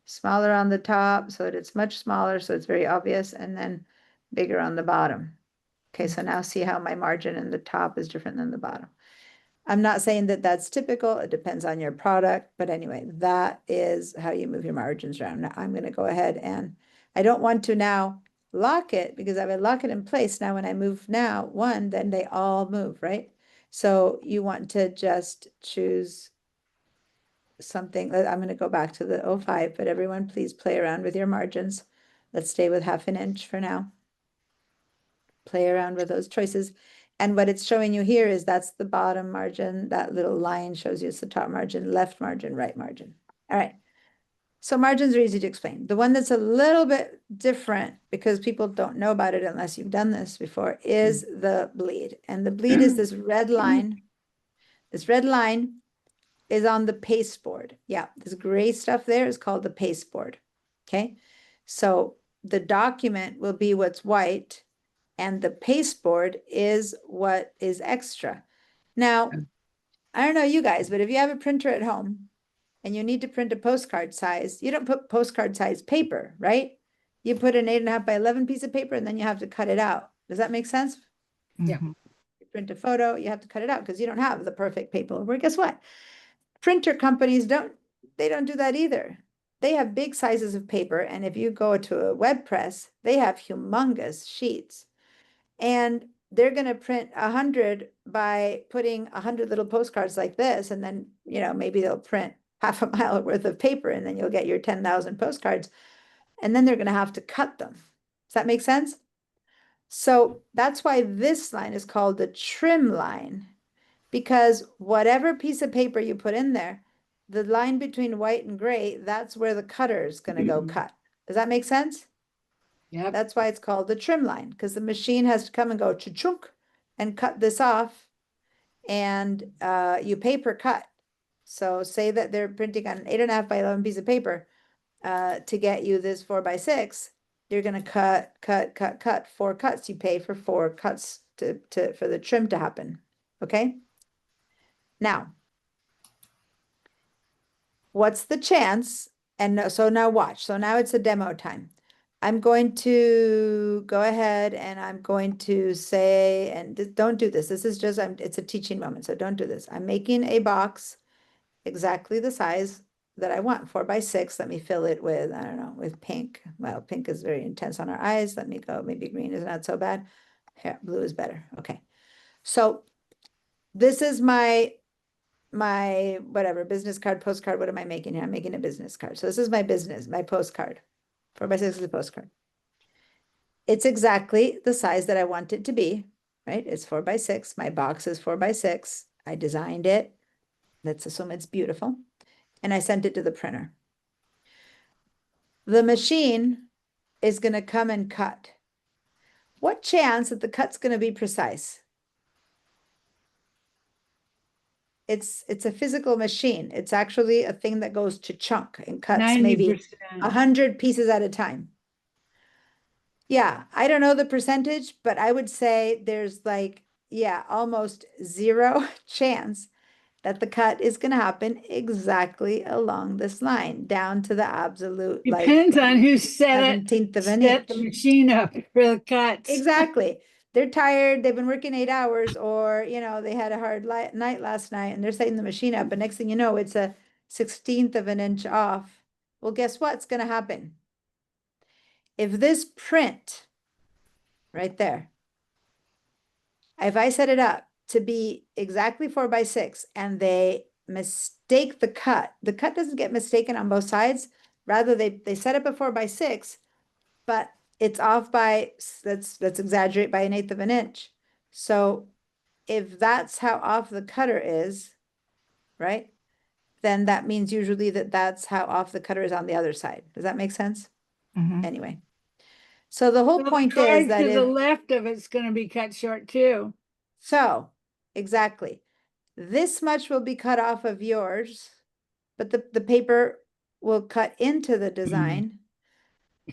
Smaller on the top so that it's much smaller, so it's very obvious, and then bigger on the bottom. Okay, so now see how my margin in the top is different than the bottom. I'm not saying that that's typical. It depends on your product. But anyway, that is how you move your margins around. Now I'm going to go ahead and I don't want to now lock it because I would lock it in place. Now, when I move one, then they all move, right? So you want to just choose something. I'm going to go back to the 05, but everyone please play around with your margins. Let's stay with 1/2 inch for now. Play around with those choices. And what it's showing you here is that's the bottom margin. That little line shows you it's the top margin, left margin, right margin. All right. So margins are easy to explain. The one that's a little bit different because people don't know about it unless you've done this before is the bleed. And the bleed is this red line. This red line is on the pasteboard. Yeah, this gray stuff there is called the pasteboard. Okay. So the document will be what's white and the pasteboard is what is extra. Now, I don't know you guys, but if you have a printer at home and you need to print a postcard size, you don't put postcard size paper, right? You put an 8.5 by 11 piece of paper and then you have to cut it out. Does that make sense? Yeah. Mhm. You print a photo, you have to cut it out because you don't have the perfect paper. Well, guess what? Printer companies don't do that either. They have big sizes of paper. And if you go to a web press, they have humongous sheets. And they're going to print 100 by putting 100 little postcards like this. And then, maybe they'll print 1/2 mile worth of paper and then you'll get your 10,000 postcards. And then they're going to have to cut them. Does that make sense? So that's why this line is called the trim line, because whatever piece of paper you put in there, the line between white and gray, that's where the cutter is going to go cut. Does that make sense? Yeah. That's why it's called the trim line, because the machine has to come and go chunk and cut this off, and you paper cut. So say that they're printing on an 8.5 by 11 piece of paper to get you this 4x6. You're going to cut 4 cuts. You pay for 4 cuts for the trim to happen. Okay. Now, what's the chance? And so now watch. So now it's a demo time. I'm going to go ahead and I'm going to say, and don't do this. This is just, it's a teaching moment. So don't do this. I'm making a box exactly the size that I want, 4x6. Let me fill it with, I don't know, with pink. Well, pink is very intense on our eyes. Let me go, maybe green is not so bad. Here, blue is better. Okay. So this is my whatever, business card, postcard. What am I making here? I'm making a business card. So this is my business, my postcard. 4x6 is a postcard. It's exactly the size that I want it to be, right? It's 4x6. My box is 4x6. I designed it. Let's assume it's beautiful. And I sent it to the printer. The machine is going to come and cut. What chance that the cut's going to be precise? It's a physical machine. It's actually a thing that goes to chunk and cuts maybe 90%. 100 pieces at a time. Yeah, I don't know the percentage, but I would say there's like, yeah, almost zero chance that the cut is going to happen exactly along this line, down to the absolute like Depends on who set 17th of an set the inch. machine up for the cuts. Exactly. They're tired, they've been working 8 hours, or they had a hard night last night and they're setting the machine up, and next thing you know, it's a 16th of an inch off. Well, guess what's going to happen? If this print right there, if I set it up to be exactly 4x6 and they mistake the cut doesn't get mistaken on both sides. Rather, they set up a 4x6, but it's off by, let's exaggerate, by 1/8 of an inch. So if that's how off the cutter is, right, then that means usually that's how off the cutter is on the other side. Does that make sense? Mhm. Anyway, so the whole Well, the point card is that to the if, left of it's going to be cut short too. so exactly, this much will be cut off of yours, but the paper will cut into the design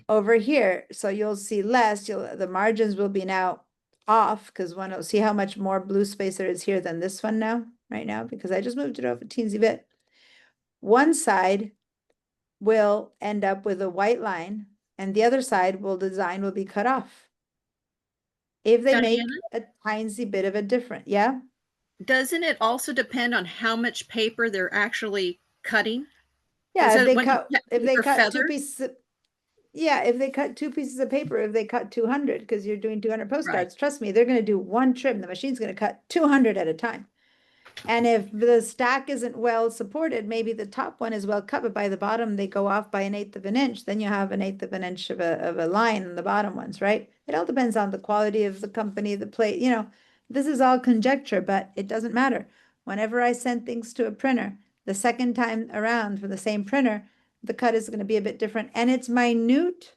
over here. So you'll see less, the margins will be now off, because one will see how much more blue space there is here than this one now, right now, because I just moved it over a teensy bit. One side will end up with a white line, and the other side design will be cut off. If they make Diana? a tiny bit of a difference, yeah? Doesn't it also depend on how much paper they're actually cutting? Yeah, So if they when you cut, cut if they paper cut two feather? pieces, yeah, if they cut 2 pieces of paper, if they cut 200, because you're doing 200 postcards, trust me, they're going to do one trim. The machine's going to cut 200 at a time. And if the stack isn't well supported, maybe the top one is well cut, but by the bottom they go off by 1/8 of an inch. Then you have 1/8 of an inch of a line in the bottom ones, right? It all depends on the quality of the company, the plate. This is all conjecture, but it doesn't matter. Whenever I send things to a printer, the second time around for the same printer, the cut is going to be a bit different, and it's minute.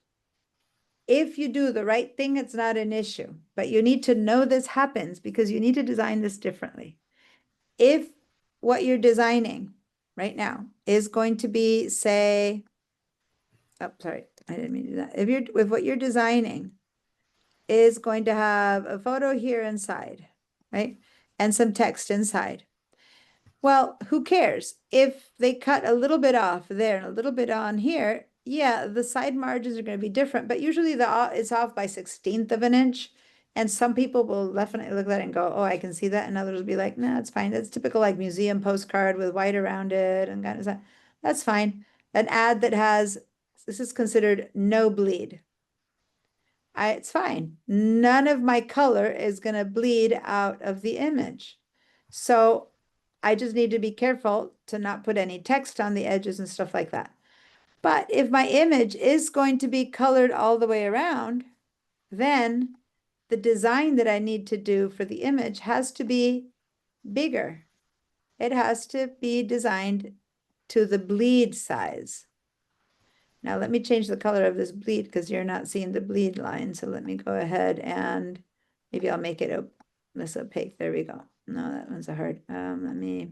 If you do the right thing, it's not an issue, but you need to know this happens because you need to design this differently. If what you're designing right now is going to be, say, oh, sorry, I didn't mean to do that. If what you're designing is going to have a photo here inside, right, and some text inside, well, who cares? If they cut a little bit off there and a little bit on here, yeah, the side margins are going to be different, but usually it's off by 1/16 of an inch. And some people will definitely look at that and go, oh, I can see that. And others will be like, no, it's fine. That's typical like museum postcard with white around it and kind of stuff. That's fine. An ad that has, this is considered no bleed. It's fine. None of my color is going to bleed out of the image. So I just need to be careful to not put any text on the edges and stuff like that. But if my image is going to be colored all the way around, then the design that I need to do for the image has to be bigger. It has to be designed to the bleed size. Now let me change the color of this bleed because you're not seeing the bleed line. So let me go ahead and maybe I'll make it less opaque. There we go. No, that one's a hard. Let me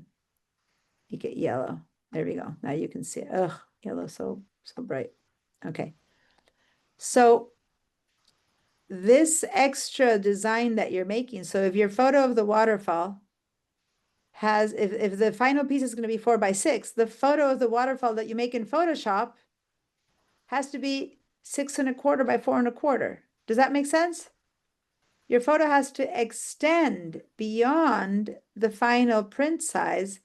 make it yellow. There we go. Now you can see it. Ugh, yellow, so bright. Okay. So this extra design that you're making, so if your photo of the waterfall has, if the final piece is going to be 4x6, the photo of the waterfall that you make in Photoshop has to be 6 1/4 by 4 1/4. Does that make sense? Your photo has to extend beyond the final print size.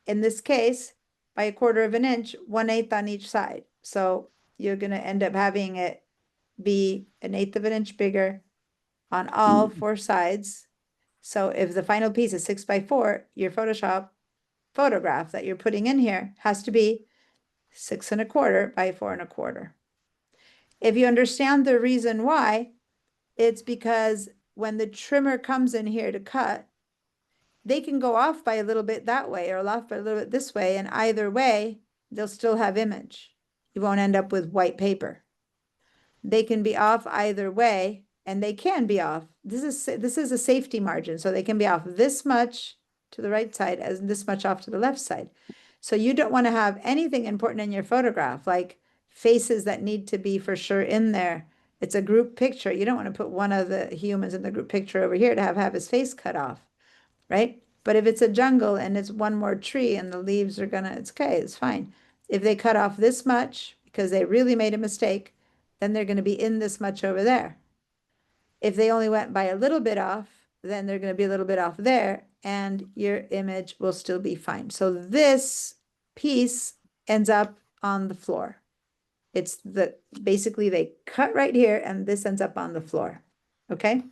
In this case, by a quarter of an inch, 1/8 on each side. So you're gonna end up having it be 1/8 of an inch bigger on all four sides. So if the final piece is 6x4, your Photoshop photograph that you're putting in here has to be 6 1/4 by 4 1/4. If you understand the reason why, it's because when the trimmer comes in here to cut, they can go off by a little bit that way or off by a little bit this way, and either way, they'll still have image. You won't end up with white paper. They can be off either way, and they can be off. This is a safety margin, so they can be off this much to the right side as this much off to the left side. So you don't want to have anything important in your photograph, like faces that need to be for sure in there. It's a group picture. You don't want to put one of the humans in the group picture over here to have his face cut off, right? But if it's a jungle and it's one more tree and the leaves are gonna, it's okay, it's fine. If they cut off this much because they really made a mistake, then they're gonna be in this much over there. If they only went by a little bit off, then they're gonna be a little bit off there and your image will still be fine. So this piece ends up on the floor. It's basically they cut right here and this ends up on the floor, okay?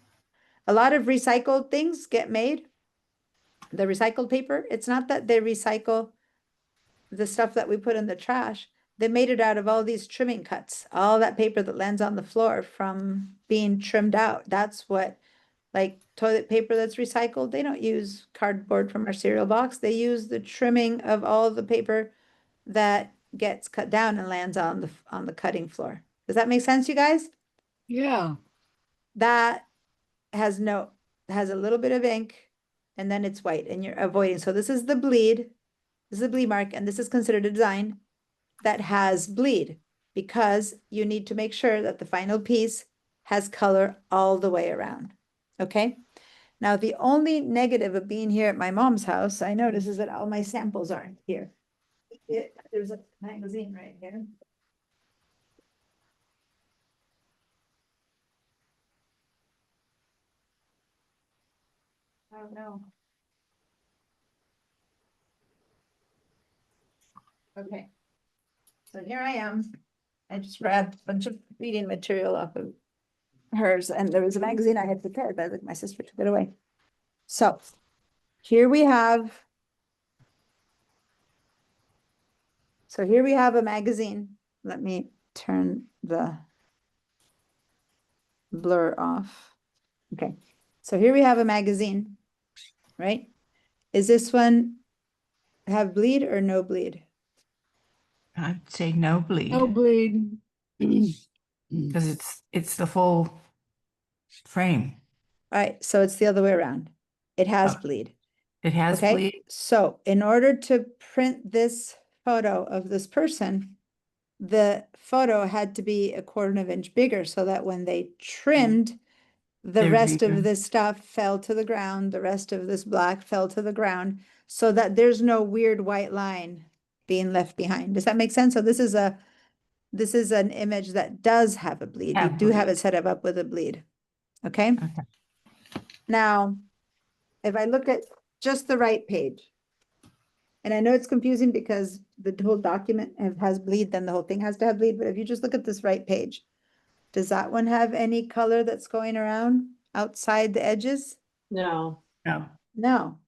A lot of recycled things get made. The recycled paper, it's not that they recycle the stuff that we put in the trash. They made it out of all these trimming cuts, all that paper that lands on the floor from being trimmed out. That's what, like toilet paper that's recycled, they don't use cardboard from our cereal box. They use the trimming of all the paper that gets cut down and lands on the cutting floor. Does that make sense, you guys? Yeah. That has a little bit of ink and then it's white and you're avoiding. So this is the bleed. This is the bleed mark, and this is considered a design that has bleed because you need to make sure that the final piece has color all the way around. Okay. Now, the only negative of being here at my mom's house, I notice, is that all my samples aren't here. There's a magazine right here. Oh, no. Okay. So here I am. I just grabbed a bunch of reading material off of hers, and there was a magazine I had prepared, but my sister took it away. So here we have a magazine. Let me turn the blur off. Okay. So here we have a magazine, right? Is this one have bleed or no bleed? I'd say no bleed. No bleed. Because it's the full frame. All right, so it's the other way around. It has Oh. bleed. It has Okay, bleed. so in order to print this photo of this person, the photo had to be a quarter of an inch bigger so that when they trimmed, the They're rest bigger. of this stuff fell to the ground, the rest of this black fell to the ground, so that there's no weird white line being left behind. Does that make sense? So this is an image that does have a bleed. You Have do have bleed. it set up with a bleed. Okay? Okay. Now, if I look at just the right page, and I know it's confusing because the whole document has bleed, then the whole thing has to have bleed, but if you just look at this right page, does that one have any color that's going around outside the edges? No. No. No.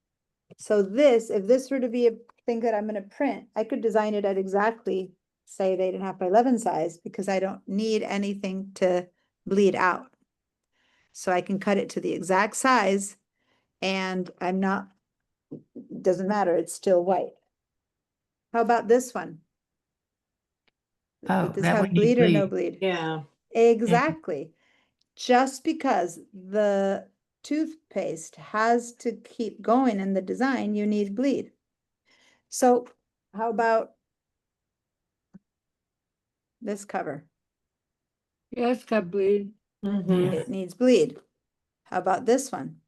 So this, if this were to be a thing that I'm gonna print, I could design it at exactly, say, 8.5 by 11 size, because I don't need anything to bleed out. So I can cut it to the exact size and doesn't matter, it's still white. How about this one? Oh, Would this that have would need bleed or no bleed. bleed? Yeah. Exactly. Just because the toothpaste has to keep going in the design, you need bleed. So how about this cover? Yeah, it's got bleed. Mhm. It needs bleed. How about this one?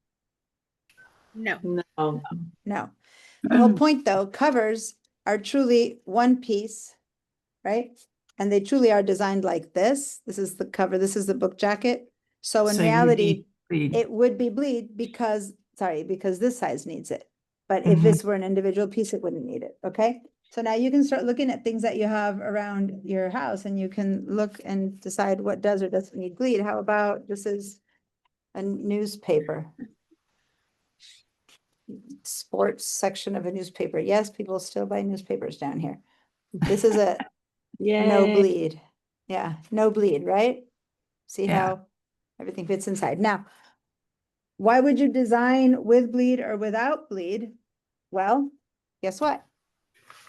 No. No. No. The whole point, though, covers are truly one piece, right? And they truly are designed like this. This is the cover, this is the book jacket. So in So you reality, need bleed. it would be bleed because this size needs it. But if Mhm. this were an individual piece, it wouldn't need it, okay? So now you can start looking at things that you have around your house and you can look and decide what does or doesn't need bleed. How about this is a newspaper? Sports section of a newspaper. Yes, people still buy newspapers down here. This is a no Yay. bleed. Yeah, no bleed, right? See Yeah. how everything fits inside. Now, why would you design with bleed or without bleed? Well, guess what?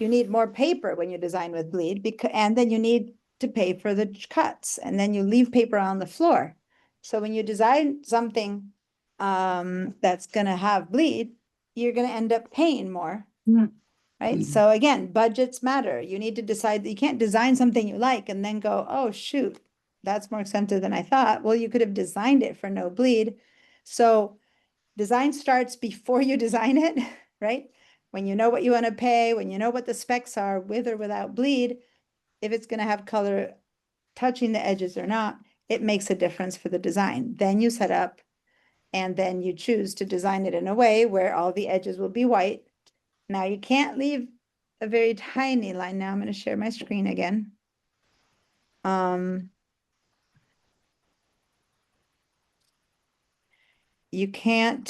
You need more paper when you design with bleed because, and then you need to pay for the cuts and then you leave paper on the floor. So when you design something that's gonna have bleed, you're gonna end up paying more. Mm. Right? Mhm. So again, budgets matter. You need to decide that you can't design something you like and then go, oh, shoot, that's more expensive than I thought. Well, you could have designed it for no bleed. So design starts before you design it, right? When you know what you want to pay, when you know what the specs are with or without bleed, if it's going to have color touching the edges or not, it makes a difference for the design. Then you set up and then you choose to design it in a way where all the edges will be white. Now you can't leave a very tiny line. Now I'm going to share my screen again. You can't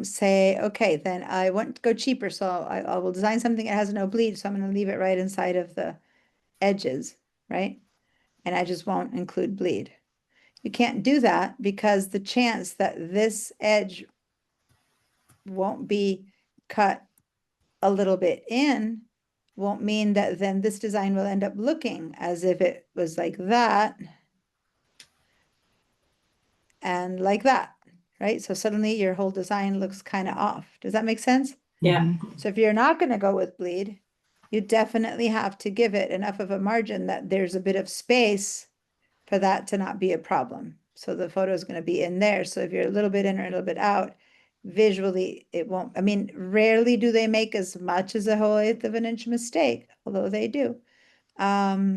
say, okay, then I want to go cheaper, so I will design something that has no bleed, so I'm going to leave it right inside of the edges, right? And I just won't include bleed. You can't do that because the chance that this edge won't be cut a little bit in won't mean that then this design will end up looking as if it was like that and like that, right? So suddenly your whole design looks kind of off. Does that make sense? Yeah. Mhm. So if you're not going to go with bleed, you definitely have to give it enough of a margin that there's a bit of space for that to not be a problem. So the photo is going to be in there. So if you're a little bit in or a little bit out, visually it won't. I mean, rarely do they make as much as a whole eighth of an inch mistake, although they do. But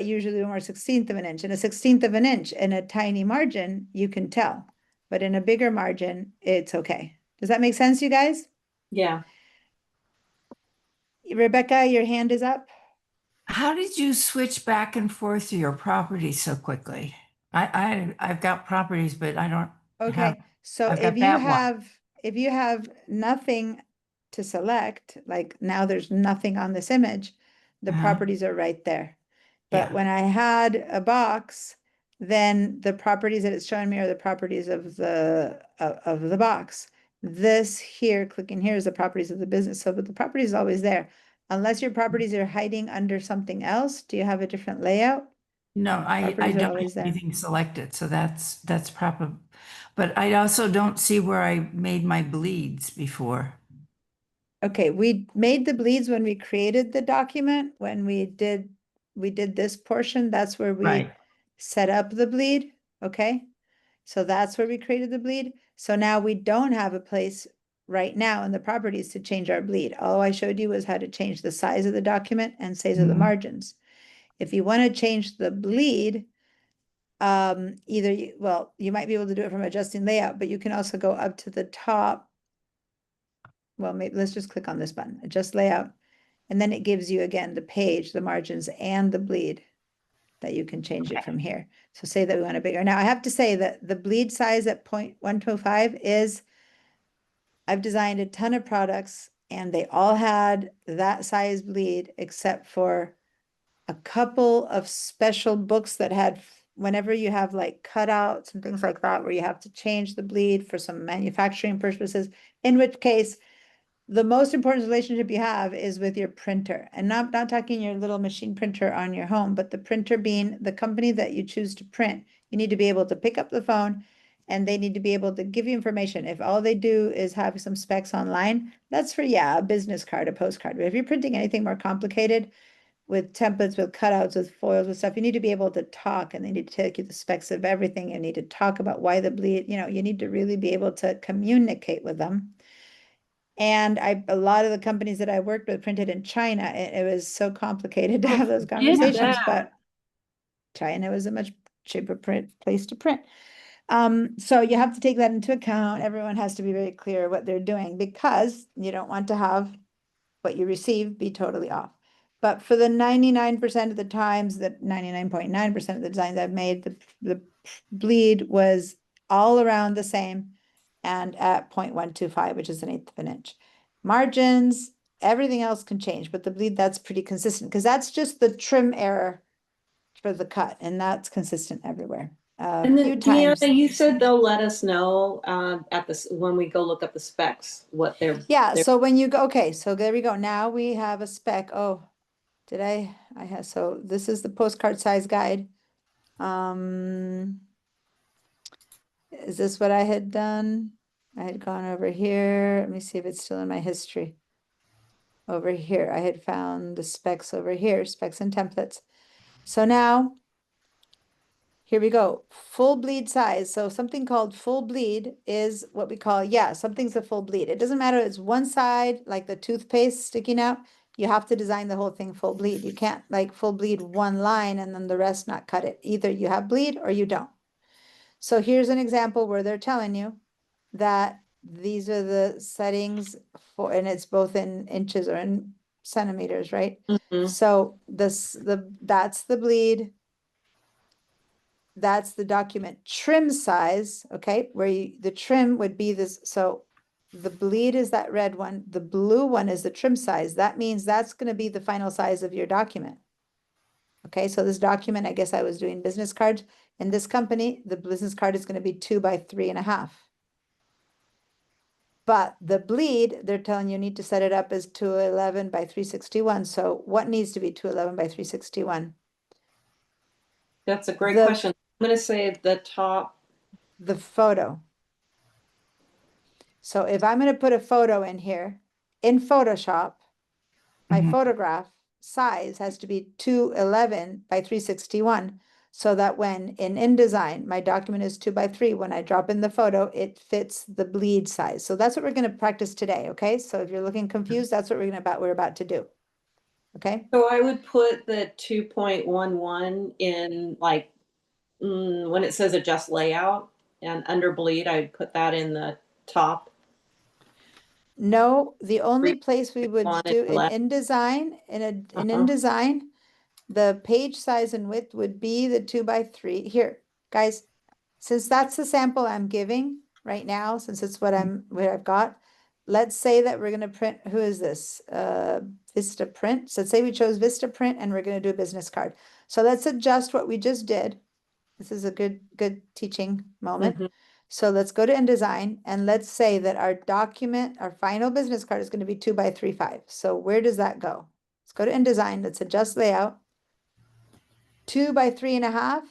usually more 1/16 of an inch. And a 1/16 of an inch in a tiny margin, you can tell. But in a bigger margin, it's okay. Does that make sense, you guys? Yeah. Rebecca, your hand is up. How did you switch back and forth to your properties so quickly? I've got properties, but I don't Okay, have, so I've if got you that one. have nothing to select, like now there's nothing on this image, the Uh-huh. properties are right there. But Yeah. when I had a box, then the properties that it's showing me are the properties of the box. This here, clicking here is the properties of the business. So, but the property is always there. Unless your properties are hiding under something else, do you have a different layout? No, I Properties are don't always have there. anything selected, so that's proper. But I also don't see where I made my bleeds before. Okay, we made the bleeds when we created the document, when we did this portion, that's where we Right. set up the bleed, okay? So that's where we created the bleed. So now we don't have a place right now in the properties to change our bleed. All I showed you was how to change the size of the document and size of the Mhm. margins. If you want to change the bleed, either you might be able to do it from adjusting layout, but you can also go up to the top. Well, maybe let's just click on this button, adjust layout. And then it gives you again the page, the margins and the bleed that you can change it from here. So say that we want a bigger. Now I have to say that the bleed size at 0.125 is, I've designed a ton of products and they all had that size bleed except for a couple of special books that had, whenever you have like cutouts and things like that, where you have to change the bleed for some manufacturing purposes, in which case the most important relationship you have is with your printer, and not talking your little machine printer on your home, but the printer being the company that you choose to print. You need to be able to pick up the phone and they need to be able to give you information. If all they do is have some specs online, that's for, yeah, a business card, a postcard. But if you're printing anything more complicated with templates, with cutouts, with foils, with stuff, you need to be able to talk and they need to tell you the specs of everything. You need to talk about why the bleed, you need to really be able to communicate with them. And a lot of the companies that I worked with printed in China. It was so complicated to have those conversations, that. but China was a much cheaper place to print. So you have to take that into account. Everyone has to be very clear what they're doing because you don't want to have what you receive be totally off. But for the 99% of the times, that 99.9% of the designs I've made, the bleed was all around the same and at 0.125, which is 1/8 of an inch. Margins, everything else can change, but the bleed, that's pretty consistent because that's just the trim error for the cut, and that's consistent everywhere. A And few then Deanna, times. you said they'll let us know at this when we go look up the specs what they're. Yeah, they're- so when you go, okay, so there we go. Now we have a spec. Oh, did I have, so this is the postcard size guide. Is this what I had done? I had gone over here. Let me see if it's still in my history. Over here, I had found the specs over here, specs and templates. So now, here we go, full bleed size. So something called full bleed is what we call, yeah, something's a full bleed. It doesn't matter, it's one side, like the toothpaste sticking out. You have to design the whole thing full bleed. You can't like full bleed one line and then the rest not cut it. Either you have bleed or you don't. So here's an example where they're telling you that these are the settings for, and it's both in inches or in centimeters, right? Mhm. So that's the bleed. That's the document trim size, okay, where the trim would be this, so the bleed is that red one, the blue one is the trim size. That means that's gonna be the final size of your document. Okay, so this document, I guess I was doing business cards. In this company, the business card is gonna be 2 by 3.5. But the bleed, they're telling you need to set it up as 211 by 361. So what needs to be 211 by 361? That's a great The- question. I'm going to say the top. The photo. So if I'm going to put a photo in here, in Photoshop, my Mhm. photograph size has to be 211 by 361. So that when in InDesign, my document is 2 by 3, when I drop in the photo, it fits the bleed size. So that's what we're going to practice today, okay? So if you're looking confused, that's what we're about to do. Okay? So I would put the 2.11 in like when it says adjust layout and under bleed, I'd put that in the top. No, the only place we would on it do in left. InDesign, in Uh-huh. InDesign, the page size and width would be the 2 by 3. Here, guys, since that's the sample I'm giving right now, since it's what I've got, let's say that we're gonna print, who is this? Vista Print. So let's say we chose Vista Print and we're gonna do a business card. So let's adjust what we just did. This is a good teaching moment. Mhm. So let's go to InDesign and let's say that our document, our final business card is going to be 2 by 3.5. So where does that go? Let's go to InDesign. Let's adjust layout. 2 by 3.5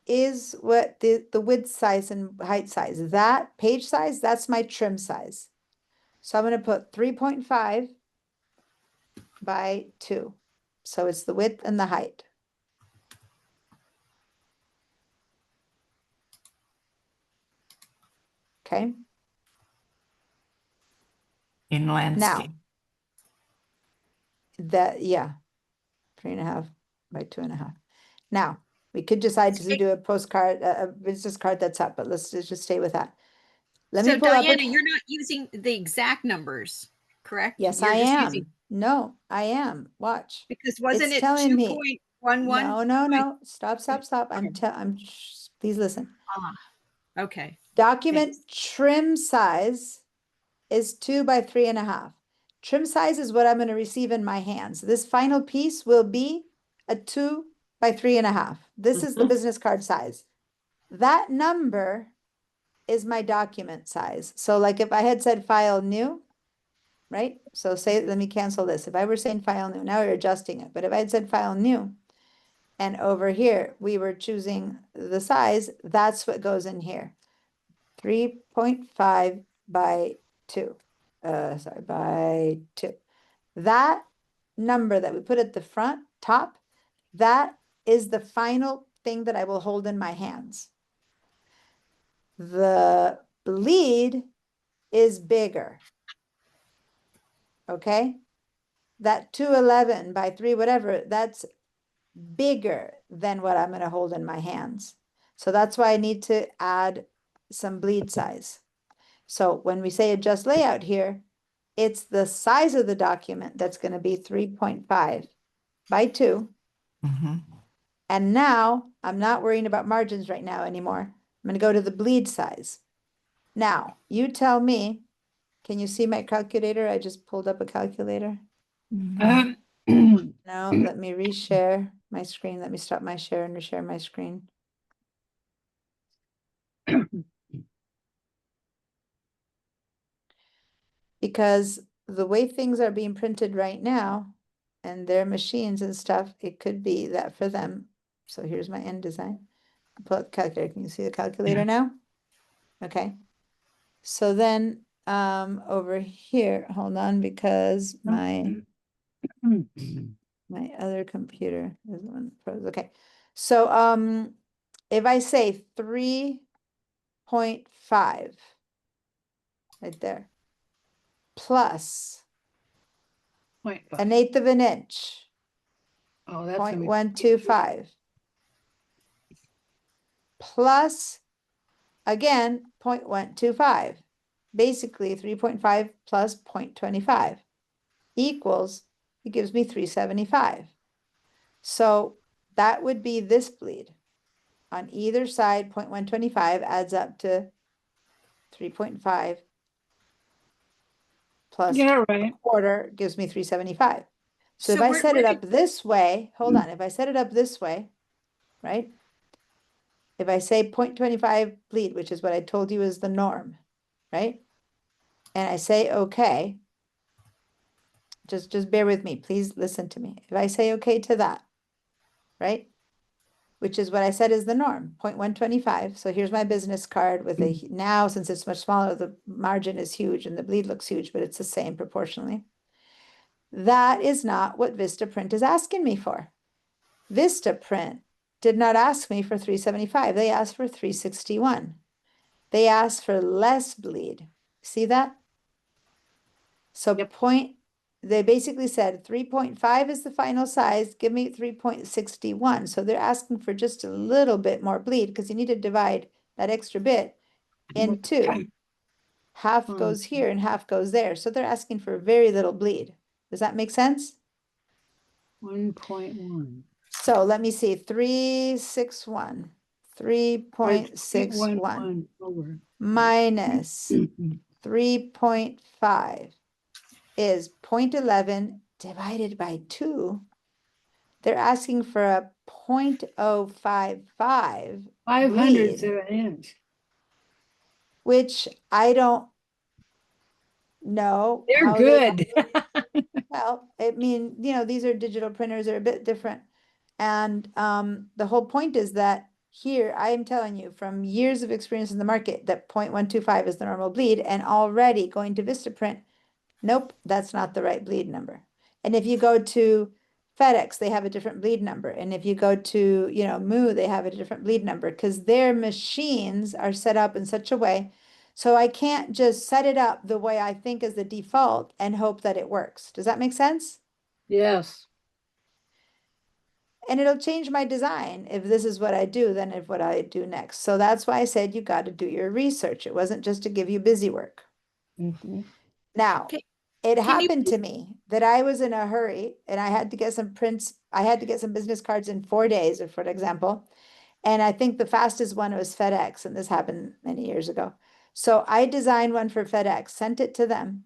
is what the width size and height size. That page size, that's my trim size. So I'm going to put 3.5 by 2. So it's the width and the height. Okay. In Now, landscape. that, yeah, 3.5 by 2.5. Now, we could decide to do a postcard, a business card that's up, but let's just stay with that. Let me So pull up. Diana, you're not using the exact numbers, correct? Yes, You're I just am. using- No, I am. Watch. Because wasn't It's it telling me. 2.11? No. Stop. Please listen. Okay. Document trim size is 2 by 3.5. Trim size is what I'm going to receive in my hands. This final piece will be a 2 by 3.5. This is the business card size. That number is my document size. So like if I had said file new, right? So say, let me cancel this. If I were saying file new, now we're adjusting it. But if I had said file new, and over here, we were choosing the size, that's what goes in here. 3.5 by 2. By 2. That number that we put at the front, top, that is the final thing that I will hold in my hands. The bleed is bigger. Okay? That 211 by 3, whatever, that's bigger than what I'm going to hold in my hands. So that's why I need to add some bleed size. So when we say adjust layout here, It's the size of the document that's going to be 3.5 by 2. Mhm. And now I'm not worrying about margins right now anymore. I'm going to go to the bleed size. Now, you tell me, can you see my calculator? I just pulled up a calculator. Mhm. No, let me reshare my screen. Let me stop my share and reshare my screen. Because the way things are being printed right now and their machines and stuff, it could be that for them. So here's my InDesign. Pull up the calculator. Can you see the calculator now? Okay. So then over here, hold on, because my other computer is the one that froze. Okay. So if I say 3.5 right there plus 0.5. 1/8 of an inch, Oh, that's gonna be 0.125 plus again 0.125, basically 3.5 plus 0.25 equals, it gives me 375. So that would be this bleed. On either side, 0.125 adds up to 3.5 plus Yeah, right. quarter gives me 375. So if So I we're- set it we're- up this way, hold on, if I set it up this way, right? If I say 0.25 bleed, which is what I told you is the norm, right? And I say, okay, just bear with me, please listen to me. If I say okay to that, right? Which is what I said is the norm, 0.125. So here's my business card with a, now since it's much smaller, the margin is huge and the bleed looks huge, but it's the same proportionally. That is not what Vistaprint is asking me for. Vistaprint did not ask me for 375. They asked for 361. They asked for less bleed. See that? So they basically said 3.5 is the final size, give me 3.61. So they're asking for just a little bit more bleed because you need to divide that extra bit in two. Half goes here and half goes there. So they're asking for very little bleed. Does that make sense? 1.1. So let me see, 361, 3.61 0.11 over. minus 3.5 is 0.11 divided by 2. They're asking for a 0.055 500 bleed, of an inch. which I don't know They're how they good. well, I mean, these are digital printers, they're a bit different. And the whole point is that here, I am telling you from years of experience in the market that 0.125 is the normal bleed, and already going to Vistaprint, nope, that's not the right bleed number. And if you go to FedEx, they have a different bleed number. And if you go to, Moo, they have a different bleed number because their machines are set up in such a way. So I can't just set it up the way I think is the default and hope that it works. Does that make sense? Yes. And it'll change my design if this is what I do, then if what I do next. So that's why I said you got to do your research. It wasn't just to give you busy work. Mhm. Now, Okay, it can you happened to me that I was in a hurry and I had to get some prints. I had to get some business cards in 4 days, or for example. And I think the fastest one was FedEx, and this happened many years ago. So I designed one for FedEx, sent it to them.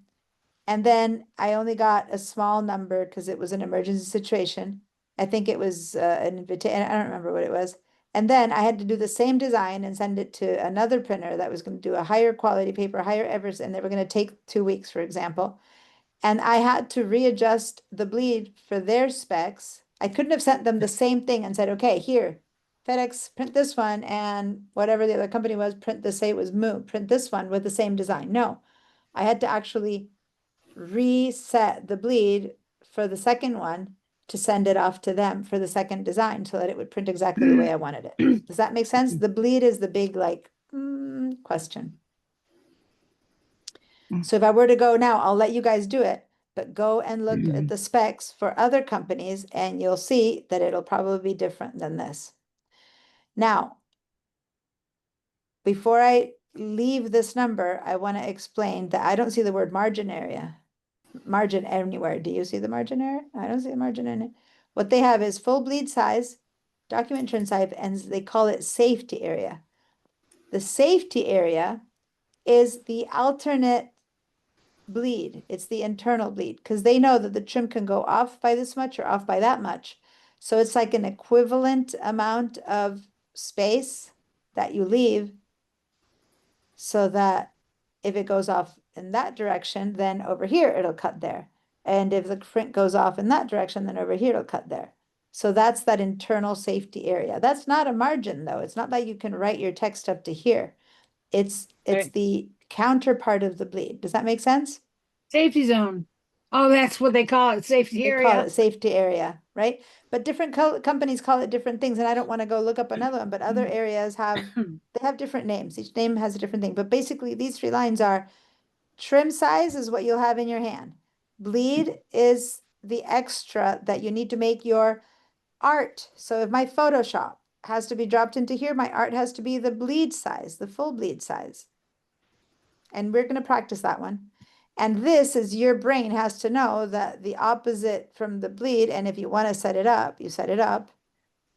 And then I only got a small number because it was an emergency situation. I think it was an invitation. I don't remember what it was. And then I had to do the same design and send it to another printer that was going to do a higher quality paper, higher everest, and they were going to take 2 weeks, for example. And I had to readjust the bleed for their specs. I couldn't have sent them the same thing and said, okay, here, FedEx, print this one, and whatever the other company was, print this, say it was Moo, print this one with the same design. No, I had to actually reset the bleed for the second one to send it off to them for the second design so that it would print exactly the way I wanted it. Does that make sense? The bleed is the big question. So if I were to go now, I'll let you guys do it, but go and look at the specs for other companies and you'll see that it'll probably be different than this. Now, before I leave this number, I want to explain that I don't see the word margin area margin anywhere. Do you see the margin there? I don't see the margin in it. What they have is full bleed size, document trim type, and they call it safety area. The safety area is the alternate bleed. It's the internal bleed because they know that the trim can go off by this much or off by that much. So it's like an equivalent amount of space that you leave so that if it goes off in that direction, then over here it'll cut there. And if the print goes off in that direction, then over here it'll cut there. So that's that internal safety area. That's not a margin though. It's not like you can write your text up to here. It's Right. the counterpart of the bleed. Does that make sense? Safety zone. Oh, that's what they call it, safety They call area. it safety area, right? But different companies call it different things, and I don't want to go look up another one, but other areas have, they have different names. Each name has a different thing, but basically these three lines are trim size is what you'll have in your hand. Bleed is the extra that you need to make your art. So if my Photoshop has to be dropped into here, my art has to be the bleed size, the full bleed size. And we're going to practice that one. And this is your brain has to know that the opposite from the bleed. And if you want to set it up, you set it up.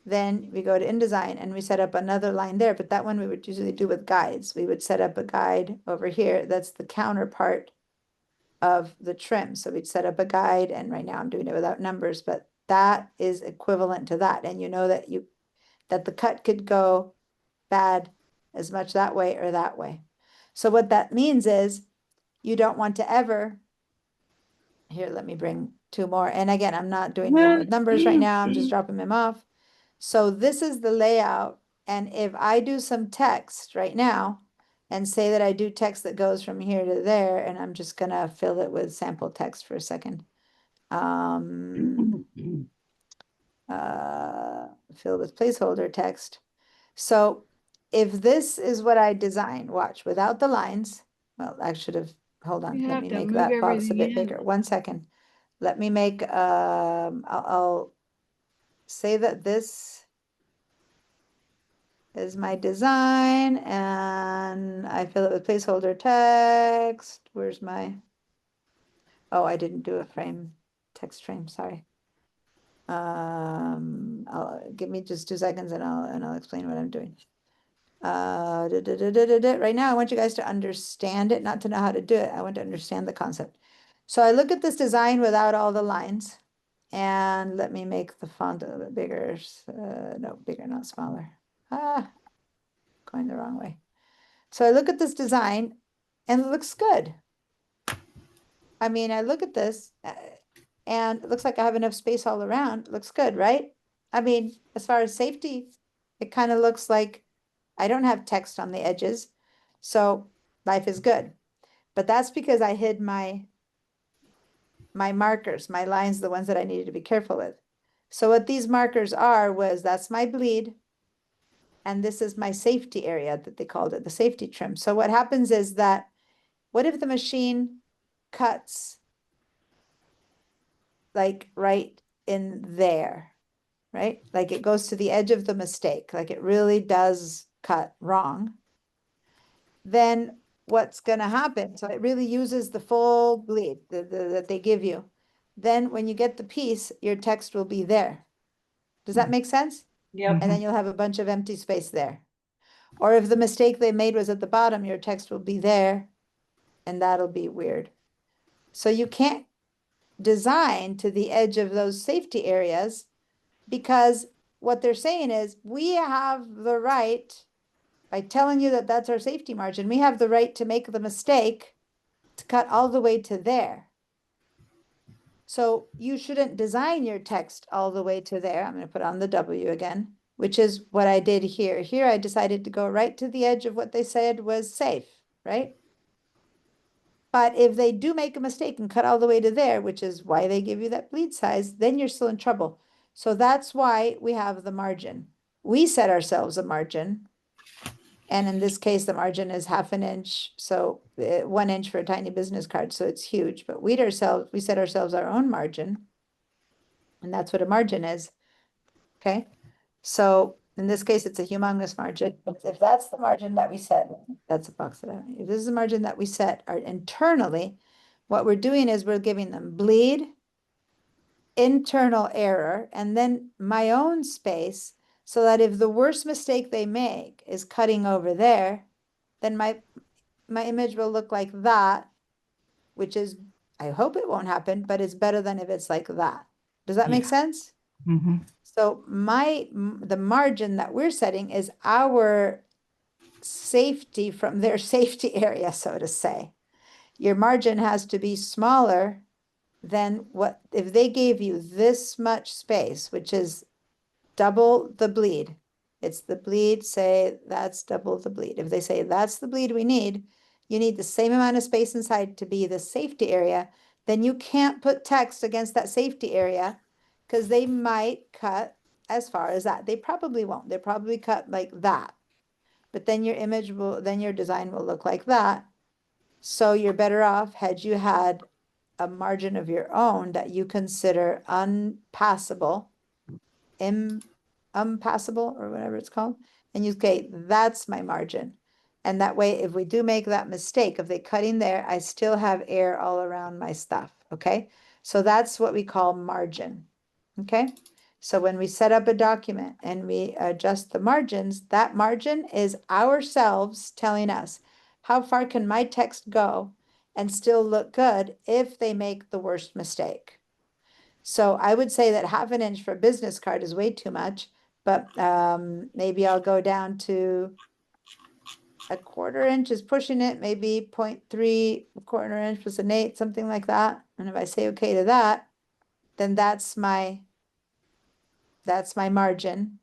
Then we go to InDesign and we set up another line there. But that one we would usually do with guides. We would set up a guide over here. That's the counterpart of the trim. So we'd set up a guide. And right now I'm doing it without numbers, but that is equivalent to that. And you know that that the cut could go bad as much that way or that way. So what that means is you don't want to ever, here, let me bring two more. And again, I'm not doing them with numbers right now. I'm just dropping them off. So this is the layout. And if I do some text right now and say that I do text that goes from here to there, and I'm just gonna fill it with sample text for a second. Fill with placeholder text. So if this is what I designed, watch, without the lines, well, I should have, hold on, You let have me to make move that box a everything bit in. bigger. 1 second. Let me make, I'll say that this is my design and I fill it with placeholder text. Where's my, oh, I didn't do a frame, text frame, sorry. Give me just 2 seconds and I'll explain what I'm doing. Right now, I want you guys to understand it, not to know how to do it. I want to understand the concept. So I look at this design without all the lines, and let me make the font a little bit bigger. No, bigger, not smaller. Going the wrong way. So I look at this design, and it looks good. I mean, I look at this, and it looks like I have enough space all around. It looks good, right? I mean, as far as safety, it kind of looks like I don't have text on the edges, so life is good. But that's because I hid my markers, my lines, the ones that I needed to be careful with. So what these markers are was that's my bleed, and this is my safety area that they called it, the safety trim. So what happens is that, what if the machine cuts like right in there, right? Like it goes to the edge of the mistake, like it really does cut wrong. Then what's going to happen? So it really uses the full bleed that they give you. Then when you get the piece, your text will be there. Does that make sense? Yep. And then you'll have a bunch of empty space there. Or if the mistake they made was at the bottom, your text will be there, and that'll be weird. So you can't design to the edge of those safety areas, because what they're saying is we have the right, by telling you that that's our safety margin, we have the right to make the mistake to cut all the way to there. So you shouldn't design your text all the way to there. I'm going to put on the W again, which is what I did here. Here I decided to go right to the edge of what they said was safe, right? But if they do make a mistake and cut all the way to there, which is why they give you that bleed size, then you're still in trouble. So that's why we have the margin. We set ourselves a margin. And in this case, the margin is 1/2 inch. So 1 inch for a tiny business card. So it's huge, but we set ourselves our own margin. And that's what a margin is. Okay. So in this case, it's a humongous margin. If that's the margin that we set, that's a box that if this is the margin that we set internally, What we're doing is we're giving them bleed, internal error, and then my own space, so that if the worst mistake they make is cutting over there, then my image will look like that, which is, I hope it won't happen, but it's better than if it's like that. Does that make Yeah. sense? Mhm. So the margin that we're setting is our safety from their safety area, so to say. Your margin has to be smaller than what, if they gave you this much space, which is double the bleed. It's the bleed, say that's double the bleed. If they say that's the bleed we need, you need the same amount of space inside to be the safety area, then you can't put text against that safety area because they might cut as far as that. They probably won't. They'll probably cut like that. But then your image will, then your design will look like that. So you're better off had you had a margin of your own that you consider unpassable, unpassable or whatever it's called. And you say, that's my margin. And that way, if we do make that mistake of they cutting there, I still have air all around my stuff. Okay. So that's what we call margin. Okay. So when we set up a document and we adjust the margins, that margin is ourselves telling us how far can my text go and still look good if they make the worst mistake. So I would say that 1/2 inch for a business card is way too much, but maybe I'll go down to 1/4 inch is pushing it, maybe 0.3, 1/4 inch plus an 1/8, something like that. And if I say okay to that, then that's my margin.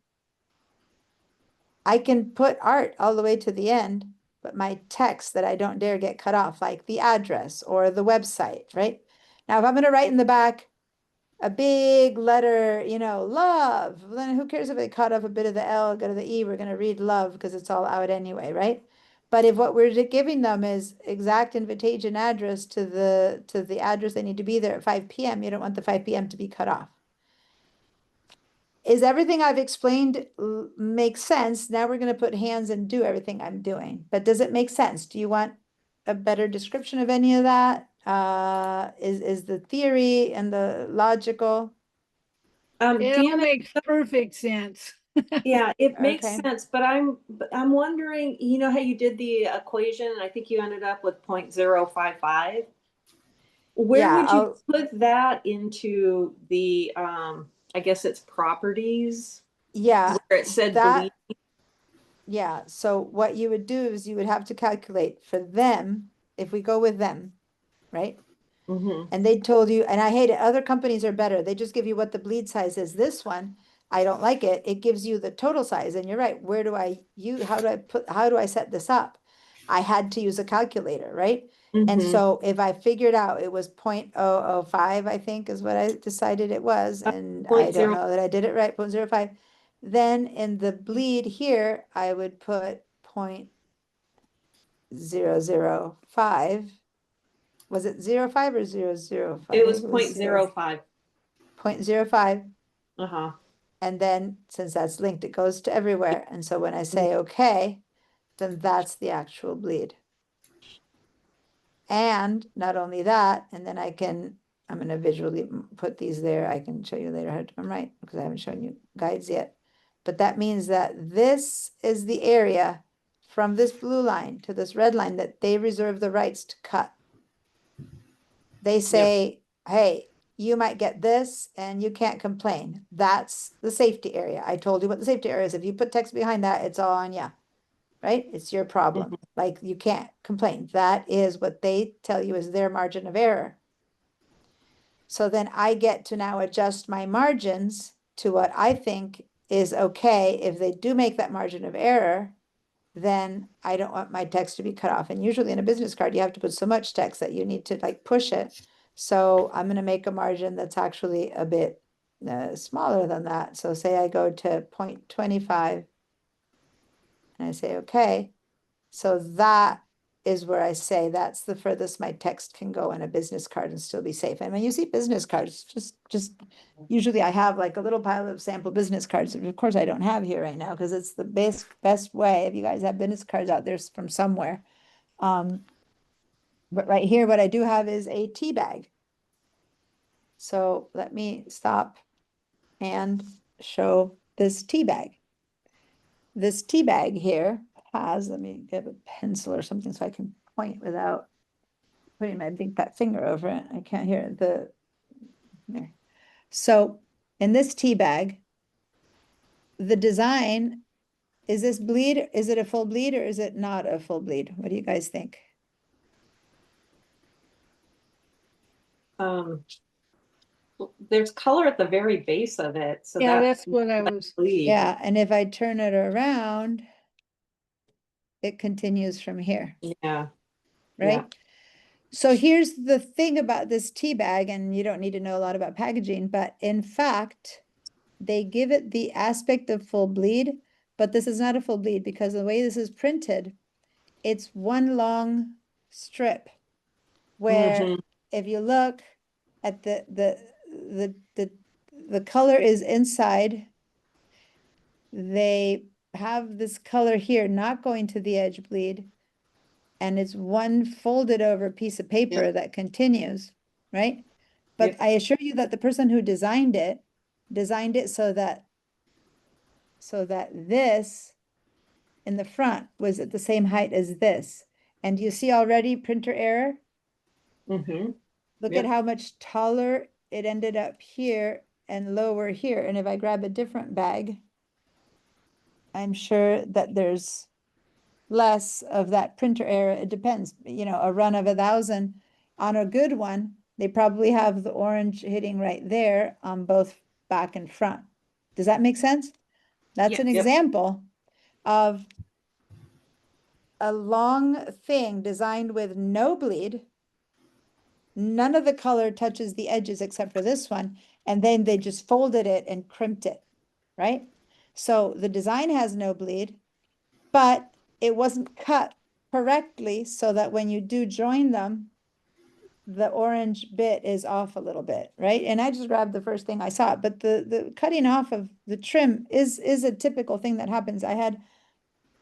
I can put art all the way to the end, but my text that I don't dare get cut off, like the address or the website, right? Now, if I'm going to write in the back a big letter, love, then who cares if they cut off a bit of the L, go to the E, we're going to read love because it's all out anyway, right? But if what we're giving them is exact invitation address to the address they need to be there at 5 p.m., you don't want the 5 p.m. to be cut off. Is everything I've explained make sense? Now we're going to put hands and do everything I'm doing. But does it make sense? Do you want a better description of any of that? Is the theory and the logical? It all Deanna, makes perfect sense. yeah, it makes Okay. sense, but I'm wondering, you know how you did the equation and I think you ended up with 0.055? Where Yeah, would you I'll- put that into the I guess it's properties Yeah, where it said that, bleed? yeah. So what you would do is you would have to calculate for them, if we go with them, right? Mhm. And they told you, and I hate it, other companies are better. They just give you what the bleed size is. This one, I don't like it. It gives you the total size. And you're right. How do I set this up? I had to use a calculator, right? And Mhm. so if I figured out it was 0.005, I think is what I decided it was, and I don't 0.0. know that I did it right, 0.05. Then in the bleed here, I would put 0.005. Was it 0.5 or 0.005? It was Maybe it was 0.05. 0.05. Uh-huh. And then since that's linked, it goes to everywhere. And so when I say okay, then that's the actual bleed. And not only that, and then I'm going to visually put these there. I can show you later how to do them right because I haven't shown you guides yet. But that means that this is the area from this blue line to this red line that they reserve the rights to cut. They say, hey, you might get this and you can't complain. That's the safety area. I told you what the safety area is. If you put text behind that, it's all on you, right? It's your problem. Like you can't complain. That is what they tell you is their margin of error. So then I get to now adjust my margins to what I think is okay. If they do make that margin of error, then I don't want my text to be cut off. And usually in a business card, you have to put so much text that you need to like push it. So I'm going to make a margin that's actually a bit smaller than that. So say I go to 0.25 and I say, okay. So that is where I say that's the furthest my text can go in a business card and still be safe. And when you see business cards, just usually I have like a little pile of sample business cards, which of course I don't have here right now because it's the best way. If you guys have business cards out there from somewhere, But right here, what I do have is a tea bag. So let me stop and show this tea bag. This tea bag here has, let me get a pencil or something so I can point without putting my big fat finger over it. I can't hear it. There. So in this tea bag, the design, is this bleed? Is it a full bleed or is it not a full bleed? What do you guys think? There's color at the very base of it, so Yeah, that's that's what I was, bleed. Yeah, and if I turn it around, it continues from here, Yeah. right? So here's the thing about this tea bag, and you don't need to know a lot about packaging, but in fact, they give it the aspect of full bleed, but this is not a full bleed because the way this is printed, it's one long strip where Mhm. if you look at the color is inside. They have this color here not going to the edge bleed, and it's one folded over piece of paper that continues, right? But Yep. I assure you that the person who designed it so that this in the front was at the same height as this. And you see already printer error? Mhm. Look Yep. at how much taller it ended up here and lower here. And if I grab a different bag, I'm sure that there's less of that printer error. It depends, you know, a run of 1,000 on a good one, they probably have the orange hitting right there on both back and front. Does that make sense? That's an Yes. Yep. example of a long thing designed with no bleed. None of the color touches the edges except for this one. And then they just folded it and crimped it, right? So the design has no bleed, but it wasn't cut correctly so that when you do join them, the orange bit is off a little bit, right? And I just grabbed the first thing I saw, but the cutting off of the trim is a typical thing that happens. I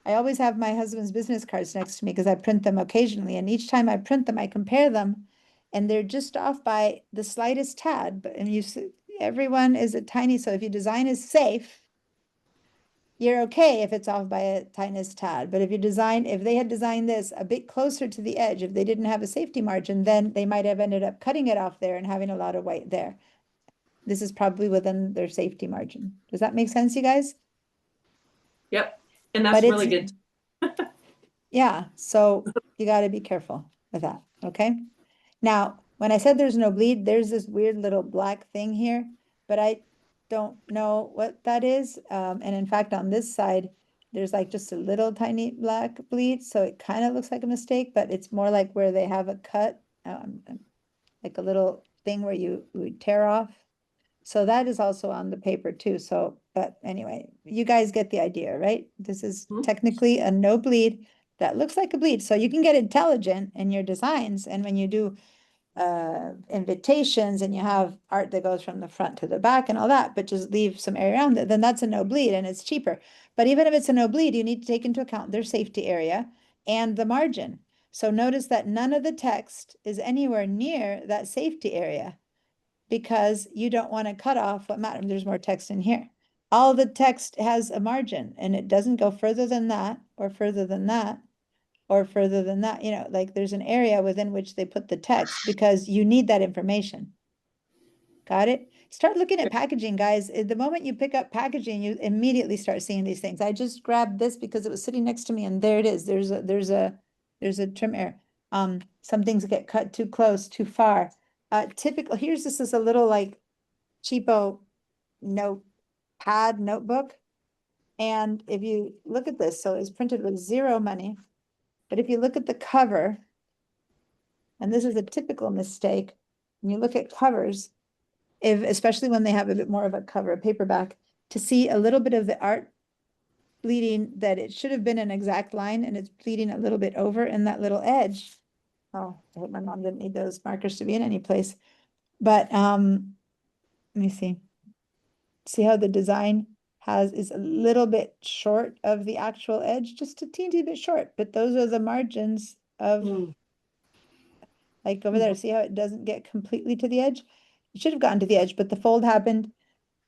always have my husband's business cards next to me because I print them occasionally, and each time I print them, I compare them, and they're just off by the slightest tad. But and you see, everyone is a tiny. So if your design is safe, you're okay if it's off by a tiniest tad. But if they had designed this a bit closer to the edge, if they didn't have a safety margin, then they might have ended up cutting it off there and having a lot of white there. This is probably within their safety margin. Does that make sense, you guys? Yep. And that's But really good. yeah, so you got to be careful with that, okay? Now, when I said there's no bleed, there's this weird little black thing here, but I don't know what that is. And in fact, on this side, there's like just a little tiny black bleed, so it kind of looks like a mistake, but it's more like where they have a cut, like a little thing where you would tear off. So that is also on the paper too. So, but anyway, you guys get the idea, right? This is Mhm. technically a no bleed that looks like a bleed. So you can get intelligent in your designs. And when you do invitations and you have art that goes from the front to the back and all that, but just leave some area around it, then that's a no bleed and it's cheaper. But even if it's a no bleed, you need to take into account their safety area and the margin. So notice that none of the text is anywhere near that safety area because you don't want to cut off what matters. There's more text in here. All the text has a margin and it doesn't go further than that or further than that or further than that, you know, like there's an area within which they put the text because you need that information. Got it? Start looking at packaging, guys. The moment you pick up packaging, you immediately start seeing these things. I just grabbed this because it was sitting next to me and there it is. There's a trim error. Some things get cut too close, too far. Typical, here's this is a little like cheapo notebook. And if you look at this, so it's printed with zero money. But if you look at the cover, and this is a typical mistake, when you look at covers, especially when they have a bit more of a cover, a paperback, to see a little bit of the art bleeding that it should have been an exact line and it's bleeding a little bit over in that little edge. Oh, I hope my mom didn't need those markers to be in any place. But let me see. See how the design is a little bit short of the actual edge, just a teeny bit short, but those are the margins of Mm. like over there, see how it doesn't get completely to the edge? It should have gotten to the edge, but the fold happened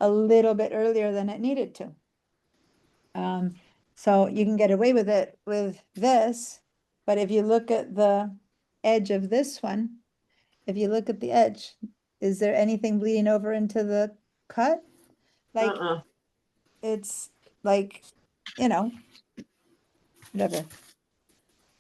a little bit earlier than it needed to. So you can get away with it with this, but if you look at the edge of this one, if you look at the edge, is there anything bleeding over into the cut? Like, it's like, you know, whatever,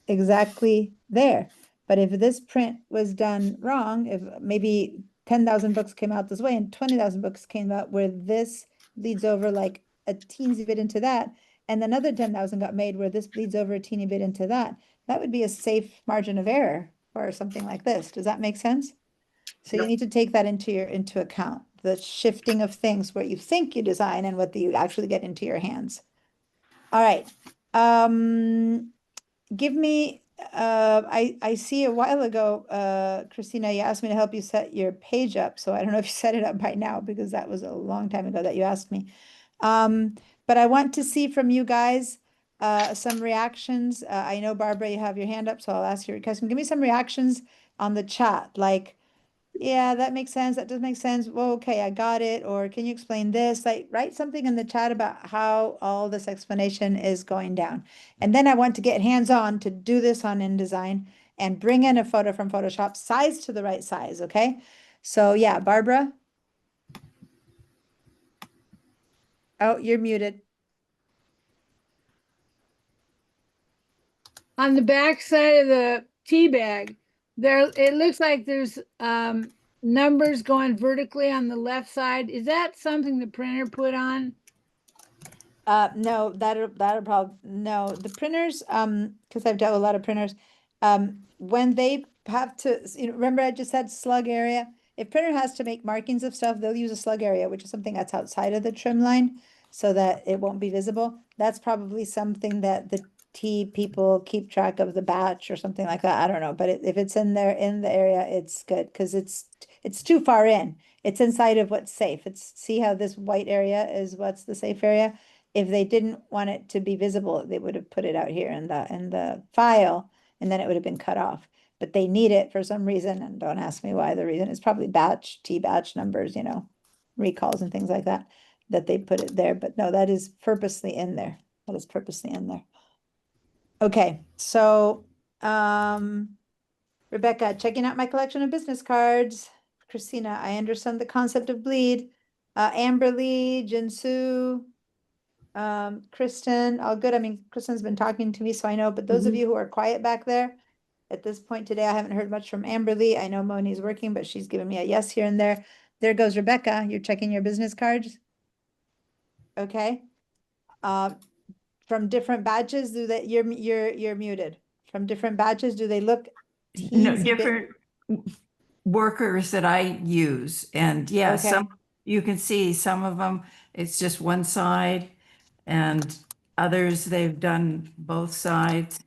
exactly there. But if this print was done wrong, if maybe 10,000 books came out this way and 20,000 books came out where this bleeds over like a teensy bit into that, and another 10,000 got made where this bleeds over a teeny bit into that, that would be a safe margin of error for something like this. Does that make sense? So you Yep. need to take that into account, the shifting of things, what you think you design and what you actually get into your hands. All right. Give me, I see a while ago, Christina, you asked me to help you set your page up. So I don't know if you set it up by now because that was a long time ago that you asked me. But I want to see from you guys some reactions. I know, Barbara, you have your hand up, so I'll ask you, give me some reactions on the chat, like, yeah, that makes sense. That does make sense. Well, okay, I got it. Or can you explain this? Like, write something in the chat about how all this explanation is going down. And then I want to get hands-on to do this on InDesign and bring in a photo from Photoshop, size to the right size, okay? So yeah, Barbara? Oh, you're muted. On the back side of the tea bag, there, it looks like there's numbers going vertically on the left side. Is that something the printer put on? No, that'll probably, no, the printers, because I've dealt with a lot of printers, when they have to, you know, remember I just said slug area? If printer has to make markings of stuff, they'll use a slug area, which is something that's outside of the trim line so that it won't be visible. That's probably something that the T people keep track of the batch or something like that. I don't know, but if it's in there in the area, it's good because it's too far in. It's inside of what's safe. It's, see how this white area is what's the safe area? If they didn't want it to be visible, they would have put it out here in the file, and then it would have been cut off. But they need it for some reason, and don't ask me why the reason. It's probably T batch numbers, you know, recalls and things like that, that they put it there. But no, that is purposely in there. That is purposely in there. Okay, so Rebecca, checking out my collection of business cards. Christina, I understand the concept of bleed. Amberly, Jinsu, Kristen, all good. I mean, Kristen's been talking to me, so I know, but those of Mhm. you who are quiet back there, at this point today, I haven't heard much from Amberly. I know Moni's working, but she's given me a yes here and there. There goes Rebecca. You're checking your business cards. Okay. From different badges, do that, you're muted. From different badges, do they look No, teensy bit? different workers that I use. And yeah, Okay. some, you can see some of them, it's just one side, and others, they've done both sides.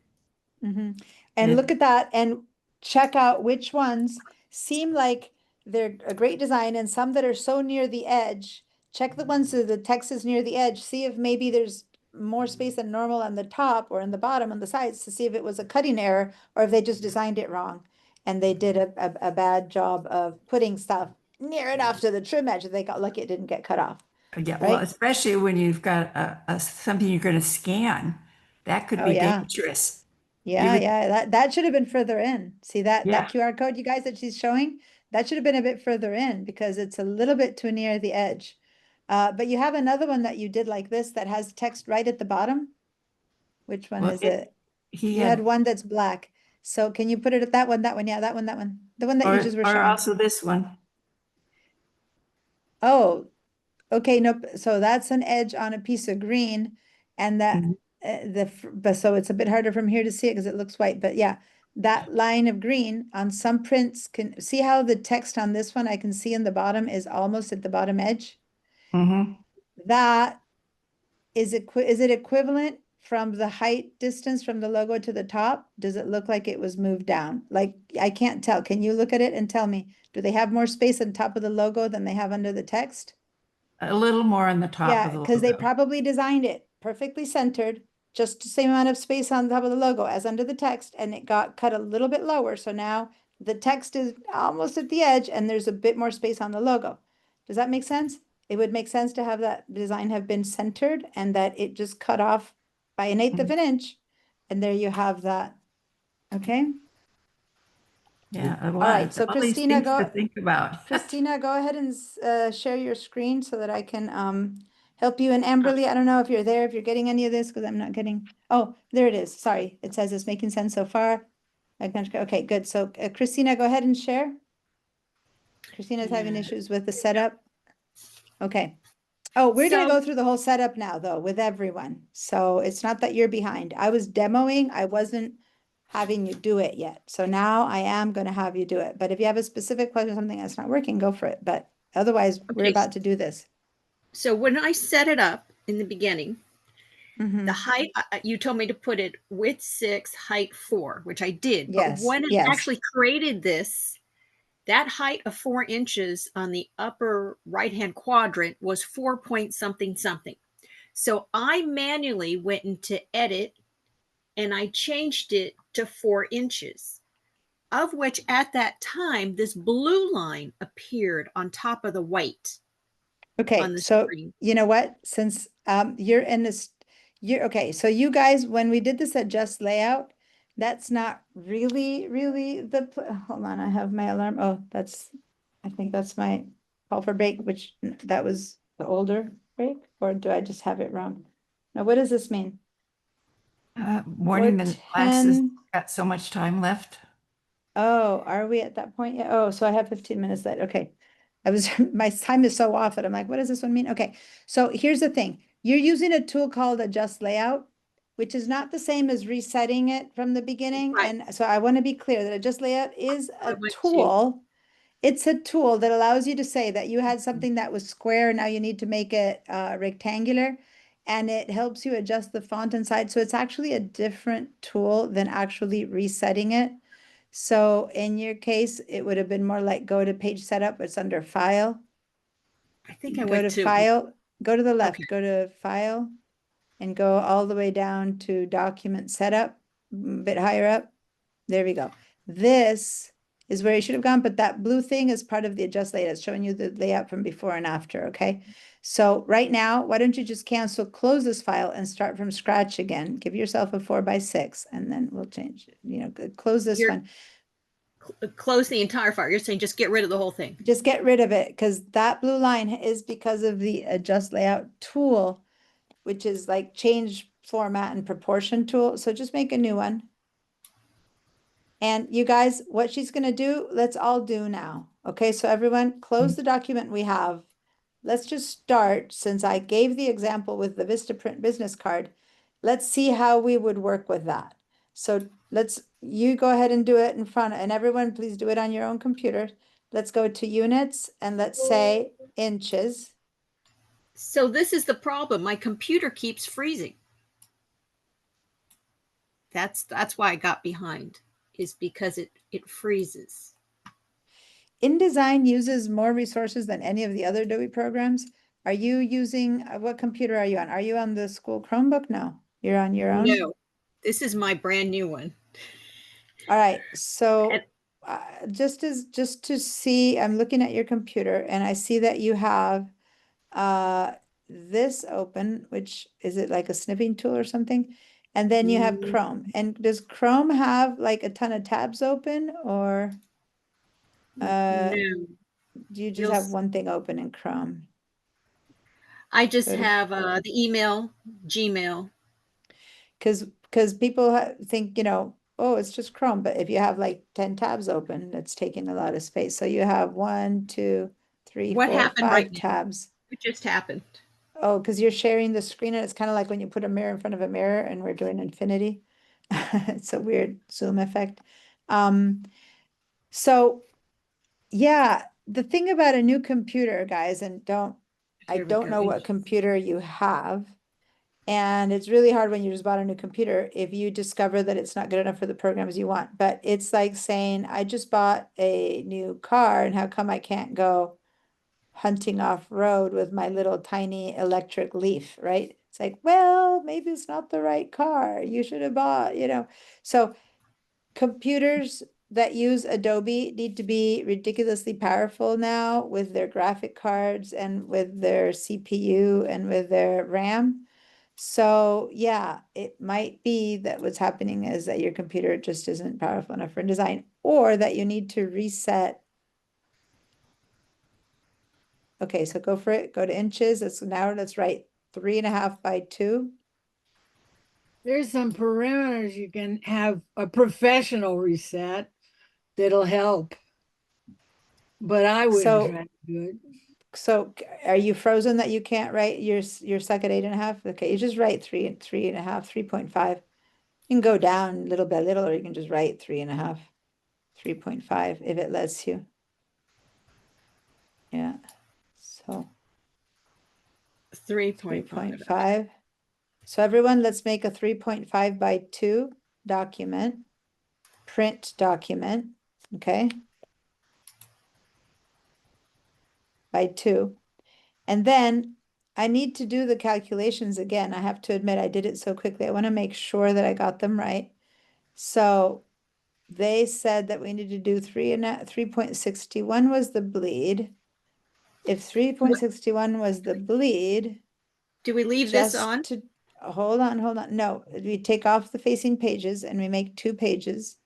And It- look at that and check out which ones seem like they're a great design and some that are so near the edge. Check the ones that the text is near the edge. See if maybe there's more space than normal on the top or in the bottom on the sides to see if it was a cutting error or if they just designed it wrong. And they did a bad job of putting stuff near enough to the trim edge that they got lucky it didn't get cut off. Yeah, well, Right? especially when you've got something you're going to scan, that could Oh, be yeah. dangerous. Yeah, would- yeah, that should have been further in. See that Yeah. QR code, you guys, that she's showing? That should have been a bit further in because it's a little bit too near the edge. But you have another one that you did like this that has text right at the bottom. Which one Well, is it? He You had had, one that's black. So can you put it at that one, yeah, that one, the one that you just were or showing. also this one. Oh, okay, nope. So that's an edge on a piece of green and that Mhm. but so it's a bit harder from here to see it because it looks white, but yeah, that line of green on some prints can see how the text on this one I can see in the bottom is almost at the bottom edge. Mhm. That is it equivalent from the height distance from the logo to the top? Does it look like it was moved down? Like I can't tell. Can you look at it and tell me, do they have more space on top of the logo than they have under the text? A little more on the top Yeah, of the because they logo. probably designed it perfectly centered, just the same amount of space on top of the logo as under the text, and it got cut a little bit lower. So now the text is almost at the edge and there's a bit more space on the logo. Does that make sense? It would make sense to have that design have been centered and that it just cut off by an eighth of an inch. And there you have that. Okay, Yeah, all right, so all these Christina, things to go, think about. Christina, go ahead and share your screen so that I can help you. And Amberly, I don't know if you're there, if you're getting any of this, because I'm not getting, oh, there it is. Sorry, it says it's making sense so far. Okay, good. So Christina, go ahead and share. Christina's having Yeah. issues with the setup. Okay. Oh, we're gonna So- go through the whole setup now, though, with everyone. So it's not that you're behind. I was demoing, I wasn't having you do it yet. So now I am gonna have you do it. But if you have a specific question, something that's not working, go for it. But otherwise, we're Okay. about to do this. So when I set it up in the beginning, Mhm. the height, you told me to put it width 6, height 4, which I did. Yes, But when it yes. actually created this, that height of 4 inches on the upper right-hand quadrant was 4 point something something. So I manually went into edit and I changed it to 4 inches, of which at that time, this blue line appeared on top of the white Okay, on the so screen. you know what? Since you're in this, you're okay. So you guys, when we did this adjust layout, that's not really hold on, I have my alarm. Oh, I think that's my call for break, which that was the older break, or do I just have it wrong? Now, what does this mean? Warning, the classes 4:10. got so much time left. Oh, are we at that point yet? Oh, so I have 15 minutes left. Okay. My time is so off that I'm like, what does this one mean? Okay. So here's the thing. You're using a tool called Adjust Layout, which is not the same as resetting it from the beginning. Right. And so I want to be clear that Adjust Layout is I a went to- tool. It's a tool that allows you to say that you had something that was square, now you need to make it rectangular, and it helps you adjust the font inside. So it's actually a different tool than actually resetting it. So in your case, it would have been more like go to page setup, it's under file. I think I Go went to to file, go to the left, Okay. go to file, and go all the way down to document setup, a bit higher up. There we go. This is where you should have gone, but that blue thing is part of the adjust layout. It's showing you the layout from before and after, okay? So right now, why don't you just cancel, close this file and start from scratch again? Give yourself a 4x6 and then we'll change it. You know, close this You're- one. close the entire file. You're saying just get rid of the whole thing. Just get rid of it because that blue line is because of the adjust layout tool, which is like change format and proportion tool. So just make a new one. And you guys, what she's gonna do, let's all do now. Okay, so everyone, close the document we have. Let's just start, since I gave the example with the Vistaprint business card. Let's see how we would work with that. So you go ahead and do it in front, and everyone, please do it on your own computer. Let's go to units and let's say inches. So this is the problem. My computer keeps freezing. That's why I got behind, is because it freezes. InDesign uses more resources than any of the other Adobe programs. Are you using, what computer are you on? Are you on the school Chromebook? No, you're on your own? No, this is my brand new one. All right, so And- just to see, I'm looking at your computer and I see that you have this open, which is it like a snipping tool or something? And then you have Chrome. And does Chrome have like a ton of tabs open or No, do you just You'll have s- one thing open in Chrome? I just Go to- have the email, Gmail. Because people think, you know, oh, it's just Chrome, but if you have like 10 tabs open, that's taking a lot of space. So you have 1, 2, 3, What 4, happened 5 right now? tabs. It just happened. Oh, because you're sharing the screen and it's kind of like when you put a mirror in front of a mirror and we're doing infinity. It's a weird Zoom effect. So yeah, the thing about a new computer, guys, and I Here we don't go. know what computer you have. And it's really hard when you just bought a new computer if you discover that it's not good enough for the programs you want. But it's like saying, I just bought a new car and how come I can't go hunting off road with my little tiny electric Leaf, right? It's like, well, maybe it's not the right car. You should have bought, you know. So computers that use Adobe need to be ridiculously powerful now with their graphic cards and with their CPU and with their RAM. So yeah, it might be that what's happening is that your computer just isn't powerful enough for design, or that you need to reset. Okay, so go for it. Go to inches. Let's write 3.5 by 2. There's some parameters you can have a professional reset that'll help. But I wouldn't So- try to do it. So are you frozen that you can't write? You're stuck at 8.5? Okay, you just write 3.5, 3.5. You can go down little by little, or you can just write 3.5, 3.5 if it lets you. Yeah, so 3.5. 3.5. So everyone, let's make a 3.5 by 2 document, print document, okay? By 2. And then I need to do the calculations again. I have to admit, I did it so quickly. I want to make sure that I got them right. So they said that we need to do 3.61 was the bleed. If 3.61 was the bleed, Do we leave this just on? to, hold on. No, we take off the facing pages and we make 2 pages.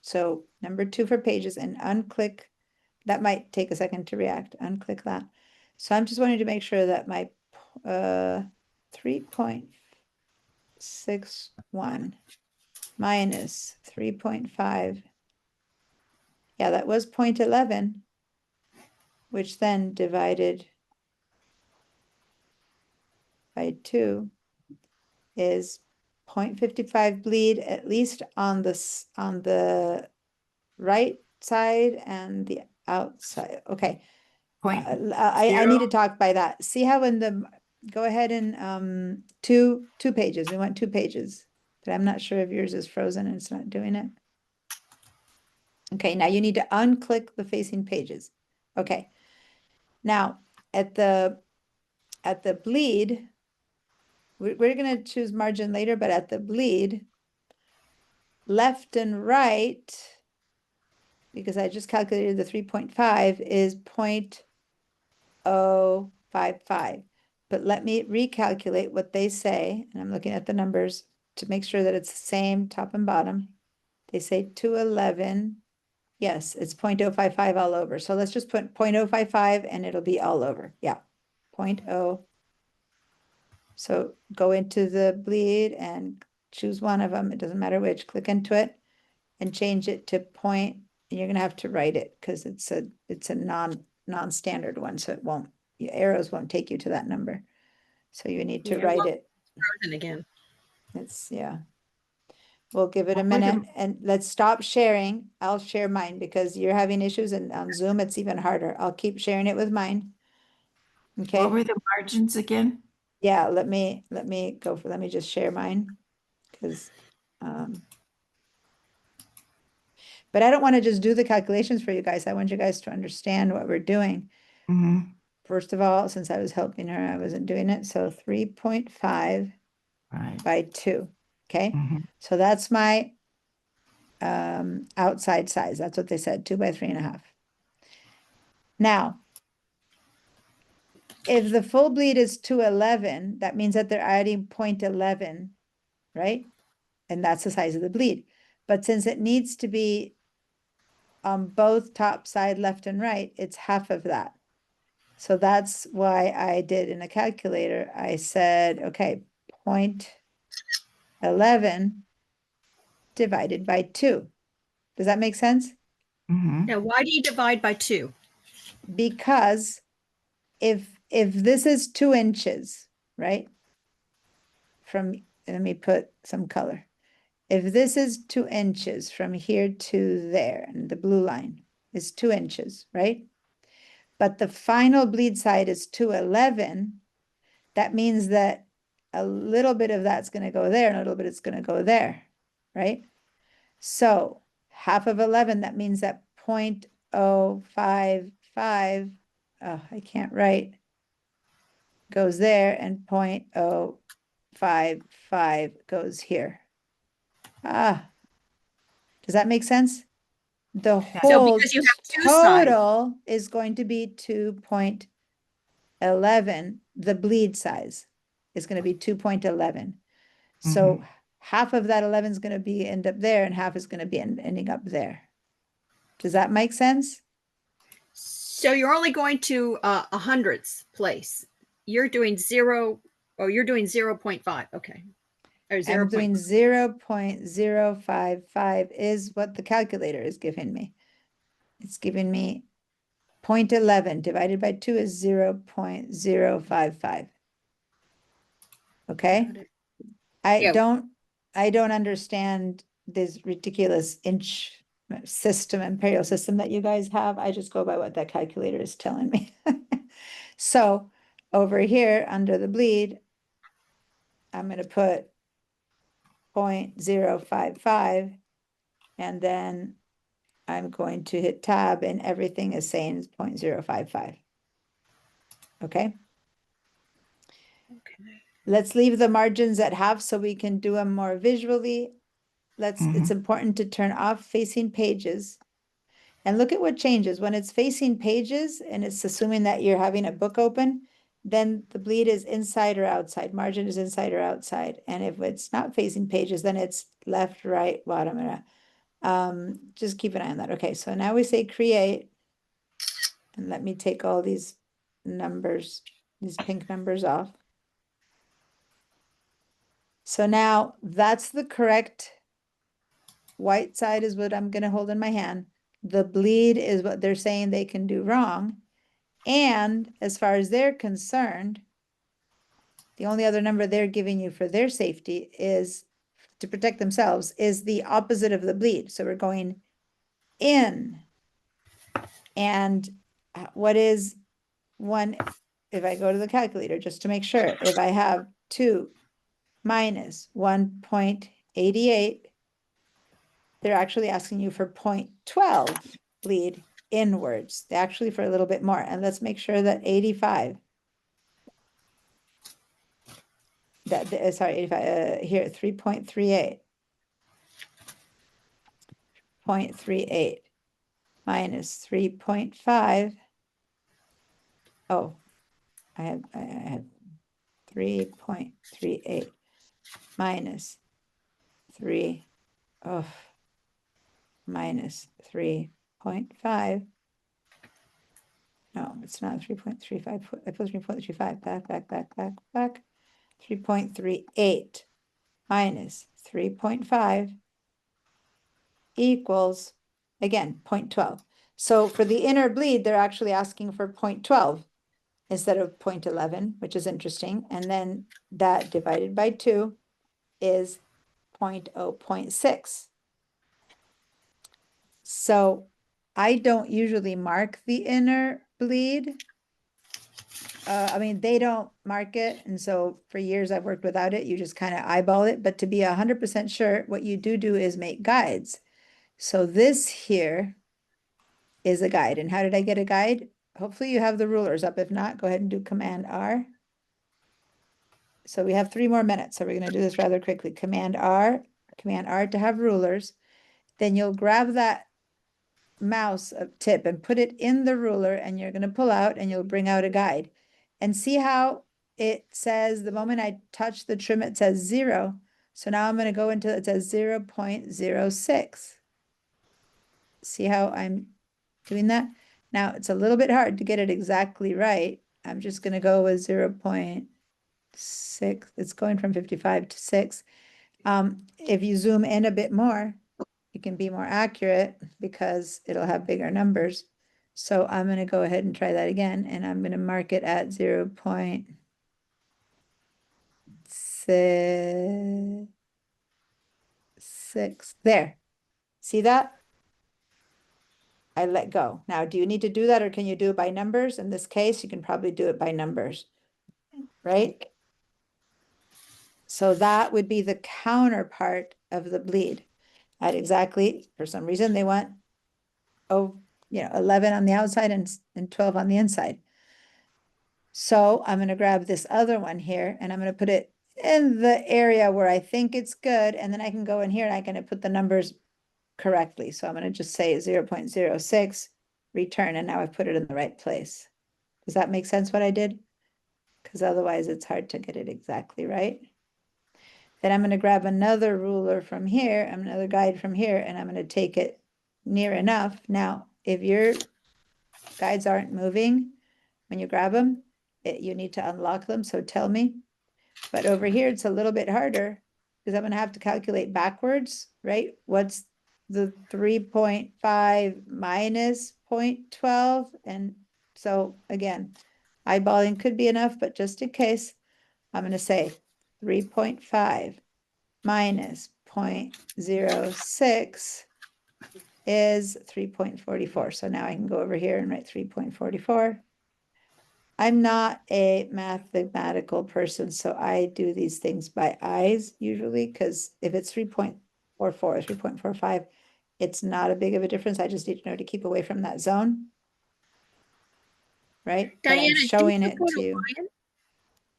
So number 2 for pages, and unclick. That might take a second to react. Unclick that. So I'm just wanting to make sure that my 3.61 minus 3.5. Yeah, that was 0.11, which then divided by 2 is 0.55 bleed, at least on the right side and the outside. Okay. Point I need to zero. talk by that. See how in the, go ahead and two pages. We want 2 pages. But I'm not sure if yours is frozen and it's not doing it. Okay, now you need to unclick the facing pages. Okay. Now at the bleed, we're gonna choose margin later, but at the bleed, left and right, because I just calculated the 3.5 is 0.055. But let me recalculate what they say, and I'm looking at the numbers to make sure that it's the same top and bottom. They say 211. Yes, it's 0.055 all over. So let's just put 0.055 and it'll be all over. Yeah, 0.0. So go into the bleed and choose one of them. It doesn't matter which. Click into it and change it to point. And you're gonna have to write it because it's a non-standard one, so it won't, your arrows won't take you to that number. So you need to Yeah, write well- it. Frozen again. It's, yeah. We'll give it a What were the- minute and let's stop sharing. I'll share mine because you're having issues, and on Zoom, it's even harder. I'll keep sharing it with mine. What Okay, were the margins again? yeah, let me just share mine because, but I don't want to just do the calculations for you guys. I want you guys to understand what we're doing. Mhm. First of all, since I was helping her, I wasn't doing it. So 3.5 Right. by 2. Okay, Mhm. so that's my outside size. That's what they said, 2 by 3.5. Now, if the full bleed is 211, that means that they're adding 0.11, right? And that's the size of the bleed. But since it needs to be on both top side, left and right, it's half of that. So that's why I did in a calculator, I said, okay, 0.11 divided by 2. Does that make sense? Mhm. Now, why do you divide by 2? Because if this is 2 inches, right? Let me put some color. If this is 2 inches from here to there, and the blue line is 2 inches, right? But the final bleed side is 211, that means that a little bit of that's going to go there and a little bit it's going to go there, right? So half of 11, that means that 0.055, oh, I can't write, goes there, and 0.055 goes here. Ah, Does that make sense? The So whole because you have two sides. total is going to be 2.11. The bleed size is going to be 2.11. So half of that 11 is going to be end up there and half is going to be ending up there. Does that make sense? So you're only going to a hundredths place. You're doing 0.5. Okay. Or 0. I'm doing 0.055 is what the calculator is giving me. It's giving me 0.11 divided by 2 is 0.055. Okay? Yeah. I don't understand this ridiculous inch system, imperial system that you guys have. I just go by what that calculator is telling me. So over here under the bleed, I'm going to put 0.055 and then I'm going to hit tab and everything is saying is 0.055. Okay. Let's leave the margins at half so we can do them more visually. It's important to turn off facing pages and look at what changes when it's facing pages and it's assuming that you're having a book open, then the bleed is inside or outside, margin is inside or outside. And if it's not facing pages, then it's left, right, bottom. Just keep an eye on that. Okay, so now we say create, and let me take all these numbers, these pink numbers off. So now that's the correct white side is what I'm going to hold in my hand. The bleed is what they're saying they can do wrong. And as far as they're concerned, the only other number they're giving you for their safety is to protect themselves is the opposite of the bleed. So we're going in. And what is one, if I go to the calculator, just to make sure, if I have 2 minus 1.88, they're actually asking you for 0.12 bleed inwards. They're actually for a little bit more. And let's make sure that 85, sorry, 85, here, 3.38. 0.38 minus 3.5. Oh, I have 3.38 minus 3, oh, minus 3.5. No, it's not 3.35. I put 3.35. Back. 3.38 minus 3.5 equals, again, 0.12. So for the inner bleed, they're actually asking for 0.12 instead of 0.11, which is interesting. And then that divided by 2 is 0.6. So I don't usually mark the inner bleed. I mean, they don't mark it. And so for years I've worked without it. You just kind of eyeball it. But to be 100% sure, what you do is make guides. So this here is a guide. And how did I get a guide? Hopefully you have the rulers up. If not, go ahead and do Command R. So we have 3 more minutes. So we're going to do this rather quickly. Command R to have rulers. Then you'll grab that mouse tip and put it in the ruler and you're going to pull out and you'll bring out a guide. And see how it says, the moment I touch the trim, it says 0. So now I'm going to go until it says 0.06. See how I'm doing that? Now it's a little bit hard to get it exactly right. I'm just going to go with 0.6. It's going from 55 to 6. If you zoom in a bit more, it can be more accurate because it'll have bigger numbers. So I'm going to go ahead and try that again, and I'm going to mark it at 0.6. There. See that? I let go. Now, do you need to do that or can you do it by numbers? In this case, you can probably do it by numbers, right? So that would be the counterpart of the bleed. At exactly, for some reason, they want, 11 on the outside and 12 on the inside. So I'm going to grab this other one here and I'm going to put it in the area where I think it's good. And then I can go in here and I'm going to put the numbers correctly. So I'm gonna just say 0.06, return, and now I've put it in the right place. Does that make sense what I did? Because otherwise it's hard to get it exactly right. Then I'm gonna grab another ruler from here, another guide from here, and I'm gonna take it near enough. Now, if your guides aren't moving when you grab them, you need to unlock them, so tell me. But over here, it's a little bit harder because I'm gonna have to calculate backwards, right? What's the 3.5 minus 0.12? And so again, eyeballing could be enough, but just in case, I'm gonna say 3.5 minus 0.06 is 3.44. So now I can go over here and write 3.44. I'm not a mathematical person, so I do these things by eyes usually, because if it's 3.44 or 3.45, it's not a big of a difference. I just need to know to keep away from that zone. Right? But I'm Diana, showing didn't it you put to a you. Y in?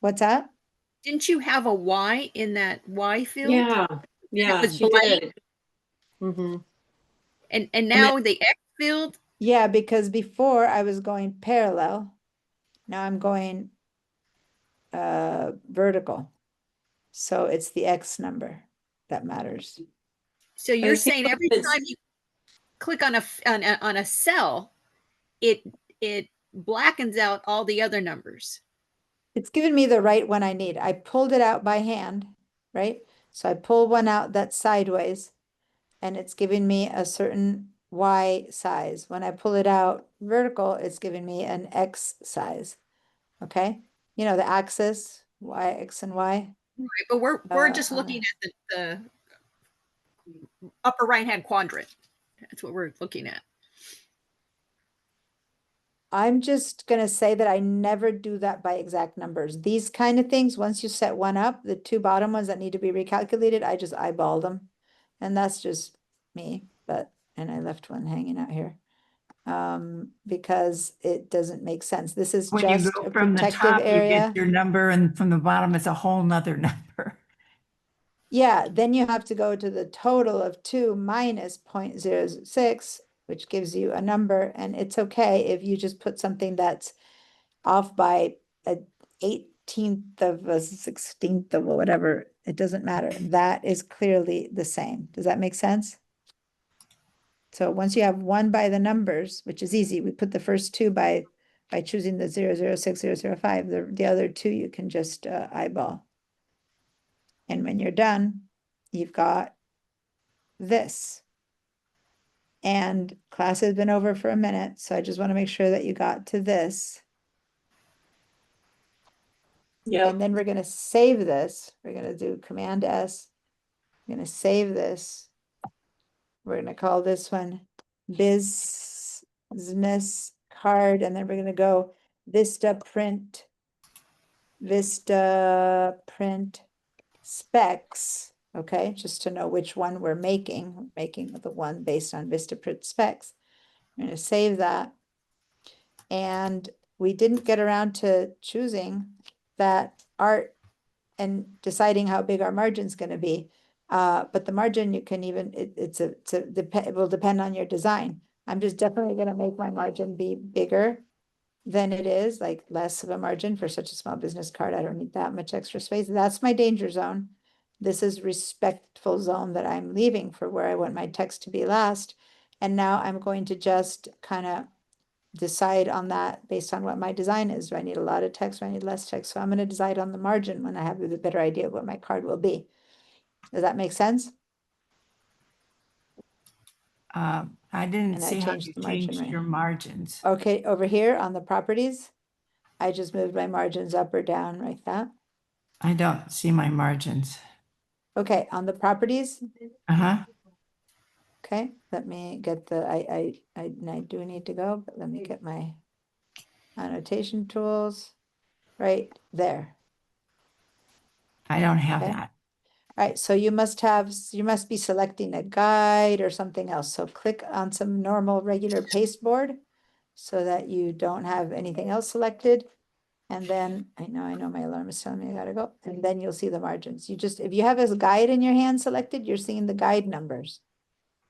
Didn't that? Didn't you have a Y in that Y field? Yeah, yeah, was she blank. did. Mm-hmm. And now the X field, Yeah, because before I was going parallel. Now I'm going vertical. So it's the X number that matters. so you're I think saying every it's- time you click on a cell, it blackens out all the other numbers. It's given me the right one I need. I pulled it out by hand, right? So I pull one out that's sideways and it's giving me a certain Y size. When I pull it out vertical, it's giving me an X size. Okay? You know, the axis, Y, X, and Y. Right, but we're just looking at the upper right hand quadrant. That's what we're looking at. I'm just going to say that I never do that by exact numbers. These kind of things, once you set one up, the two bottom ones that need to be recalculated, I just eyeball them. And that's just me, and I left one hanging out here. Because it doesn't make sense. This is When you just go a from the protective top, you area. get your number, and from the bottom, it's a whole nother number. Yeah, then you have to go to the total of 2 minus 0.06, which gives you a number, and it's okay if you just put something that's off by a 18th of a 16th of whatever, it doesn't matter. That is clearly the same. Does that make sense? So once you have one by the numbers, which is easy, we put the first two by choosing the 006, 005, the other two you can just eyeball. And when you're done, you've got this. And class has been over for a minute, so I just want to make sure that you got to this. Yep. And then we're going to save this. We're going to do Command S. I'm going to save this. We're going to call this one business card, and then we're going to go Vista print specs. Okay, just to know which one we're making. We're making the one based on Vistaprint specs. I'm going to save that. And we didn't get around to choosing that art and deciding how big our margin's going to be. But the margin you can even, it will depend on your design. I'm just definitely going to make my margin be bigger than it is, like less of a margin for such a small business card. I don't need that much extra space. That's my danger zone. This is respectful zone that I'm leaving for where I want my text to be last. And now I'm going to just kind of decide on that based on what my design is. Do I need a lot of text? Do I need less text? So I'm going to decide on the margin when I have a better idea of what my card will be. Does that make sense? I didn't And I see how changed you the margin, changed right? your margins. Okay, over here on the properties, I just moved my margins up or down like that. I don't see my margins. Okay, on the properties, Uh-huh. okay, let me get the, I do need to go, but let me get my annotation tools right there. I don't have Okay. that. All right, so you must be selecting a guide or something else. So click on some normal regular pasteboard so that you don't have anything else selected. And then I know my alarm is telling me I gotta go. And then you'll see the margins. If you have a guide in your hand selected, you're seeing the guide numbers.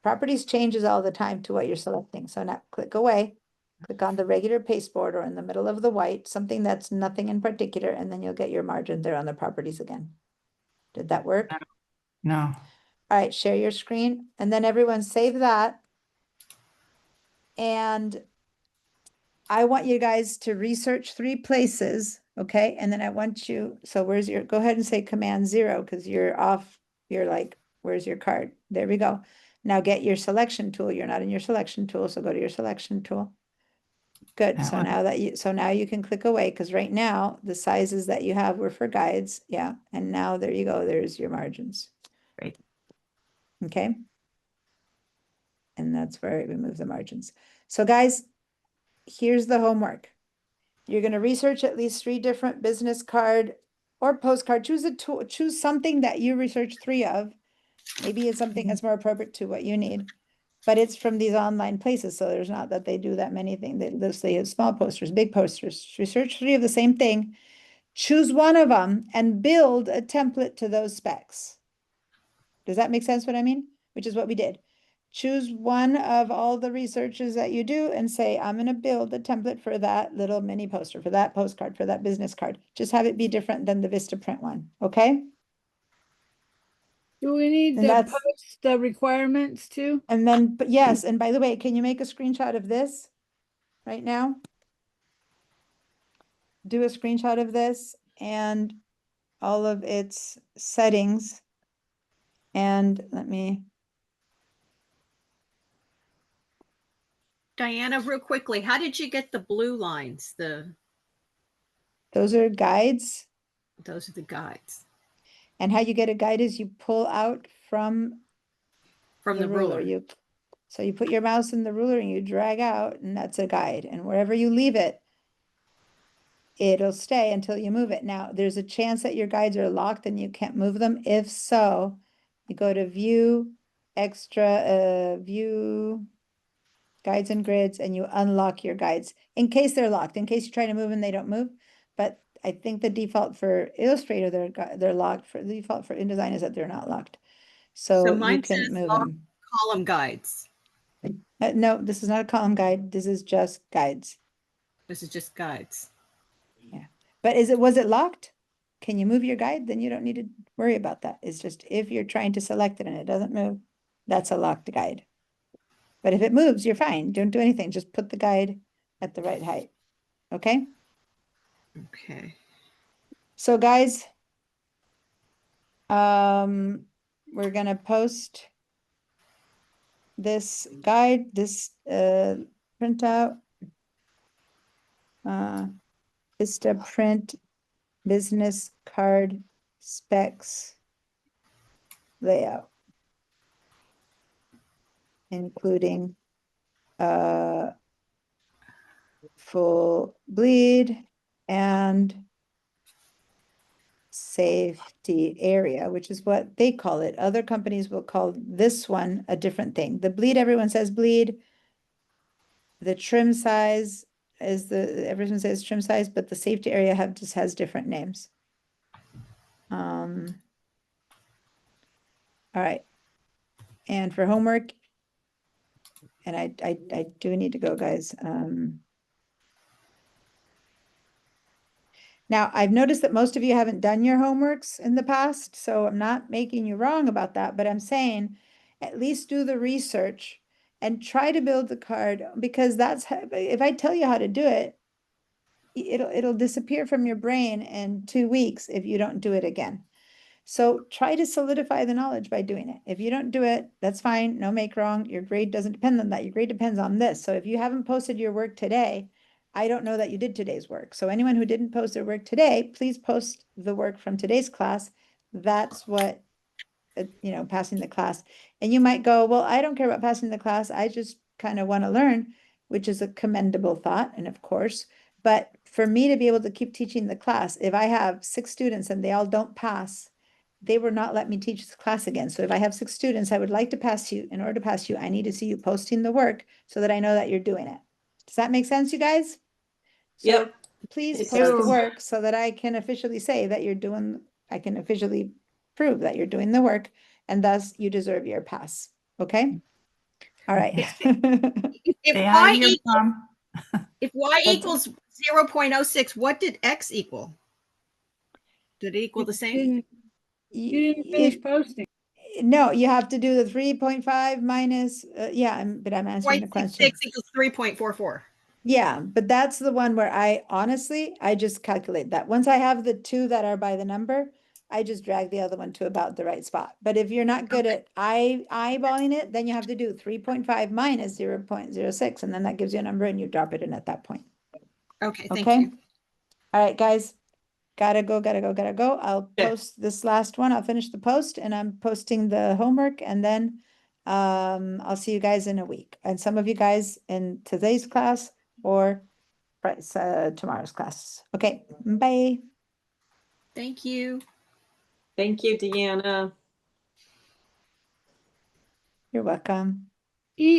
Properties changes all the time to what you're selecting. So now click away, click on the regular pasteboard or in the middle of the white, something that's nothing in particular, and then you'll get your margin there on the properties again. Did that work? No. All right, share your screen and then everyone save that. And I want you guys to research 3 places, okay? And then I want you, so where's your, go ahead and say command 0 because you're off, you're like, where's your card? There we go. Now get your selection tool. You're not in your selection tool, so go to your selection tool. Good, That so one. now that you, so now you can click away because right now the sizes that you have were for guides, yeah. And now there you go, there's your margins. Great. Okay. And that's where we move the margins. So guys, here's the homework. You're going to research at least 3 different business card or postcard. Choose a tool, choose something that you research 3 of. Maybe it's something that's more appropriate to what you need, but it's from these online places. So there's not that they do that many things. They have small posters, big posters. Research 3 of the same thing. Choose one of them and build a template to those specs. Does that make sense what I mean? Which is what we did. Choose one of all the researches that you do and say, I'm going to build a template for that little mini poster, for that postcard, for that business card. Just have it be different than the Vistaprint one. Okay. Do we need And to that's- post the requirements too? And then, but yes, and by the way, can you make a screenshot of this right now? Do a screenshot of this and all of its settings. And let me, Diana, real quickly, how did you get the blue lines? those are guides. Those are the guides And how you get a guide is you pull out from from the ruler. So you put your mouse in the ruler and you drag out, and that's a guide. And wherever you leave it, it'll stay until you move it. Now, there's a chance that your guides are locked and you can't move them. If so, you go to view, view guides and grids, and you unlock your guides in case they're locked, in case you try to move and they don't move. But I think the default for Illustrator, they're locked. For the default for InDesign is that they're not locked. So you mine can says move lock them. column guides. No, this is not a column guide. This is just guides. This is just guides. But was it locked? Can you move your guide? Then you don't need to worry about that. It's just if you're trying to select it and it doesn't move, that's a locked guide. But if it moves, you're fine. Don't do anything. Just put the guide at the right height. Okay? Okay. So guys, we're gonna post this guide, this printout. Vistaprint business card specs layout, including full bleed and safety area, which is what they call it. Other companies will call this one a different thing. The bleed, everyone says bleed. The trim size is everyone says trim size, but the safety area just has different names. All right. And for homework, and I do need to go, guys. Now, I've noticed that most of you haven't done your homeworks in the past, so I'm not making you wrong about that, but I'm saying at least do the research and try to build the card, because that's if I tell you how to do it, it'll disappear from your brain in 2 weeks if you don't do it again. So try to solidify the knowledge by doing it. If you don't do it, that's fine. No make wrong. Your grade doesn't depend on that. Your grade depends on this. So if you haven't posted your work today, I don't know that you did today's work. So anyone who didn't post their work today, please post the work from today's class. That's what, passing the class. And you might go, well, I don't care about passing the class. I just kind of want to learn, which is a commendable thought. And of course, but for me to be able to keep teaching the class, if I have 6 students and they all don't pass, they will not let me teach the class again. So if I have 6 students, I would like to pass you. In order to pass you, I need to see you posting the work so that I know that you're doing it. Does that make sense, you guys? So Yep. please It post the does. work so that I can officially say that I can officially prove that you're doing the work, and thus you deserve your pass. Okay? All right. If Say hi y to your equals, mom. if y That's- equals 0.06, what did x equal? Did it equal the same? You didn't finish posting. No, you have to do the 3.5 minus, yeah, but I'm answering the 0.66 question. equals 3.44. Yeah, but that's the one where I honestly, I just calculate that. Once I have the two that are by the number, I just drag the other one to about the right spot. But if you're not good at eyeballing it, then you have to do 3.5 minus 0.06, and then that gives you a number and you drop it in at that point. Okay, thank Okay? you. All right, guys. Gotta go. I'll Okay. post this last one. I'll finish the post and I'm posting the homework and then I'll see you guys in a week. And some of you guys in today's class or tomorrow's class. Okay, bye. Thank you. Thank you, Deanna. You're welcome.